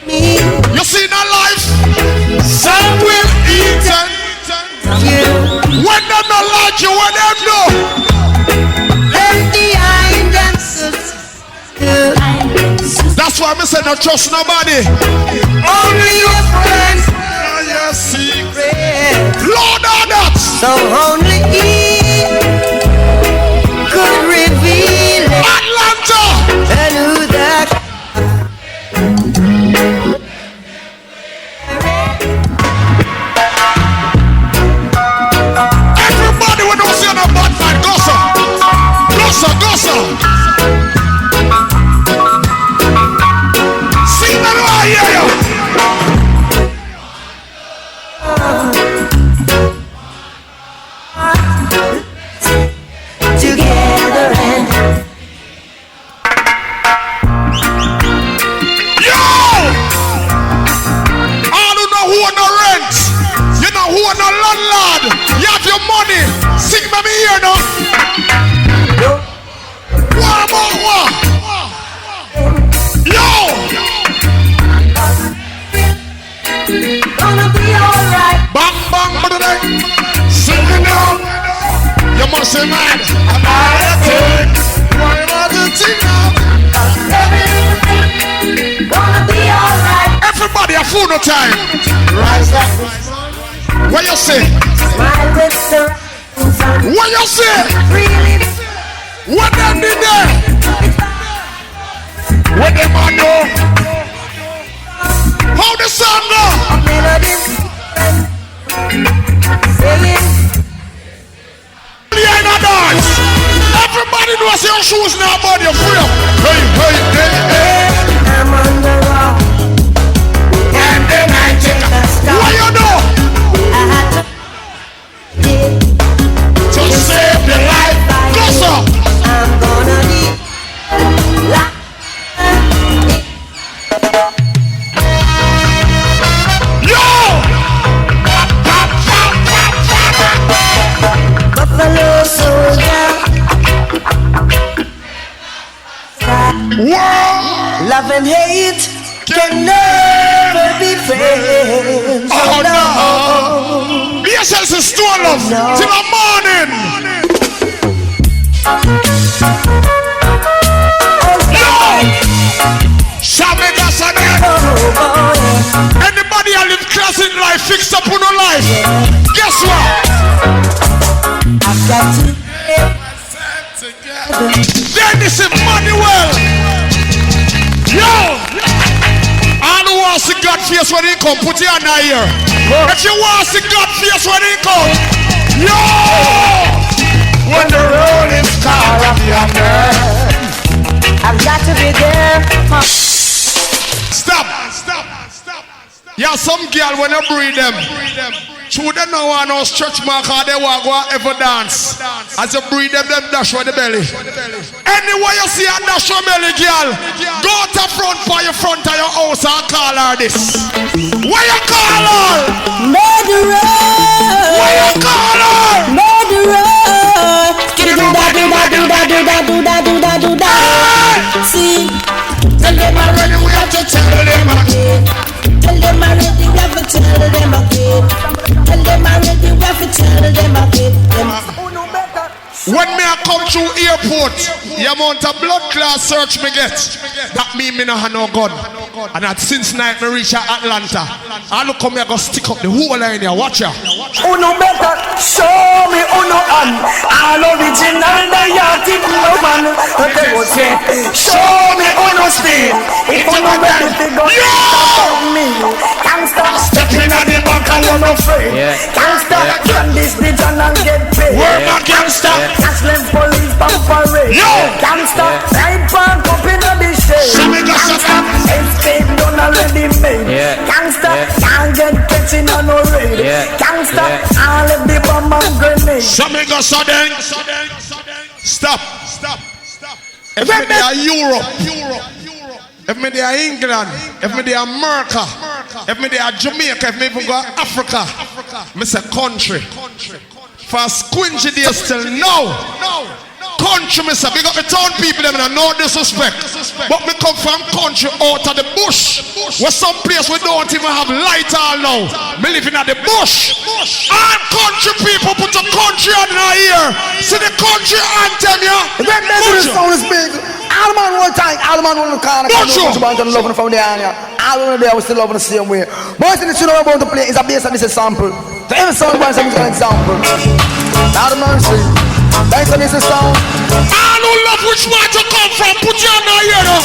Me. You see that life? Some will eat you. When them not like you, when them know. Let the eye dancers. That's why I say not trust nobody. Only your friends. Your secret. Lord of that. So only He could reveal it. Atlanta. And who that? Everybody when you see on a bad man, gossa. Gossa, gossa. See that I hear you. Together and yo! All who know who are no rent, you know who are no landlord, you have your money, sing me here now. One more one. Yo! gonna be alright. Bang bang bang, sing it now. You must say man, I'm out of thing. Why am I the thing now? Everything gonna be alright. Everybody a full no time. Rise up. What you say? Smile with the sun. What you say? Really. What them did there? What them I know? How the song go? A melody. Saying. Behind a dance. Everybody knows your shoes now, body of freedom. Hey, hey, hey, hey. I'm on the rock. And then I take a stop. What you know? I had to save the life. Go so. I'm gonna need life. Yo! Buffalo soldier. Whoa! Love and hate can never be friends. Oh no! BSS is still love till the morning. Yo! Jamaican again. Anybody who live class in life, fix up on no life. Guess what? I've got to Dennis Emmanuel. Yo! All who want to see God face when he come, put your hand here. If you want to see God face when he come, yo! when the rolling star of yonder, I've got to be there. Stop. Yeah, some girl when you breed them, children don't want no stretch mark or they want go ever dance. As you breed them dash with the belly. Anywhere you see a dash with belly girl, go to front for your front of your house and call her this. What you call her? Murderer. What you call her? Murderer. Do that. See, tell them already we have to tell them again. Tell them already we have to tell them again. Tell them already we have to tell them again. When me a come through airport, the amount of blood class search me get, that mean me no have no gun. And that since night me reach Atlanta, I look come here go stick up the whole line here. Watch ya. Uno better show me uno and all original diatic woman. They would say, show me uno still. If uno better figure me, can't stop stepping at the back and you're not afraid. Can't stop run this bitch and get paid. Where my gangster? Catch them police on parade. Can't stop right back up in the shade. Can't stop escape done already made. Can't stop can't get catching on no raid. Can't stop all of the bomb and grenades. Stop. Everybody are Europe. if me there England, if me there America, if me there Jamaica, if me even go Africa, me say country. For Squingy they still know. Country, me say, big up the town people, them no disrespect. But me come from country out of the bush. Where some place we don't even have light all now. Me living at the bush. All country people put a country on our ear. See the country anthem, yeah? When the sound is big, all man one time, all man one corner. Bunch of loving from the area. All of them there we still loving the same way. Most of the tune I'm about to play is a bass and this is a sample. So every song wants an example. Now the mercy. Thanks for this sound. I don't love which one you come from. Put you on here, no?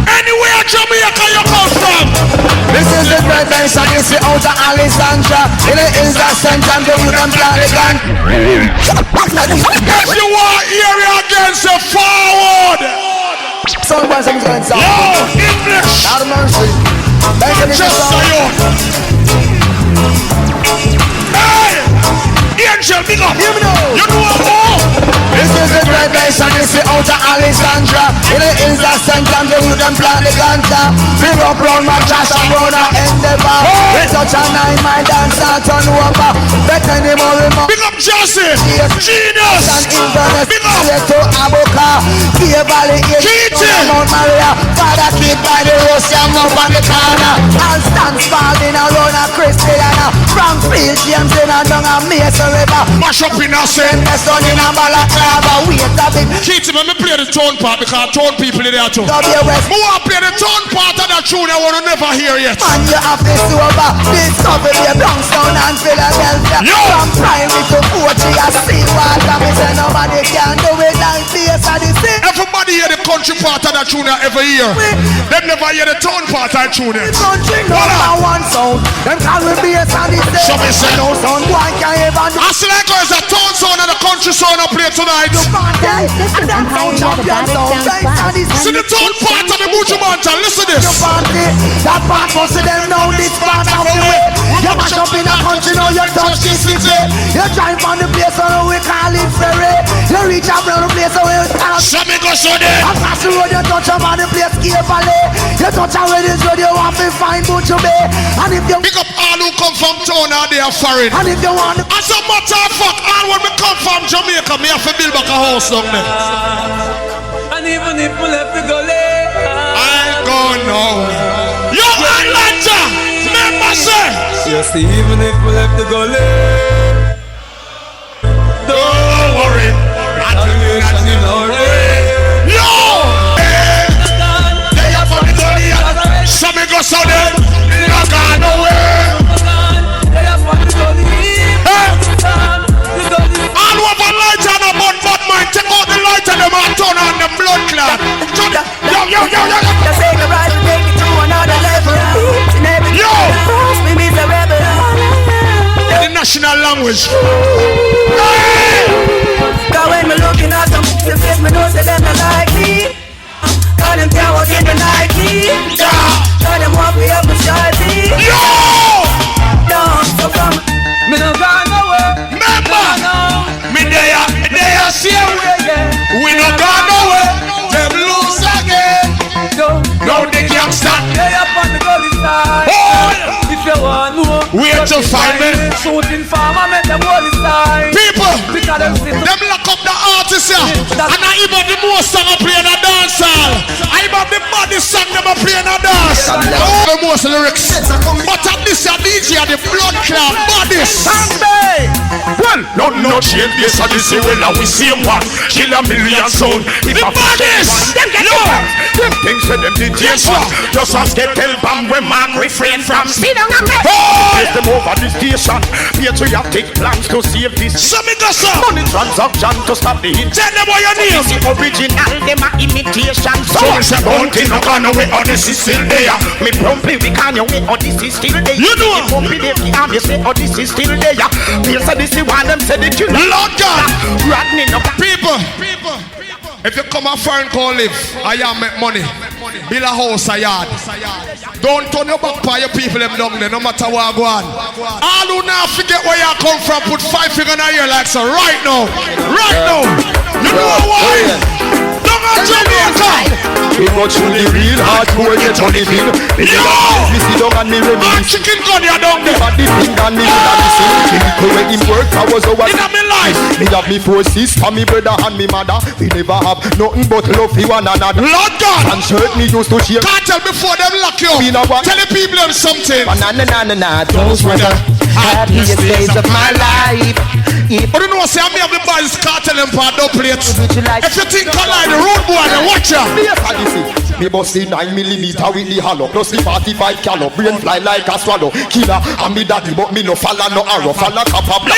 Anywhere Jamaica you come from. This is the great dance and this is out of Alexandra. In the hills of St. John, the wood and plant the gun. If you want area against the forward. Sound boys, I'm going to sound. Yo, English. Now the mercy. Thanks for this sound. Hey! Angel, big up. You know. You know more. This is the great place and this is out of Alexandra. In the hills of St. John, the wood and plant the ganja. Big up round my trash and round our endeavor. It's such a 9-mile dance and turn over. Better than more. Big up Joseph. Genius. And Inverness. Big up. To Aboka. Kia Valley. Keaton. Mount Maria. Father keep by the rose and up on the corner. All stands falling around a Christiana. From Field James in a down a Mesa River. Mash up in a sen. Son in a balaclava. Wait a bit. Keaton, let me play the tone part because tone people in there too. Who want to play the tone part of that tune I want to never hear yet. Man, you have this over. Discover your Brownstown and Philadelphia. Yo. From Primary to Poetry, I see water. Me say nobody can do it like this and this. Everybody hear the country part of that tune I ever hear. Them never hear the tone part of that tune. Country number one sound. Them call me bass and this. So me say no sound one can ever do. I see like it's a tone sound and a country sound I play tonight. And that sound champion sound. See the tone part of the Buju Banton. Listen to this. That part must see them know this part of the way. You mash up in a country now you touch this city. You drive on the place where we call it ferry. You reach up on the place where we call it. Show me go show them. Across the road you touch up on the place Cape Valley. You touch on where this road you want to find Buju Bay. And if you pick up all who come from town and they are foreign. And if you want as a matter of fact, all when we come from Jamaica, me have to build back a house down there. And even if we left the gully, I go now. Yo, Atlanta, remember say. Yes, even if we left the gully, don't worry. Salvation in our way. Yo! They are from the gully. Some go so them. Not gone nowhere. They are from the gully. All over light and a bad mind. Take out the light and them and turn on the blood clot. Yo. Just take a ride and take it to another level. Yo! Me be a rebel. The national language. Cause when me looking at them, them face me know say them not like me. Cause them can't walk in the Nike. Cause them want me up my shorty. Yo! So come. Me no gone nowhere. Remember, me there same way. We no gone nowhere. Them lose again. No, they can't stop. They up on the gully side. If you want more, where to find me? Shooting farmer make them gully side. People, them lock up the artists here. And I even the most song I play in a dancehall. I even the baddest song them I play in a dance. The most lyrics. But at this DJ the blood clot baddest. Well, no change this and this well now we same one. Kill a million sound. The baddest. Them things for them DJs one. Just ask get tell bam when man refrain from sit down and take them over the station. Patriotic plans to save this. Money transaction to stop the hit. Tell them what you need. This is original, them are imitation. So it's a bounty, no gone away, Odyssey still there. Me promptly we can't away, Odyssey still there. You know. Me promptly they can't say Odyssey still there. They say this is one them say the tune. Lord God. Rodney no. People. If you come a foreign call live, I am make money. Build a house, a yard. Don't turn your back by your people them down there, no matter what I go on. All who now forget where you come from, put 5 fingers in your ear like so right now. Right now. You know why? Don't on Jamaica. We go through the real hardcore, get on the bill. Me sit down and me reminisce. Chicken gun, you down there. But the thing and me would have seen. Clinical where him work, I was over. In my life. Me have me 4 sisters, me brother and me mother. We never have nothing but love for one another. Lord God. And shirt me used to share. Can't tell before them lock you. Tell the people them something. Those were the happiest days of my life. But you know what, say I have the boys cartel and for dubplates. If you think I like the road boy, then watch ya. Me bust the 9mm with the hollow, plus the 45 caliber. Brain fly like a swallow. Killer and me daddy, but me no follow no arrow. Follow copper black,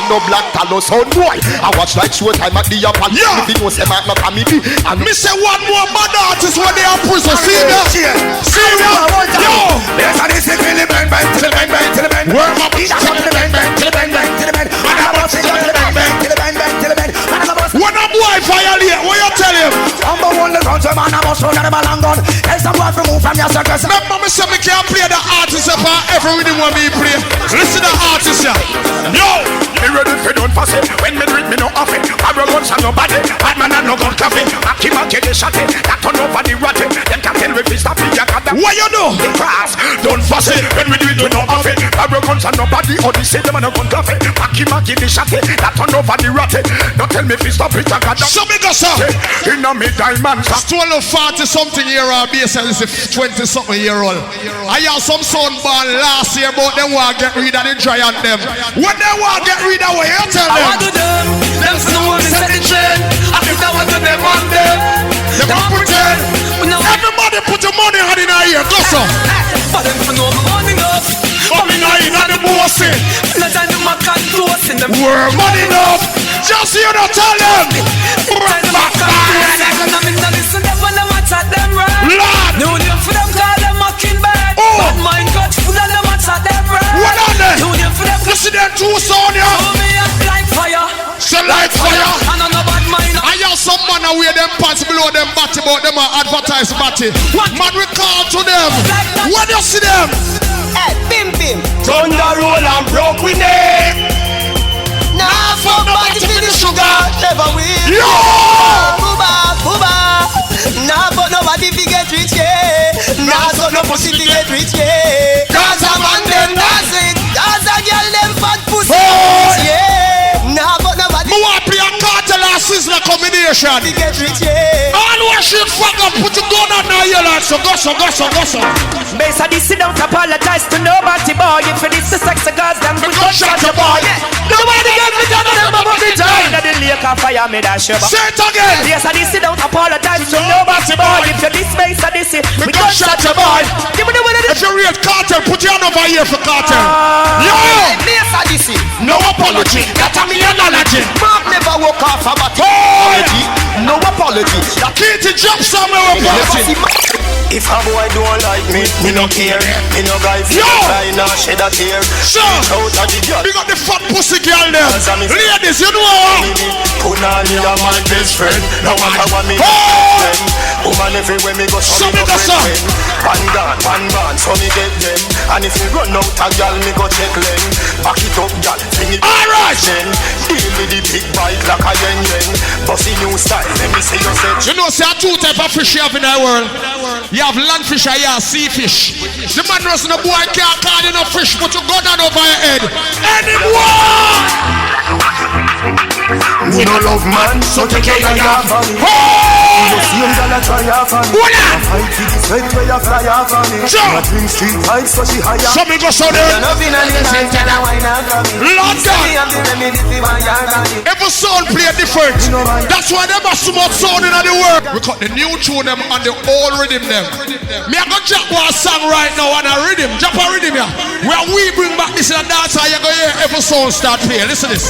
no black tallow. Sound boy, I watch like showtime at the Japan. Me no say my comedy. And me say one more bad artist when they are prison. See that? See that? Yo! There's a this till the bang bang, till the bang bang, till the bang. Where my beat till the bang bang, till the bang bang, till the bang. And I bust it till the bang bang, till the bang bang, till the bang. When a boy violate, what you tell him? Number one, the guns, man, I must run out of a long gun. Tell some boy to move from your circus. Remember me say me can't play the artist if every rhythm when me play. Listen to the artist here. Yo! Me ready for don't pass it. When me drink, me no off it. Arrogance and nobody. Bad man and no gun coffee. Maki the shot it. That turn over the rat it. Then can tell me if it's stop it. What you do? The grass. Don't pass it. When we do it, we no off it. Arrogance and nobody. Odyssey, them and no gun coffee. Maki the shot it. That turn over the rat it. Don't tell me if it's stop it. So big us up. In a me diamond. Still a 40 something year old. Basically, it's a 20 something year old. I have some son born last year, but they want to get rid of the giant them. When they want to get rid of what you tell them? I want to them. Them no one set the trend. I think that was the them on them. They want to pretend. Everybody put your money on in our ear. Go so. But them for no money enough. But me not in the bossing. Let them do my contours in them. We're money enough. Just you don't tell them. Lord. No name for them, call them mockingbird. But mine got full of them, what's at them, right? What on there? No name for them. Listen them two sound, yeah. Show me up like fire. So like fire. And on a bad mind. I have some man away them pants below them body, but them are advertise body. Man, we call to them. When you see them? Hey, bim bim. Thunder roll and broke with them. Now fuck body for the sugar. Never will. Yo! Booba, booba. Now but nobody fi get rich, yeah. Now so no pussy fi get rich, yeah. Cause a man them dancing. Cause a girl them fat pussy, yeah. Now but nobody. Me want play a cartel and sizzler combination. Fi get rich, yeah. All who shoot fuck up, put your gun on now, you like so go so. Base of this, sit down, apologize to nobody, boy. If it is the sex of girls, then we don't shut your boy. Nobody get me down on them about the time. That the lake of fire, me that shiver. Say it again. Yes, I sit down, apologize to nobody, boy. If you're this base of this, we don't shut your boy. Give me the winner. If you're real cartel, put your hand over here for cartel. Yo! Base of this, no apology. That a me analogy. Mark never walk off a apology. No apology. The key to jump somewhere apology. If a boy don't like me no care. Me no guy feel cry nor shed a tear. Sure. We got the fat pussy girl there. Ladies, you know. Punani a my best friend. No matter what me woman everywhere me go so me go friend. One man, so me get them. And if me run out a girl, me go check them. Back it up, girl, bring it alright. Deal with the big bike like a yen. Bossy new style, let me see you say. You know, say two type of fish you have in the world. You have land fish and you have sea fish. The man knows no boy can't call you no fish, but you go down over your head. Anyone! We no love man, so take care of your family. You see him gonna try your family. Fight for the sweat where you fly your family. Sure. Dream street fight so she higher. So me go so there. Lord God. Every sound play different. That's why them are so much sound in the world. We cut the new tune them and the old rhythm them. Me I go drop one song right now and a rhythm. Drop a rhythm here. Where we bring back this in a dance and you go hear every sound start playing. Listen to this.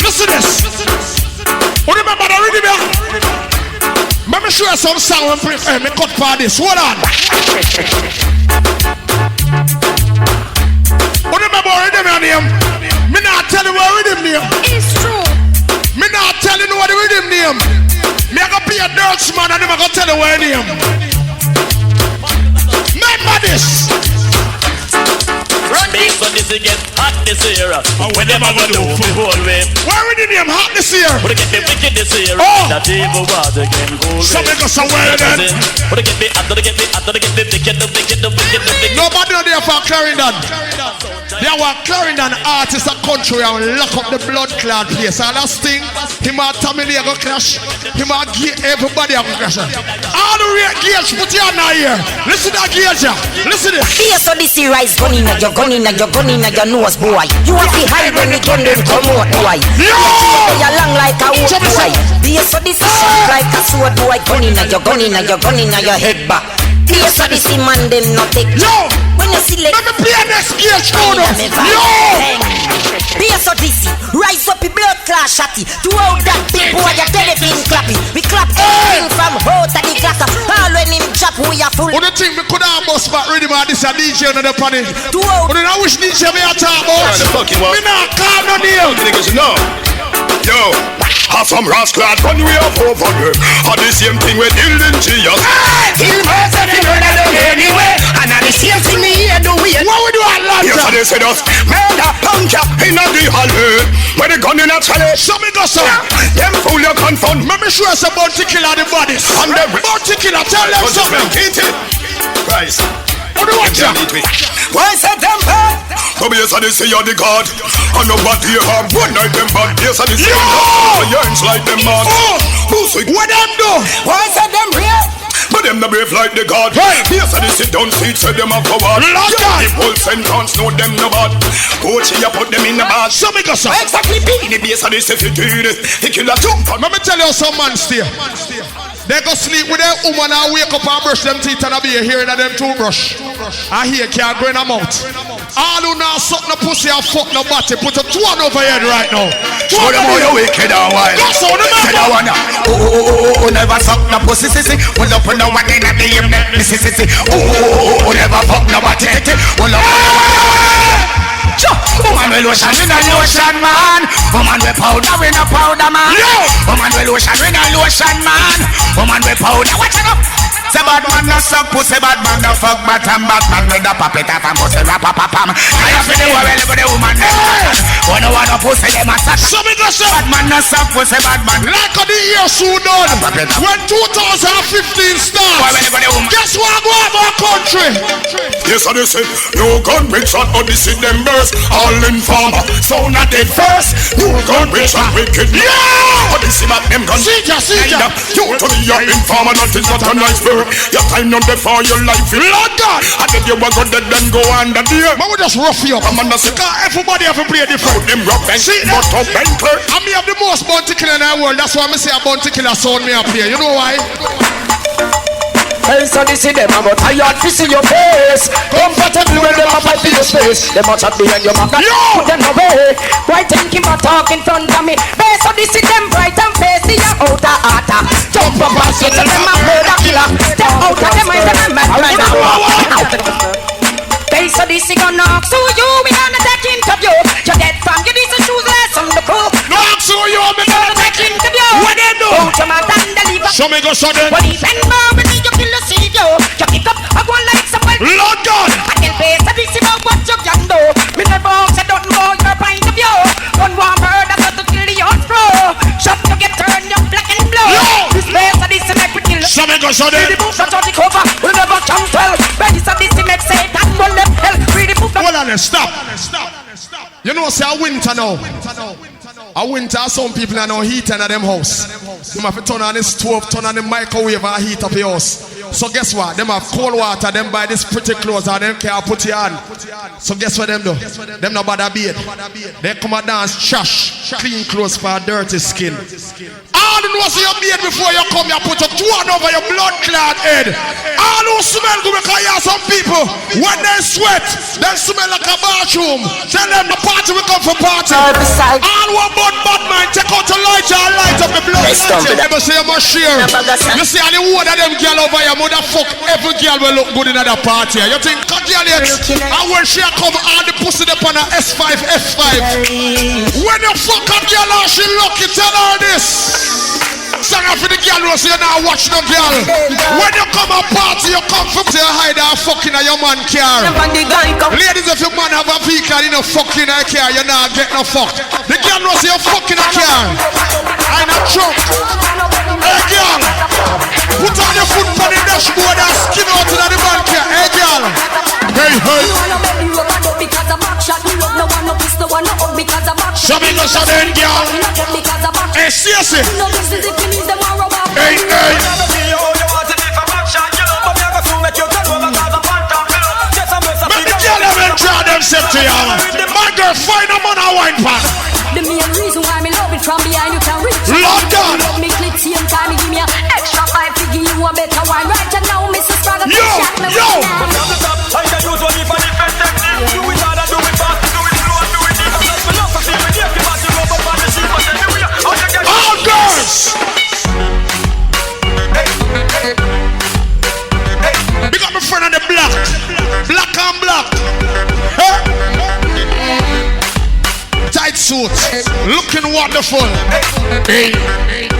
Listen to this. What remember the rhythm here? Let me show you some song when me cut for this. Hold on. What remember the rhythm here name? Me not tell you what rhythm name. It's true. Me not tell you what the rhythm name. Me I go be a dirty man and I'm gonna tell you what name. Remember this. Run me So this get hot this year. When them a go do for whole way. Why we the name hot this year? Would get the wicked this year. That evil was again cool. So make us aware then. Would get the after get the wicked. Nobody on there for Clarendon. They are Clarendon artists a country and lock up the blood clot place. And that's thing, him and Tommy Lee go clash. Him and everybody go clash. All the rate gauge, put your hand here. Listen to that gauge. Listen to this. Yes, so this rise gun in your gun in your nose, boy. You want to hide when the gun them come out, boy. Yo! You long like a wood, boy. Yes, so this is like a sword, boy. Gun in your head back. Yes, so this man them not take. Yo! When you see like, let me play next gauge for us. Yo! Yes, so this rise up your blood class shotty. Throughout that big boy, your telephone clappy. We clap everything from out of the glass. All when him chop, we are full. What do you think we could have bust back ready man? This a DJ on the panel. What do you wish DJ me a talk about? Me not call no name. Niggas know. Yo, have some rascal run way up over there. Have the same thing with Dylan Gias. Till mercy the murder done anyway. And now the same thing me here do we. What we do Atlanta? Yes, they said us murder puncher in the hallway. Where the gun in a challenge. Show me go sir. Them fool you confound. Let me show us about to kill the bodies. And them about to kill. Tell them something. Guys. What do you want here? Why said them bad? So yes, I say you're the God. I know what they have. One night them bad. Yes, I say you yearns like them man. Who's it? What them do? Why said them real? But them the brave like the God. Yes, I sit down seat, say them a coward. The whole sentence, know them no bad. Coach, you put them in the bad. So me go so. Exactly. In the base of this, if you do it, he kill a jump. Let me tell you some man stay. They go sleep with their woman and wake up and brush them teeth and I be hearing of them toothbrush. I hear can't go in a mouth. All who now suck no pussy and fuck no body, put a two on over here right now. Show them how you wicked and wild. Go so them out. Oh, never suck no pussy, sissy. Pull up on no one in the evening, sissy. Oh, never fuck no body. Pull up. Woman with lotion, we no lotion man. Woman with powder, we no powder man. Woman with lotion, we no lotion man. Woman with powder, watch it up. Say bad man no suck pussy, bad man no fuck bottom, bad man with the puppet off and pussy rap pam. I have to do well with the woman. One no pussy, them a suck. So me go say bad man no suck pussy, bad man. Like the year soon done. When 2015 starts, guess what go have our country? Yes, I say no gun rich and Odyssey them burst. All informer, sound a dead first. No gun rich and wicked. Yeah! Odyssey back them guns. See ya. You to be your informer, that is not a nice bird. Your time not there for your life. Lord God, I tell you what go dead then go under there. Man, we just rough you up. I'm on the sick. Everybody have to play different. Them rough and see but up and clear. I me have the most bounty killer in the world. That's why I say a bounty killer sound me up here. You know why? Hey, so this is them, I'm tired to see your face. Comfortable when them a fight for your space. Them a chat behind your back, put them away. Why thinking about talking in front of me? Hey, so this is them bright and facey, your outer ata. Jump up and say to them a murder killer. Step out of them and them a mad. Hey, so this is gonna knock to you, we gonna take interview. You're dead from your decent shoes, less on the crew. Knock to you, we gonna take interview. What they do? Out your mouth and deliver. Show me go show them. When he's in bar, we need you kill the CEO. You pick up a one like someone. Lord God. I can pay so this about what you can do. Me never box, I don't know your point of view. One more murder, so to kill the hot pro. Shot you get turned, you black and blue. This place, so this is like we kill. Show me go show them. The book, shot on the cover, we never can tell. Ready, so this is make say that one left hell. Read the book. Hold on, stop. You know, say a winter now. A winter, some people are no heat in them house. Them have to turn on the stove, turn on the microwave and heat up your house. So guess what? Them have cold water, them buy this pretty clothes and them can't put it on. So guess what them do? Them no bother beard. They come and dance trash, clean clothes for a dirty skin. All who know your beard before you come, you put a one over your blood clot head. All who smell good because you have some people, when they sweat, they smell like a bathroom. Tell them the party will come for party. All who are bad mind, take out the light and light up the blood. Never say you must share. You see all the one of them girl over here, motherfuck, every girl will look good in that party. You think, God, and when she come, all the pussy up on a S5, F5. When you fuck a girl and she lucky, tell her this. song for the girl who say you now watch no girl. When you come a party, you come from to hide and fucking at your man car. Ladies, if your man have a vehicle, you know fucking a car, you not get no fuck. The girl who say you fucking a car. I'm not drunk. Hey girl, put on your foot on the dashboard and skin out to the man car. Hey girl. Hey, hey. Show me no sudden girl. Hey, seriously. Hey, hey. Let the girl have enjoyed themselves to y'all. My girl, find a man a wine pan. The main reason why me love it from behind, you can reach. London. Love me click same time, you give me an extra 5 to give you a better wine. Right now, Mrs. Strada, yo, yo. All girls. Big up my friend on the block. Black and black. Tight suit. Looking wonderful. Hey.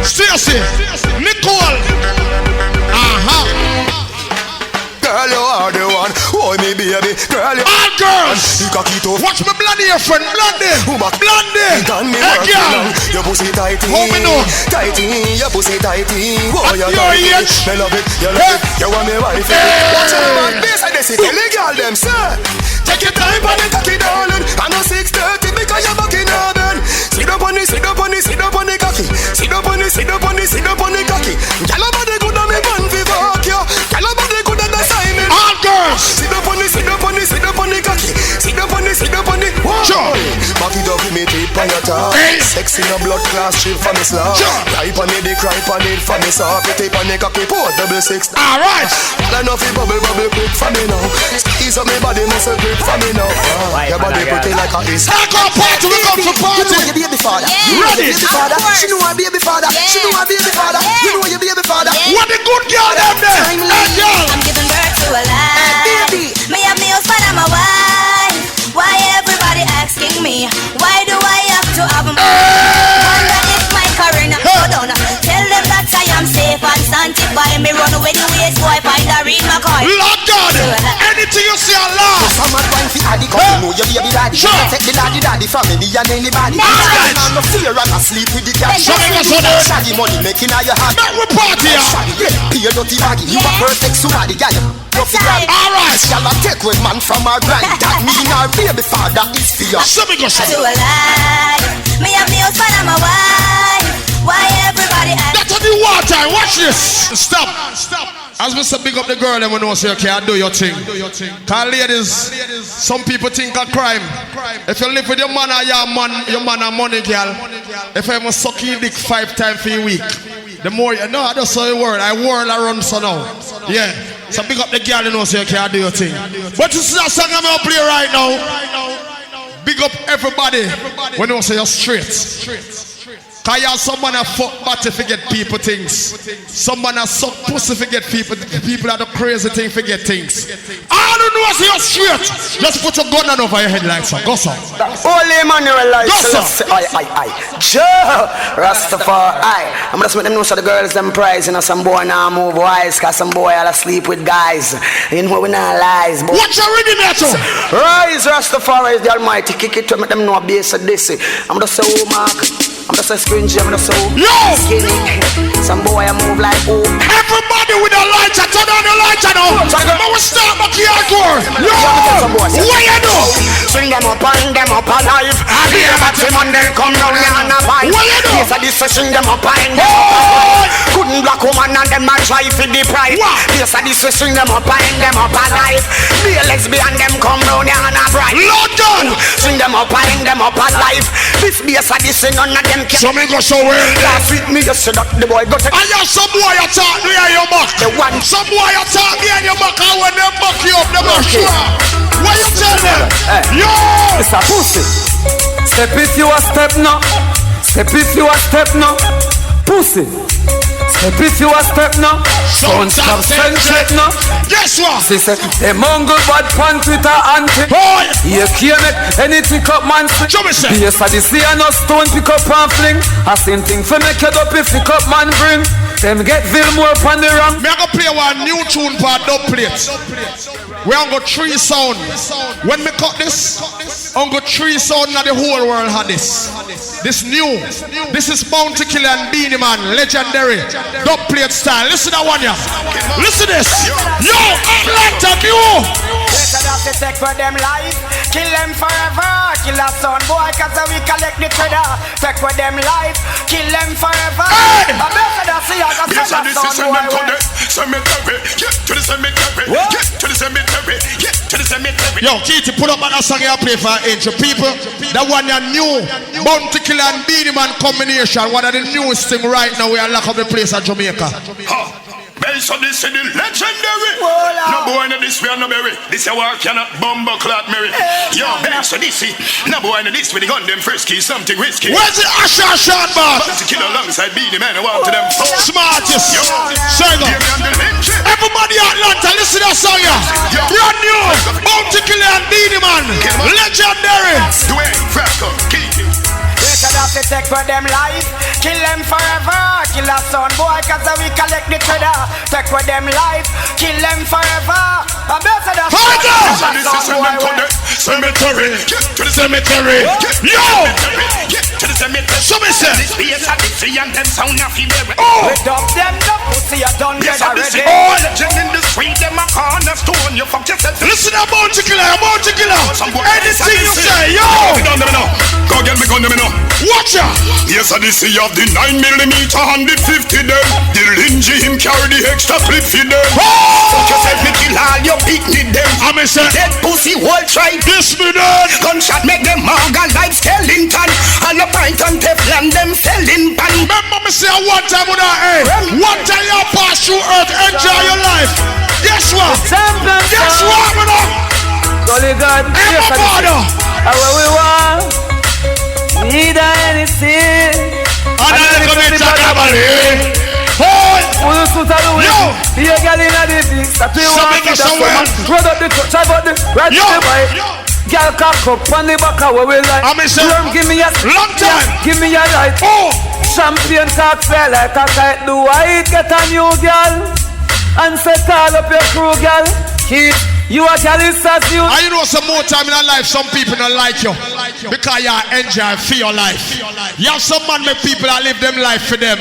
Seriously. Nicole. Girl, you are the one. Oh, me baby. Girl, you all girls. Watch me bloody, your friend. Bloody. Bloody. Hey, girl. Your pussy tighty. How me know? Tighty. Your pussy tighty. At your age. Me love it. You love it. You want me wife. Watch out, man. This and this. Tell the girl them, sir. Take your time on the cocky, darling. I know 6:30 because you're fucking urban. Sit up on the, sit up on the, sit up on the cocky. Sit up on the, sit up on the, sit up on the cocky. Girl, body good on me bun fi fuck you. Girl, body good on the Simon. All girls. Sit up on the, sit up on the, sit up on the cocky. Sit up on the, sit up on the. Sure. Back it up with me tip on your top. Sex in a blood class strip for me slap. Cry on it, cry on it for me soft. Tip on the cocky, pose double six. All right. All enough it bubble quick for me now. Squeeze up me body muscle grip for me now. Your body pretty like a is. I come party, we come to party. You know your baby father. Ready? She know her baby father. She know her baby father. You know your baby father. What the good girl them there? Hey girl. I'm giving birth to a life. Baby. Me have me husband and my wife. Why everybody asking me? Why do I have to have a wonder if my career hold on. Tell them that I am safe and sanctified. Me run away the ways, boy, find a read my car. Lord God, anything you see Allah. Some man wine fi addy, cause you know your baby daddy. Sure. Take the daddy from me and anybody. Right. Man no fear and asleep with the cat. Shaggy money making all your heart. Not we party. Shaggy, pay your dirty baggy. You a perfect somebody, guy. All right. Shall I take with man from our grind? That mean our baby father is for you. So me go I do a lie. Me have me husband and my wife. Why everybody that's a new war time. Watch this. Stop. As we say, big up the girl, and we know say, okay, do your thing. Cause ladies, some people think of crime. If you live with your man or your man and money, girl. If I must suck your dick 5 times for a week, the more you know, I just say a word. I whirl around so now. Yeah. So big up the girl, and know say, okay, do your thing. But this is a song I'm gonna play right now. Big up everybody. When you say you're straight. Cause you have someone that fuck body forget people things. Someone that suck pussy forget people. People that do crazy thing forget things. All you know is you're straight. Just put your gun on over your head like so. Go so. Holy Emmanuel like so. I. Joe Rastafari. I'm just make them know so the girls them prize. You know some boy now move wise. Cause some boy all asleep with guys. You know we not lies. But what's your rhythm here too? Rise Rastafari is the Almighty. Kick it to make them know a base of this. I'm just so mark. I'm just a Squingy, I'm just so skinny. Some boy I move like oh. Everybody with a lighter, turn on the lighter now. Now we start back here hardcore. Yo, what you do? Swing them up alive. I hear about him and then come down here and a bite. What you do? Yes, I did swing them up alive. Couldn't black woman and them a try for the pride. Yes, I did swing them up alive. Be a lesbian them come down here and a bride. London, swing them up alive. This be a sadist none of them. So me go show where last week me just said that the boy got it. I have some boy attack me on your back. The one some boy attack me on your back and when they buck you up them are sure. What you tell them? Yo! It's a pussy. Step if you a step now. Step if you a step now. Pussy. Step if you a step now. Don't stop centric now. Guess what? She said, a mongrel bad pan Twitter auntie. You can't make any tick up man. Yes, I see no stone pick up and fling. I same thing for make it up if pick up man bring. Them get Vilmore upon the rank. Me I go play one new tune for dubplates. We are go 3 sound. When me cut this, I'm go 3 sound that the whole world had this. This new. This is Bounty Killer and Beanie Man, legendary dubplate style. Listen to that one, yeah. Listen to this. Yo, Atlanta, new. Better have to take for them life. Kill them forever. Kill a son boy, cause we collect the treasure. Take for them life. Kill them forever. I better that see I got some son boy. Cemetery, get to the cemetery, get to the cemetery, get to the cemetery. Yo, Kitty, put up another song you play for Angel people. That one you new Bounty Killer and Beanie Man combination. One of the newest thing right now. We are lock up the place at Jamaica. Based on this, the legendary. No boy in this, we are no berry. This your work cannot bumble clot Mary. Yo, based on this, no boy in this, with the gun them frisky, something risky. Where's the Asher Shot Bar? Bounty Killer alongside Beanie Man, I want to them smartest. Sing everybody Atlanta, listen to that song, yeah. Brand new Bounty Killer and Beanie Man, legendary. Dwayne, Fresco, Kiki. Better have to take for them life. Kill them forever. Kill a son boy, cause we collect the treasure. Take for them life. Kill them forever. I better have to cemetery. Get to the cemetery. Yo! Get to the cemetery. Somebody say this place at the sea and them sound of female. We dub them the pussy, you done get already. Oh, legend in the street, them a cornerstone. You fuck yourself. Listen to Bounty Killer, Bounty Killer. Anything you say, yo! Go get me gun, me know. Watch out! Yes, I see of the 9mm 150 them. The Lingy him carry the extra clip for them. Fuck yourself, me kill all your picnic them. I'm a say dead pussy whole tribe. This me done. Gunshot make them marga like skeleton. And a pint and Teflon them selling pan. Remember me say one time when one time you pass through earth, enjoy your life. Guess what? Guess what, man? Golly God, I'm a father. What we want. Need anything. And I'm going to talk about it. Who's to tell you? Be a girl in the big. That we want to somewhere. Road up the touch about the right to the bike. Girl cock up on the back of where we like. Give me a long time. Give me a right. Champion cock fell like a kite. Do I get a new girl? And set all up your crew, girl. Keep. You are jealous as you. And you know some more time in our life, some people don't like you because you enjoy for your life. You have some man make people that live them life for them.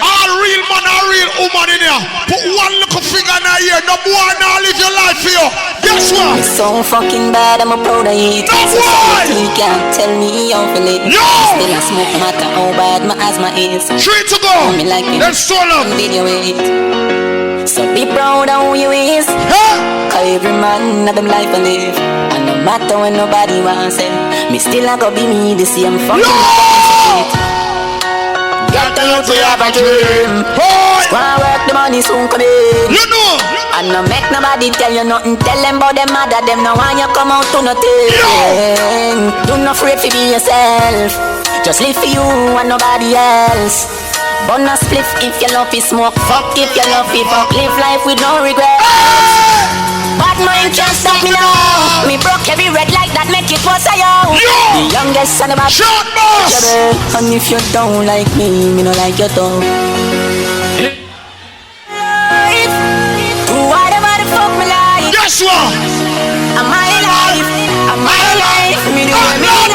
All real man, all real woman in here. Put one little finger in her ear. No boy now live your life for you. Guess what? It's so fucking bad, I'm a proud of it. No boy! You can't tell me how to live. Yo! Still I smoke no matter how bad my asthma is. 3 to go. Like let's solo. Video it. So be proud of who you is. Cause every man of them life I live. And no matter when nobody wants it, me still a go be me the same fucking shit. Get the youth to have a dream. Wanna work the money soon come in. You know. And no make nobody tell you nothing. Tell them about them mother. Them no want you come out to nothing. Do not afraid to be yourself. Just live for you and nobody else. Burn a spliff if you love it, smoke. Fuck if you love it, fuck. Live life with no regret. Bad mind can't stop me now. Me broke every red light that make it was a yo. The youngest son of a short boss. And if you don't like me no like you too. Do whatever the fuck me like. Guess what? I'm my life. I'm my life. Me do what me like.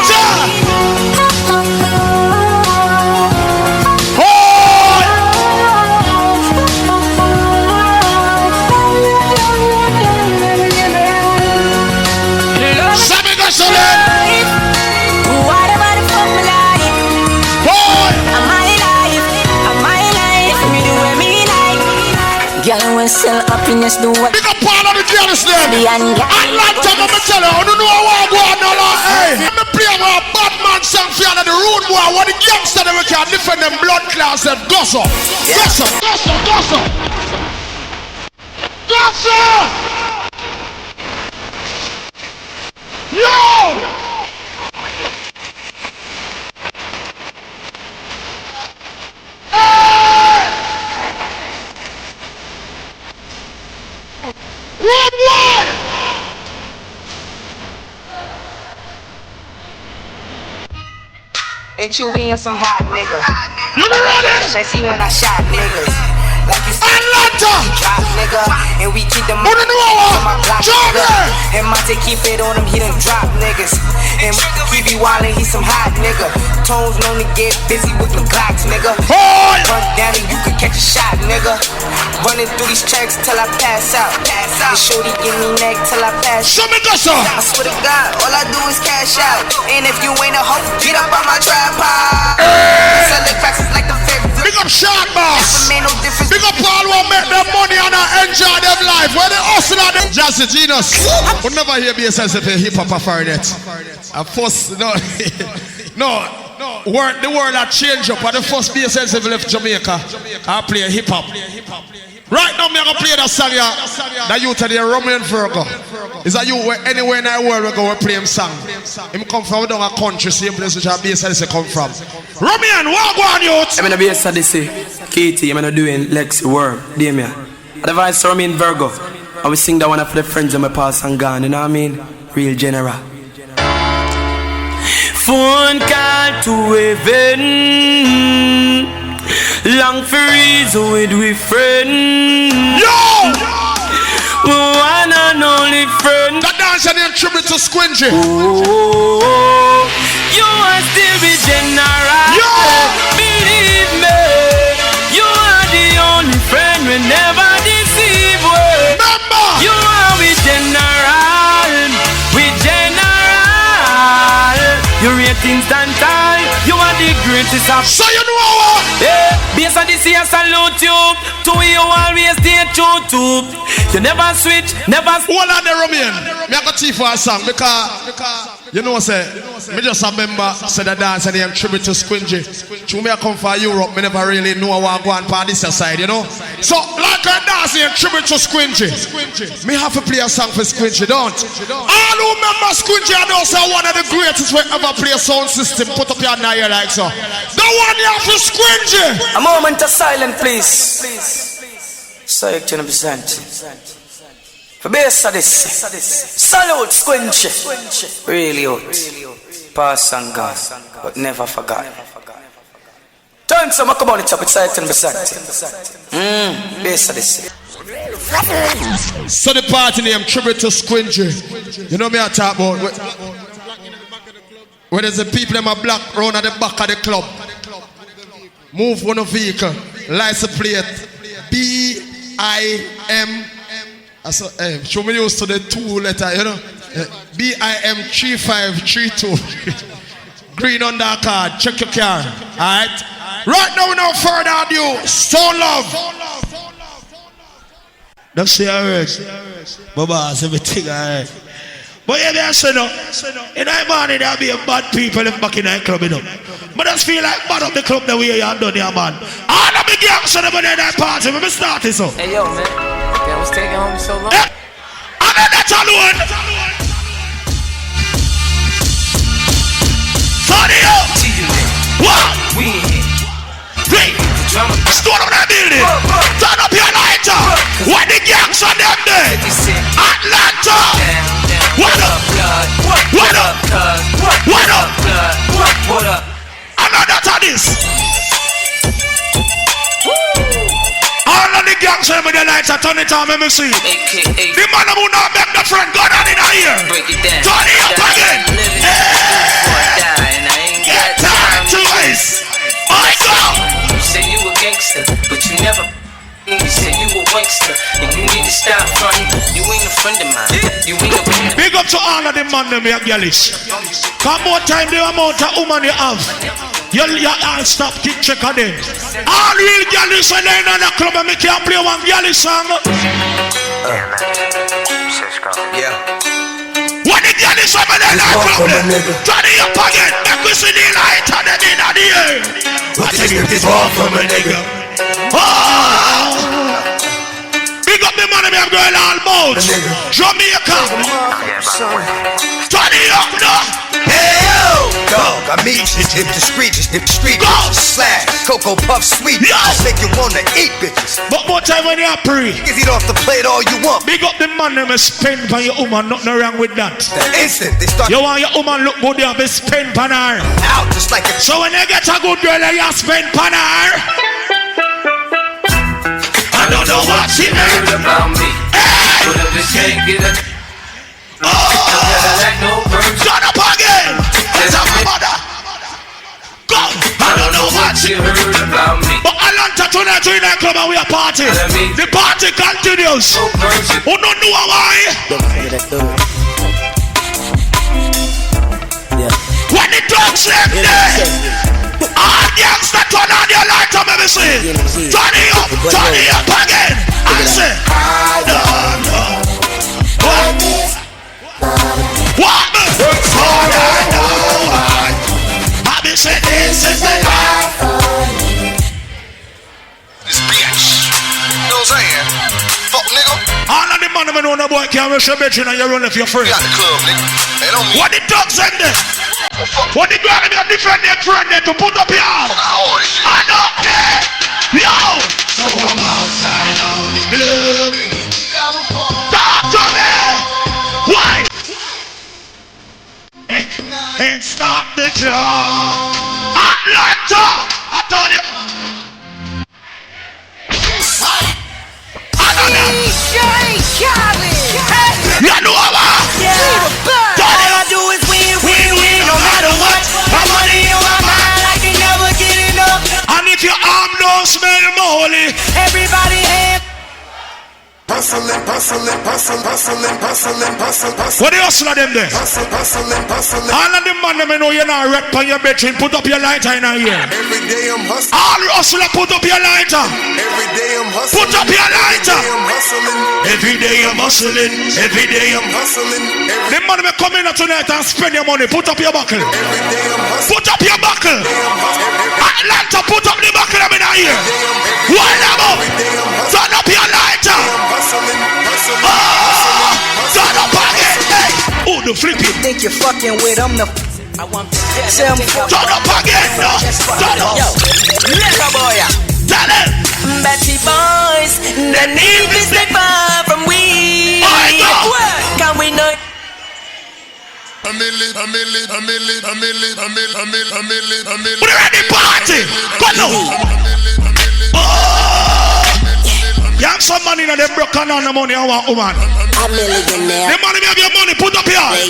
Girl, we sell happiness, do what? Big up all of the girls them. And like time I'm tell you, I don't know how I go on now. Hey, I'm play a bad man song for you the road boy. What the gangster them can defend them blood class them. Gossip, gossip, gossip, gossip, gossip. Yo. Ain't you being some hot nigga? I see when I shot niggas. Like you see, drop nigga, and we keep them on my block nigga. And Monte keep it on him, he done drop niggas. And he be wildin', he some hot nigga. Tones known to get busy with the Glocks nigga. Run down and you could catch a shot nigga. Running through these checks till I pass out. And shorty give me neck till I pass out. I swear to God, all I do is cash out. And if you ain't a hoe, get up on my tripod. Selling faxes like the favorite. Big up Shot Boss. Made no difference. Big up all who make them money and enjoy them life. Where they hustle at them. Jazzy Genius. We'll never hear me say hip hop for that. And first, no. The world that changed up. And the first BSS left Jamaica. I play hip hop. Right now, I'm going to play that song here. That you tell the Roman Virgo. Is that you anywhere in the world we go play him song? Him come from down a country, same place which our BSS come from. Roman, what go on youth? I'm going to be a Sadisi, Katie, I'm going to do in Lexi, Worm, Damien. Otherwise, Roman Virgo. I will sing that one for the friends of my past and gone, you know what I mean? Real general. Phone call to heaven. Long for reason with we friend. Yo! One and only friend. That dancer named tribute to Squingy. Oh, you are still be general. Yo! Believe me, you are the only friend we never deceive. Remember, you are with general. With general. Your ratings stand tall. You are the greatest of. So you know what? Yeah, based on this year, salute you. To you always stay true to. You never switch, never. Hold on the Roman. Me I got tea for a song because you know say me just remember say the dance and them tribute to Squingy. To me I come from Europe, me never really know what go on for this side, you know. So like a dance and tribute to Squingy. Me have to play a song for Squingy, don't? All who remember Squingy, I know say one of the greatest we ever play sound system. Put up your hand here like so. The one you have for Squingy. A moment of silence, please. So you can present. For base of this, salute Squingy. Really out. Pass and gone, but never forgot. Turn some, come on, it's up, it's 10%. Base of this. So the party name tribute to Squingy. You know me I talk about where there's the people in my black round at the back of the club. Move one vehicle, license plate BIM. Show me used to the 2 letter, you know. BIM 3532. Green on that card. Check your car. Alright. Right now, without further ado, Stone Love. That's the alright. Baba, everything alright. But yeah, I say no. In the morning there'll be a bad people in back in the club, you know. But I just feel like bad up the club the way you have done here, man. All the big young son of that party, when we start this up. Hey yo, man. That was taking home so long. Yeah. And then that's alone. Turn it up. 1, 3. Stone up that building. Turn up your lighter. When the gangs on them day. Atlanta. What up, blood? What up, blood? What up, blood? What up? I know that's how this. All of the gangs say me the lights, I turn it on, let me see. The man who not make the friend go down in the ear. Turn it up again. Get time to waste. I go. You say you a gangster, but you never. You say you a wankster, and you need to stop fronting. You ain't a friend of mine. You ain't a friend of mine. Big up to all of them man them here, girlish. Come more time the amount of woman you have. You all stop keep check on them. All real girlish when they in the club and me can't play one girlish song. Yeah. What the girlish when they in the club then? Turn it up again. Make we see the light and them in the air. What if this all from a nigga? Oh! Big up the money me have going all about Jamaica. Turn it up now. Hey yo, go. I meet if the street slash Cocoa Puff sweet, make you wanna eat bitches. But more time when you pre, you eat off the plate all you want. Big up the man them spend for your woman, nothing wrong with that. The instant they start, you want your woman look good, you have to spend for her. Out just like a. So when you get a good girl, you spend for her. I don't know what she heard about me. Hey! But if this can't get it. Shut up again! It's a mother! Go! I don't know what she heard about me. But Atlanta tonight in that club and we are party. The party continues. Who don't know why? When the dogs left there, all youngsters turn on your light up, let me see. Turn it up again. I say, I don't know what me? All I know, I be saying this is the life for me. This bitch, you know what I'm saying? Fuck nigga. All of the man who know no boy can't rush your bedroom and you run if you're free. We got the club, nigga. They don't mean. What the dogs in there? What the girl in your different their friend there to put up your arm? I know that. Yo! So I'm outside on the club. Talk to me! Why? And stop the club. Atlanta! I told you. I don't know. You know what? Yeah. All I do is win, no matter what. My money on my mind, I can never get enough. And if your arm don't smell moldy, everybody hand. Hustling. What the hustle of them there? All of them man them know you're not rep on your bedroom. Put up your lighter in here. Every day I'm hustling. All hustler put up your lighter. Every day I'm hustling. Put up your lighter. Every day I'm hustling. Every day I'm hustling. Every day I'm hustling. Them man me come in tonight and spend your money. Put up your buckle. Every day I'm hustling. Put up your buckle. Atlanta, put up the buckle in here. Wind them up. Turn up your lighter. Turn up again. Hey. Oh, the flipping. Think you're fucking with them? I want to turn up again. No. Turn up. Yo, little boy. Tell him. Betty boys, the need is not far from we. Can we know? We're at the party. Come on. You have some money in them broken on the money. I want woman. A millionaire. The money have your money. Put up your hand.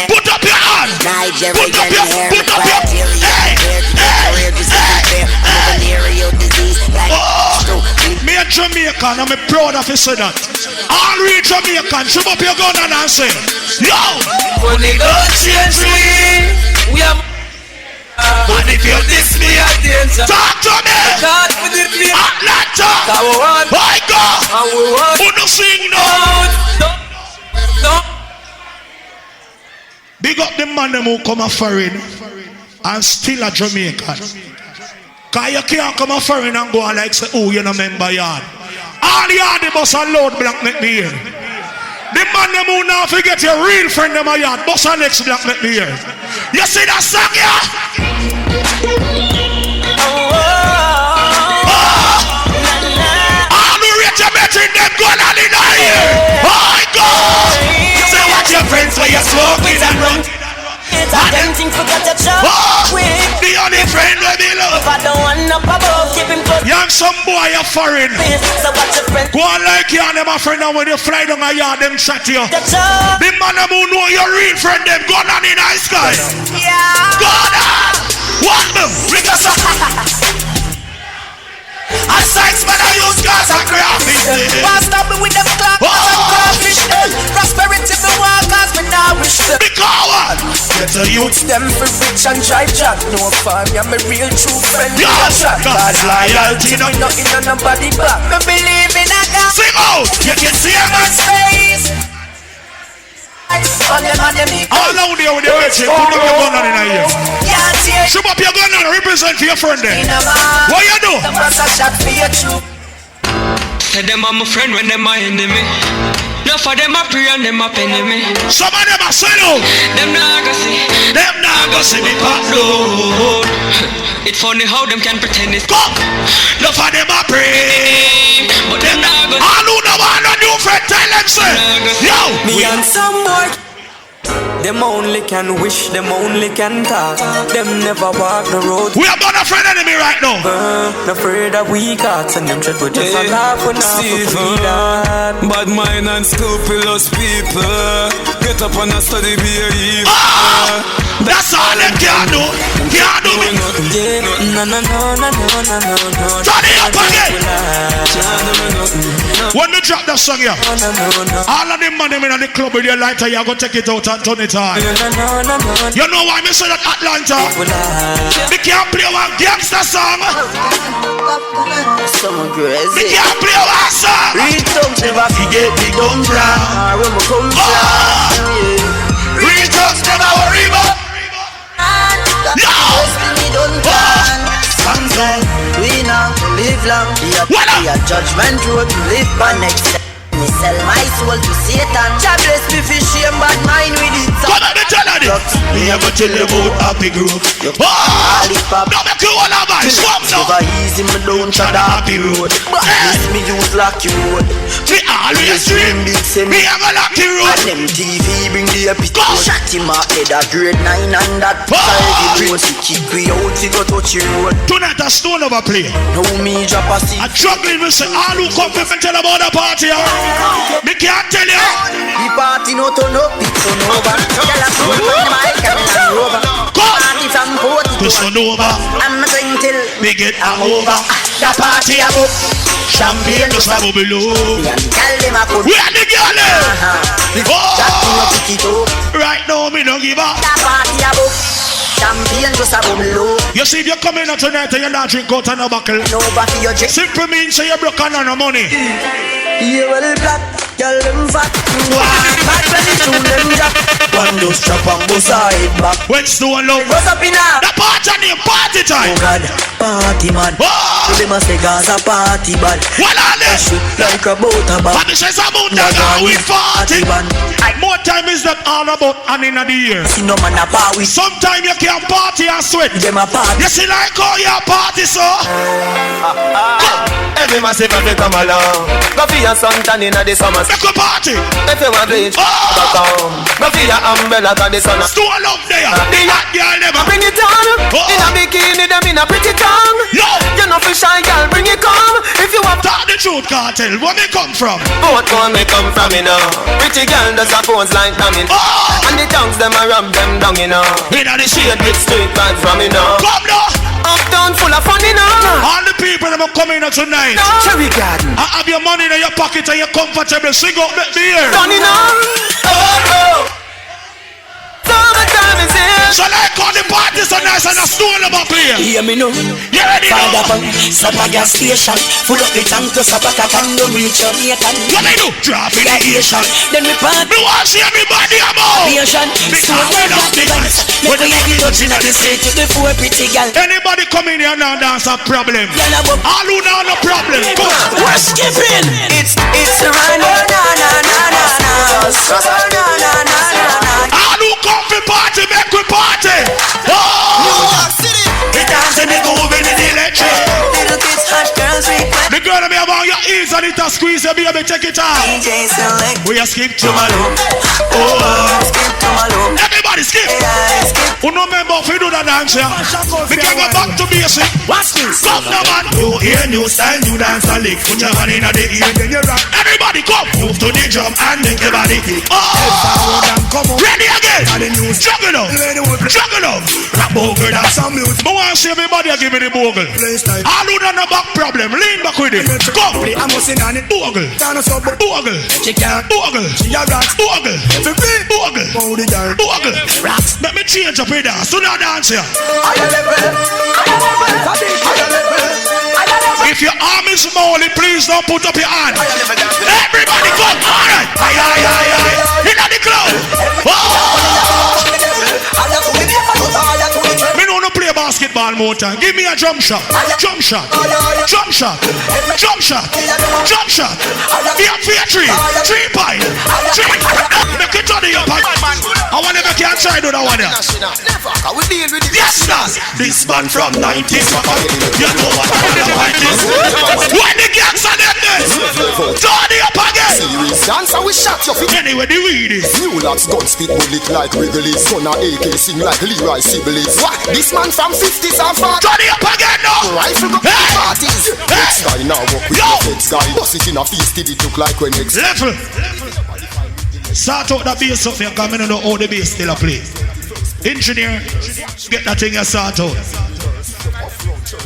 Put up your hand. Nigerian hair. Put up your Me a Jamaican, I'm proud of you say that. All real Jamaican, shoot up your gun and say, yo! Money don't change me. We are. But if you diss me, I dance. Talk to me! Atlanta! My God! Who no sing no? Big up the man them who come a foreign and still a Jamaican. Cause you can't come a foreign and go and like say, oh, you know member yard. All yard the bus and load black make me here. The man them who now forget your real friend them a yard, bus and next black make me here. You see that song, yeah? All the rich are better them going on in here. Oh, God! Say what your friends when you smoke with and run. It's a damn thing forgot to chop. The only friend will be love. If I don't want up above, keep him close. Young some boy a foreign. So what your friend? Go on like you and them a friend, and when you fly down a yard, them shot you. The man who know your real friend, them go on in the sky. Yeah. Go on. What them? Because I sights man I use gas and graphics. Why stop me with them clock? Prosperity me want cause me now wish them. Because what? Get a youth them for rich and try jack. No farm, you're my real true friend. Cause loyalty no nothing on nobody back. Me believe in a God. Sing out! You can see a man's face. All out there with your bitch, put up your gun on in here. Shoot up your gun and represent for your friend there. What you do? The shot for your true. Say them are my friend when them are enemy. No Enough of them a pray and them a penny me. Some of them a say no. Them nah go see. Them nah go see me pop load. It's funny how them can pretend it's cock. Enough of them a pray, but them nah go see. All who know want a new friend, tell them say, yo. Me and some more. Them only can wish, them only can talk. Them never walk the road. We have got a friend enemy right now. Afraid of weak hearts and them tread with just a laugh when I bad mind and scrupulous people get up and study be a evil. That's all them can do. Can't do me. No. Turn it up again. When we drop that song here, all of them man in the club with your lighter, you're going to take it out and turn it on. You know why me say that Atlanta? We can't play one gangster song. Someone crazy. We can't play one song. Real thugs never forget the dumb brown. Where we come from. Real thugs never worry about. We now live long. We are judgment road. Live by next step. Me sell my soul to Satan. God bless me for shame, bad mind with it. Come on, me tell you this. Me ever tell you about happy group. Now make you all have my swap now. Never easy, me don't try the happy road. But this me use lucky road. Me always dream big, say me have a lucky road. And them TV bring the episode. Shot him out head a grade 9 and that side road. To kick we out, we go touch the road. Tonight a stone over play. No me drop a seat. A juggling will say all who come and tell about the party. Me can't tell you. The party no turn up, it turn over. Tell a fool on the mic and turn over. Party from 40 to turn over. I'm not going till we get over. The party above. Champagne just a bubble low. We are the girl. Right now me don't give up. The party above. Champagne just a bubble low. You see if you come in tonight and you not drink out of no buckle. No back your drink. Simple means say you broke on no money. You will black, girl them fat. Bad when it's to them jack. One do strap and go side back. When stone love what's up in a the party name party time. Oh God, party man. So they must say Gaza party bad. What are they? Shoot like a boat about. What is about that we party man. More time is that all about an in the year. See no man a party. Sometimes you can party and sweat. Them a party. You see like how you party so. Every massive if you come along. Go for your suntan in the summer. Make a party. If you want bleach, go for your umbrella for the sun. Still love there. The hot girl never bring it on. In a bikini, them in a pretty tongue. Yo, you know for shy girl, bring it come. If you want talk the truth, cartel. Where me come from? Both one me come from, you know. Pretty girl does a phones like coming. And the tongues them a rub them down, you know. In the shade with straight vibes from, you know. Come now. Uptown full of fun, you know. All the people that are coming out tonight. Cherry garden. I have your money in your pocket and you're comfortable. Sing up the beer. Done, you know. Oh. Summertime is here. So like all the parties are nice and a stool about clear. Hear me know. You ready now? Stop a gas station. Full up the tank to stop a can don't reach your Jamaican. What they do? Drop in the Asian. Then we party. Me want to see everybody about Asian. So we got the vibes. Make we get the touching at the street to the four pretty girl. Anybody come in here now dance a problem. All who know no problem. Go. We're skipping. It's a run. Na. All who come for party, make we party. Oh. New York City. The dancing they go over in the electric. Little kids, hot girls, the girl that me about your ears and it a squeeze you, baby, take it out. DJ select. We a skip to my loop. Skip to my loop. Everybody skip. Who no member if you do that dance here? We can go back to basic. Watch this. Come now, man. New ear, new style, new dance and lick. Put your hand in the ear, then you rock. Everybody come. Move to the drum and then everybody kick. Oh. Ready again. Juggle up. Juggle up. Rap bogle, that's some music. I want to see everybody give me the bogle. All who done a back problem, lean back with it. Go. I'm missing on it. Bogle. Bogle. She can't. Bogle. She a rock. Bogle. Bogle. Bogle. Rocks. Let me change up here dance. Do not dance here. If your arm is small, please don't put up your hand. Everybody go. All right. Aye. In the club. Oh. Me know no play about basketball more time. Give me a jump shot. Jump shot. Jump shot. Jump shot. Jump shot. Fear 3. 3 point. 3. Make it turn up. I want to make you try to do that one there. Yes, sir. This man from 90s. You know what I want. When the gangs are them this. Turn it up again. Serious dancer, we shot your feet. Anyway, the weed is. New lads gun spit bullet like Reggae. Son of AK sing like Leroy Sibbles. What? This man from 50s and 40s. Turn it up again now. Rifle go parties. Next guy now walk with the next guy. Bust it in a feast, it look like when next. Level. Start out the bass up here, because I don't know how the bass still a play. Engineer, get that thing you start out.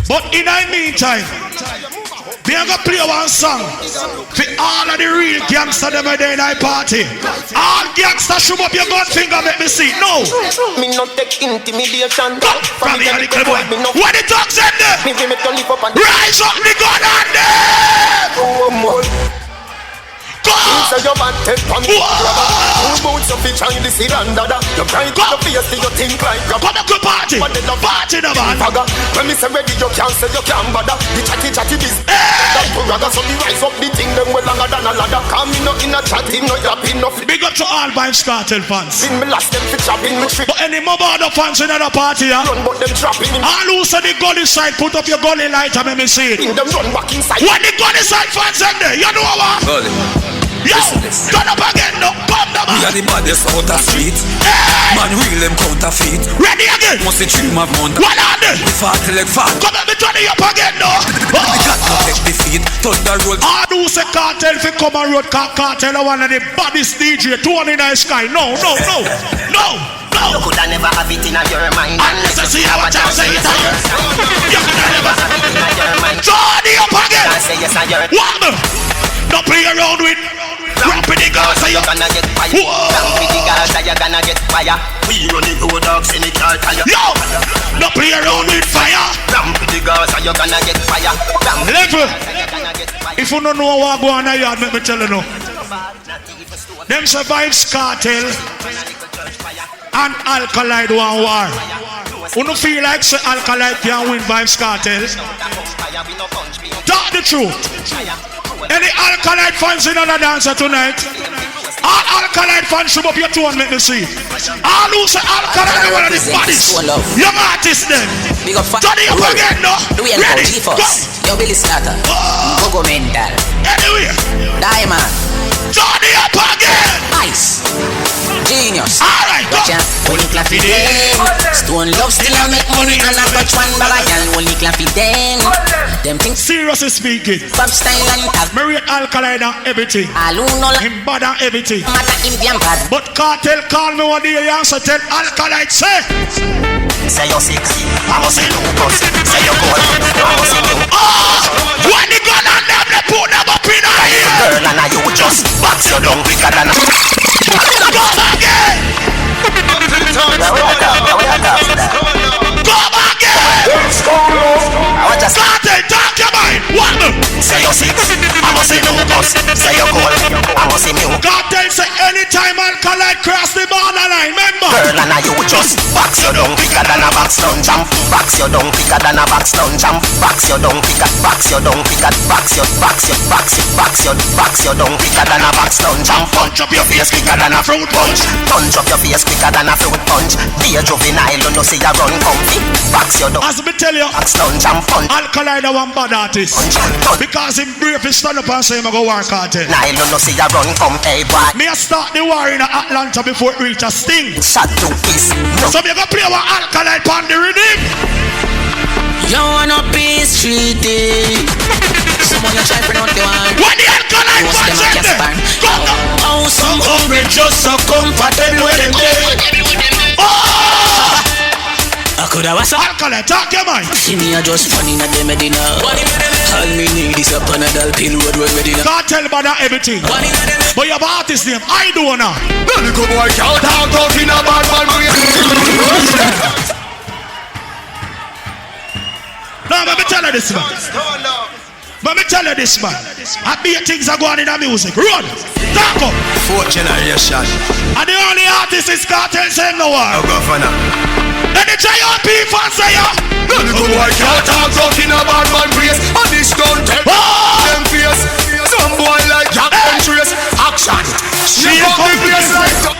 But in the meantime, we are going to play one song for all of the real gangsters that are there in our party. All gangsters, shoot up your gun finger, make me see. No. Me not take intimidation. From the little boy. What the talks in there? Rise up the gun on there. Say your man take from me, grabber. Who boots up each and this and that. You can't get the face to your think like grabber. Come on, party. But then the party, no man. When me say ready, you can't say you can't bother. The chatty this. That raga, so me rise up the thing them well longer than a ladder. Come me not in a chat, him not yapping no. Big up to all Vybz Kartel fans. In me last them fi chopping me trick. But any more other fans in the party, yeah? Run but them trapping him. All who say the gully side, put up your gully light and let me see it. In them run back inside. When the gully side fans in there, you know what? Yo, turn up again, no, come down. We are the baddest out the street. Man, wheel them counterfeit. Ready again. Must the dream of Mount. What on this? We fat like fat. Come on, me turn it up again, no. We got to take defeat. Thunder roll. All who say Kartel fi come and road Kartel are one of the baddest DJ. 2 in the sky. No. You coulda never have it in your mind. Unless I see how I say it. You coulda never have it in your mind. Turn it up again. I say yes, I hear it. What? Don't play around with. Ramp with the girls, so you're gonna get fire. Ramp with the girls, so you're gonna get fire. We run the road dogs in the car tire. Yo, don't play around with fire. Ramp with the girls, so you're gonna get fire. Level. If you don't know what go on in the yard, let me tell you no. Them survives Kartel and Alkalite one war. You don't feel like say Alkalite can win Vybz Kartel? Talk the truth. Any Alkalite fans in the dancer tonight? All Alkalite fans should up your two and make me see. All who say Alkalite are one of the baddest young artists then. Turn it up again, no? Ready? Go! Yo, Billy Slater. Go mental. Anyway. Diamond. Turn it up again. Ice. Genius. Alright, go. Only clap it then. Stone love still I make money and I touch one bag of girl. Only clap it then. Them things. Seriously speaking. Pop style and tag. Marry Alkalite and everything. Him bad and everything. Matter him damn bad. But Kartel call me one day and so tell Alkalite say. Say you're sick. I must say Lucas. Say you're cold. I must say you. When the gun on them, they put them up in our ear. Girl and I you just box you down quicker than a. Go again. Go again. Kartel, talk your mind. What? Say you're sick. I must say Lucas. Say you're cold. I must say you. Kartel say anytime Alkalite cross the borderline, remember? Girl and I you just box you down quicker than a box down jump. Box you down quicker than a box down jump. Box you down quicker. Box you down quicker. Box you down quicker than a box down jump. Punch up your face quicker than a fruit punch. Punch up your face quicker than a fruit punch. Be a juvenile, you know see you run comfy. Box you down. As me tell you, box down jump punch. Alkalite one bad artist. Because him brave he stand up and say him a go war Kartel. Nile, you know see you run come hey boy. Me a start the war in Atlanta before it reach a sting. Shot to peace. So me go play one Alkalite on the rhythm. You wanna peace treaty. Someone you try pronounce the one. When the Alkalite fans in there. Oh, some hungry just so comfortable with them there. I could have a Alkalite, talk your mind. See me a just funny na dem medina. All me need is a Panadol pill road medina. Kartel bad at everything. But you have artist name, I do now. Well, go boy, count out in a bad man. No, let me tell you this, man. Let me tell you this, man. I be things are going in the music. Run! Talk up! 4th generation. And the only artist is Kartel saying no war. Oh, governor. And the JRP fans say ya. Good boy can't talk out in a bad man place. And this don't tell them face. Some boy like Jack and Trace. Action. She up the place like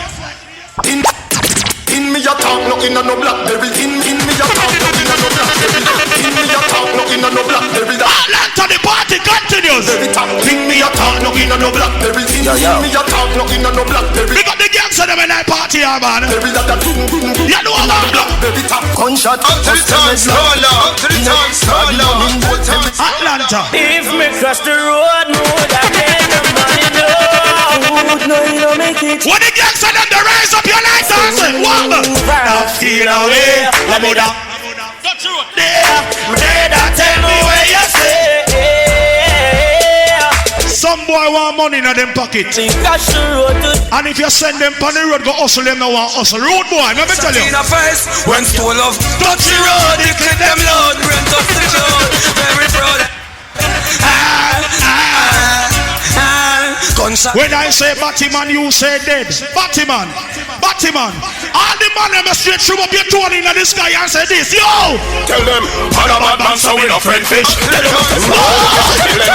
in me a talk, no in a no blackberry. In me a talk, no in a no blackberry. In me a talk, no in a no blackberry. Atlanta, the party continues. In me a talk, no in a no blackberry. In me a talk, no in a no blackberry. We got the gangs of them in that party, man. You know about blackberry top gunshot. Up to the time, slow, up to the time, slow. Atlanta. If me cross the road, more than money, no. When the gangs of them, they rise up your light dancing. What? Now feel away, la muda. There, tell me where you say. Some boy want money in them pocket. And if you send them on the road, go hustle them, no want hustle. Road boy, let me tell you. When stool of touch the road, they clip them load. Bring touch the road, very proud. When I say Batman, you say dead. Batman. All the man them straight through up your tone in the sky and say this. Yo! Tell them, man a bad man, so we no friend fish. Tell them,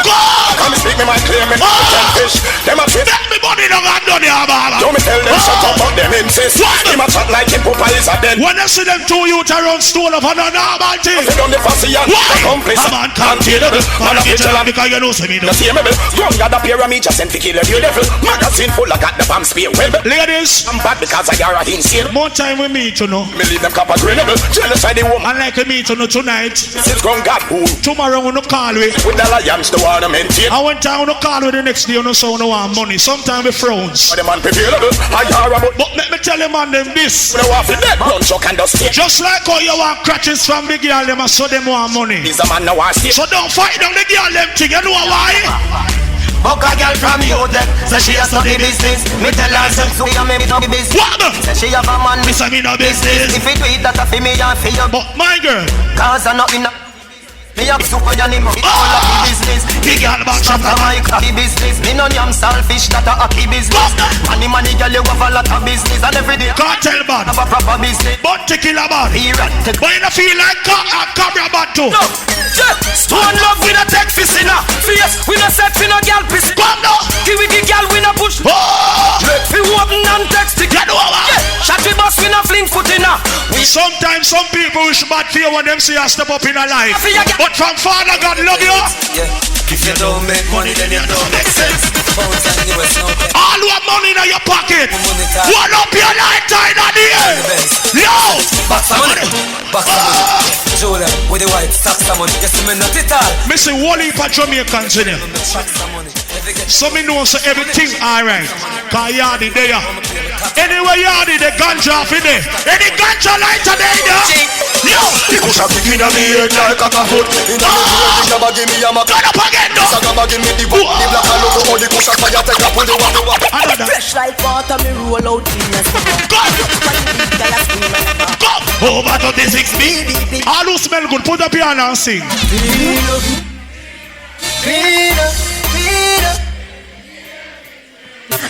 go! Come speak me my claim, me friend fish. Them a fit. Let me money no got done here, baba. Don't me tell them shut up, but them insist. Him a chat like him Papa is a den. When they see them two youth around stool of another normal thing. They done the fussy and accomplice. A man can't kill them. Man a kill them because you know see me do. The same level. Young got a pyramid just sent to kill you level. Magazine full of got the bomb spear. Well, ladies, I'm bad because I are insane. More time we meet, you know. Me leave them copper grenable. Genocide the woman. I like to meet you know tonight. Since grown God who. Tomorrow we no call we. With the lions the water maintain. I went down no call with the next day, you know, so no want money. Sometimes we frowns. But the man prevailable. I are about. But let me tell you man them this. We no want the dead run chuck and dust. Just like how you want crutches from the girl them, so them want money. He's a man now want stay. So don't fight down the girl them thing. You know why? Buck a girl from Utah, say she a study business. Me tell her say so ya me no business. What? Say she have a man, me say me no business. If it do it that a fi me and fi you. But my girl, cause I not in a me have super ya name it all of the business. The girl back shop a my cocky business. Me no yam selfish, that a happy business. Money girl you have a lot of business and every day. Cartel bad, have a proper business. But tequila bad, but you don't feel like cabra bad too. No, stone love we no take fist in a face. We no set fi no girl piss. Come now, give we the girl we no push. Let fi open and text it. You know what? Shot we bust we no fling foot in a. Sometimes some people wish bad fear when them see a step up in a life. But from Father God love you. Yeah. If you don't make money, then you don't make sense. All who have money in your pocket, one up your lifetime at the end. Yo! Back some money. Back some money. Julia, with the white, stop some money. Yes, me not it all. Me see one heap of Jamaicans in here. So me know so everything alright. Cause yardy there. Anyway yardy, the ganja for there. Any ganja lighter there. Yo! The kush a kick in a me head like a foot. In a me head, the give me a mac. Turn up again though. Sagaba give me the book. The black and logo. All the kush a fire take up on the water. Fresh like water, me roll out Venus. Come! Over to the 6 feet. All who smell good, put up your hand and sing.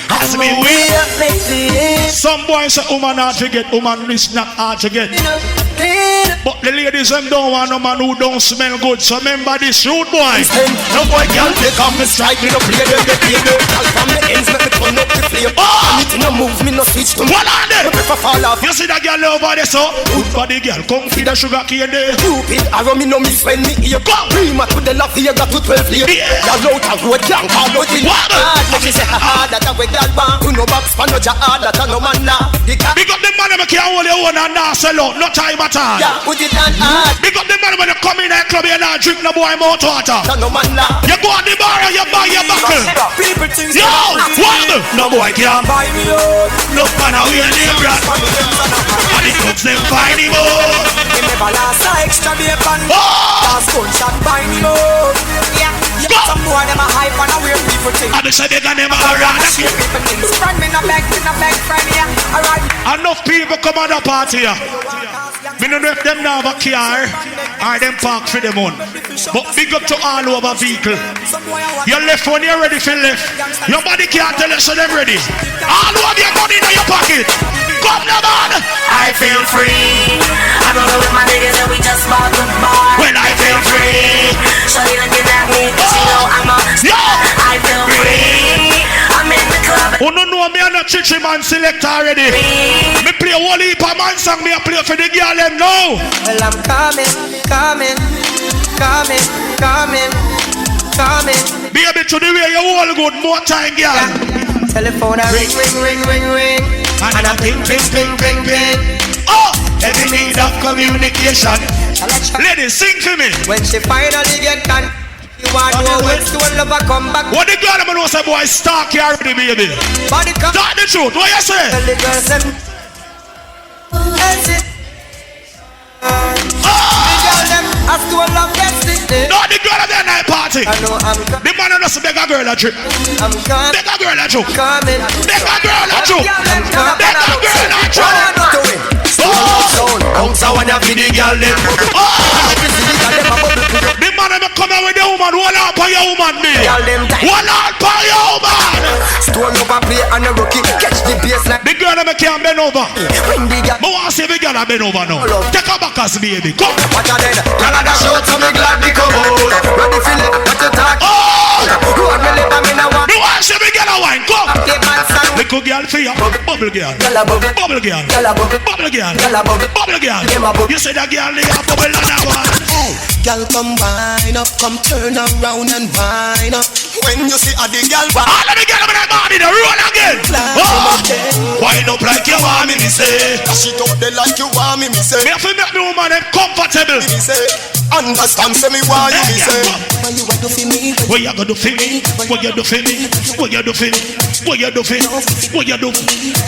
As me win. Some boys say woman hard to get, woman is not hard to get. But the ladies them don't want no man who don't smell good. So remember this rude boy. No boy can't take off me strike me no play them get paid. All from the ends make me turn up the flame. And it no move me no switch to. What on there? Prefer fall off. You see that girl over there so? Good body girl, come feed the sugar cane there. Stupid arrow me no miss when me here. Prima to the left here got to 12 late. Y'all out a road can't call out in. What? She say ha that a way girl want. You no box for no ja hard that a no man now. Big up the man that can't hold your own and now sell out. No time at all. Yeah, put it on hard. Big up the man when you come in a club, you not drink no boy mouth water. No man now. You go on the bar and you buy your buckle. People think yo, what? No boy can't buy me out. No man out here name brand. And the cooks them find him out. He never last a extra bacon. Last gunshot buy me out. Yeah. Some boy them a hype and a weird people think. And they say they got them around. People think friend me no beg friend yeah. Alright. Enough people come on the party here. Me no know if them now have a car or them park for them on. But big up to all over vehicle. You left when you're ready for left. Your body can't tell us so them ready. All over your money in your pocket. Come now, man. I feel free. I'm rolling with my niggas and we just bought the bar. When I feel free. Shawty looking at me, cause you know I'm a star. I feel free. I'm in the club. Oh no, me and a chichi man select already. Me play a whole heap of man song. Me a play for the girl them now. Well, I'm coming. Baby, to the way you all good, more time, girl. Telephone a ring. And a ping. Oh, every need of communication. Ladies, sing for me. When she finally get done, you want to know when stone lover come back. What the girl I'm gonna say, boy, stalk you already, baby. Talk the truth, what you say? Tell the girls them. That's it. The girl them a stone love destiny. No, the girl at the night party. I know I'm the man on us beg a girl a trip. I'm coming. Beg a girl a joke. Coming. Beg a girl a joke. Beg a girl a joke. Bounce out and be the girl them. The man I'm coming with the woman. One out for your woman, me. One out for your woman. Stone over play and a rookie. Catch the bass like the girl I'm can't bend over. When the girl. But I see the girl I bend over now. Take her back as baby. Come. What are they? Girl I show to me glad they come out. Ready for it? What you talk? Oh! Who are me let me know? You want to see me get a wine? Come. Little girl for you. Bubble girl. Bubble girl. Bubble girl. Bubble girl. You say that girl they have bubble on that one. Hey, girl come wind up, come turn around and wind up. When you see a the girl, all of the girl in that body, the roll again. Wind up like you want me say. She talk they like you want me say. Me have to make the woman them comfortable. Me say, understand say me why you me say. What you do for me? What you gonna do for me? What you do for me? What you do for me? What you do for me? What you do?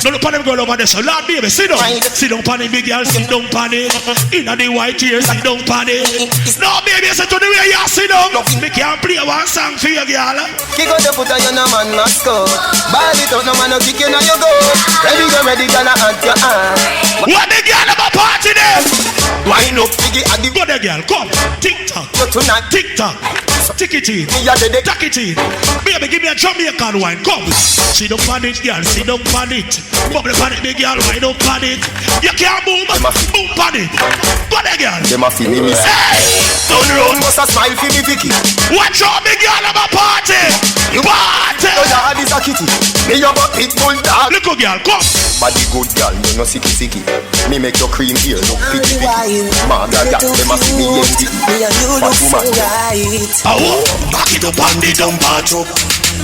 No look on them girl over there. So Lord baby, sit down. Sit down pon the big girl. Sit down pon it. Inna the white tears. Sit down pon it. No baby, sit to the way you sit down. Me can't play one song for you, girl. Kick out the foot on your man must go. Ball it out, no man no kick in on your go. Ready, gonna hunt your hand. What the girl about party there? Wind up, Biggie, at the go there, girl. Come, tick tock, tonight, tick tock. Tick it in, tuck it in. Baby, give me a Jamaican wine. Come, sit up on it, girl. Sit up on it. Bubble on it, big girl. Wind up on it. You can't move. Boom on it. Go there, girl. Them a feel me miss. Hey, turn around, must a smile for me, Vicky. Watch out, big girl. I'm a party. Party. Your dad is a kitty. Me your butt big bull dog. Look, girl, come. Body good girl, you no sicky. Me make your cream here look picky. Mother girl, them a see me empty. Me and you look so right. Oh, back it up and the dump up.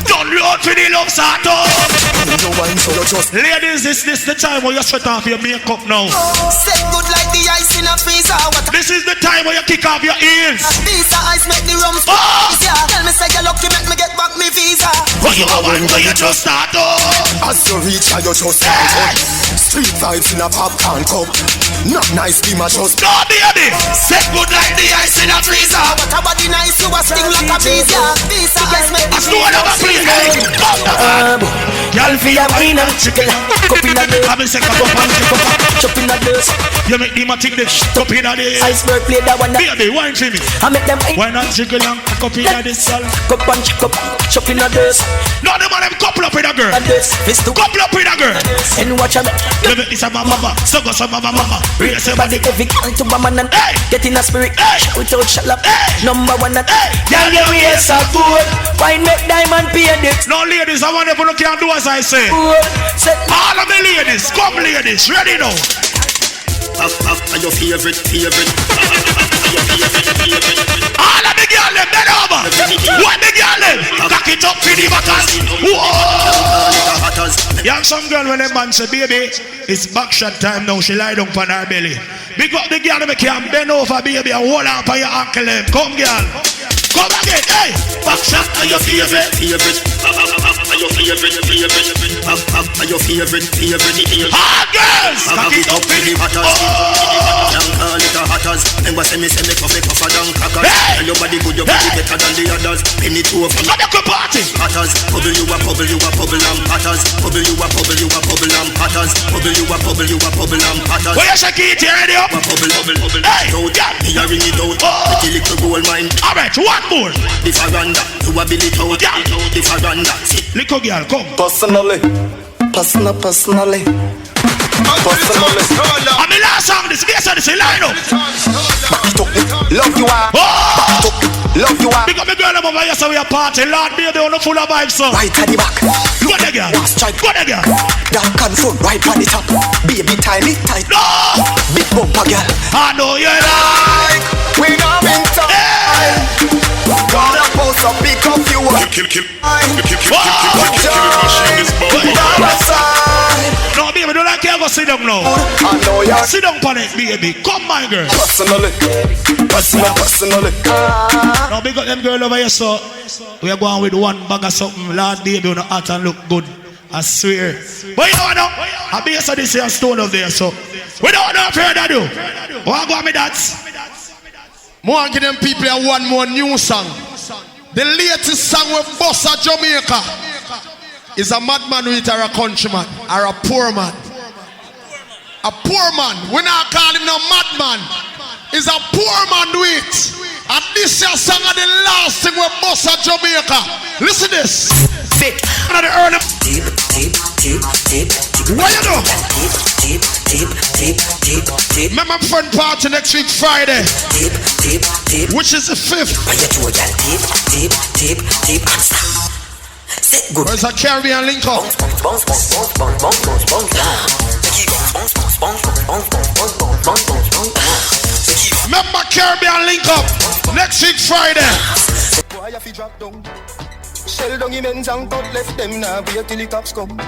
Don't load for the love start up. Ladies, this the time where you sweat off your makeup now. Set good like the ice in a freezer. This is the time where you kick off your ears. Visa ice make the rum yeah. Tell me say you're lucky, make me get back me visa. When you are one, you just start up. As you reach, you just start up. Street vibes in a popcorn cup. Not nice, be my just. No, baby. Set good like the ice in a freezer. What about the nice, you a sting like a visa. Visa ice make the rum y'all feel your wine and trickle. Cup in a dirt. I'm in second cup and chop in a dirt. You make them a tick the cup in a dirt. Iceberg play that one. Baby, wine for me. I make them why not jiggle and cup in a dirt. Cup and chop in a dirt. No, them man them couple up with a girl. Couple up with a girl. And watch them. You make this a mama. So go some mama. Raise your body every girl to mama and get in a spirit. Without shut up. Number one and y'all your waist are good. Wine make diamond pay it. No ladies, I want you to can do as I say. All of the ladies, come ladies, ready now. Your favorite. All of the girls, them bend over. What the girl them? Cock it up for the backers. Whoa! Young some girl when them man say, baby, it's back shot time now. She lie down on her belly. Big up the girl them can bend over, baby, and hold on for your ankle. Come, girl. Come again, hey! Back shot are your favorite. Your favorite. Hard girls! Cock it up in the batters. Young call it a hatters. Remember say me coffee down crackers. And your body good, your body better than the others. Penny two of them. Come back to party! Patters. Bubble you a bubble and patters. Bubble you a bubble and patters. Bubble you a bubble and patters. Where you shake it, you ready up? Bubble. Hey! Yeah, me a ring it out. Pretty little gold mine. Alright, one more. The veranda, you a bill it out. The veranda. Little girl, come. Personally. I mean, last song, this bass on this line up. Love you are. Love you are. Because me girl I'm over here so we a party. Lord baby on the full of vibes so. Right at the back. Go there girl. Go there girl. Dark and front right on the top. Baby tiny tight. No. Big bumper girl. I know you like. We not in time. Gonna post up, pick up you up. Kill. No baby don't like you ever sit down now. I know you. Sit down on it baby. Come my girl. Personally. Now big up them girl over here so we are going with one bag of something. Lord baby on the hot and look good. I swear. But you know what? I be so this here stone up there so. We don't know further ado. What go on me that? More give them people one more new song. The latest song with Bossa Jamaica is a madman with a countryman or a poor man. A poor man. We not call him no madman. Is a poor man do it. And this year song of the last thing with Bossa Jamaica. Listen this. Thick. Another early. What you do? Remember friend party next week Friday. Which is the 5th. Where's a Caribbean link up? Remember Caribbean link up next week Friday. Boy, if you drop down, shell down your men's and cut left them now. Wait till the cops come.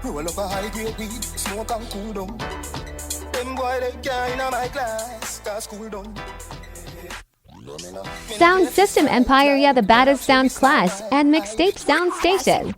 Roll up a high grade weed, smoke and cool down. Them boy they can't in my class, cause cool down. Sound System Empire, yeah, the baddest sound class, and mixtape sound station.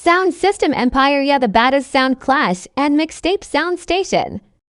Sound System Empire, yeah, the baddest sound clash and mixtape sound station.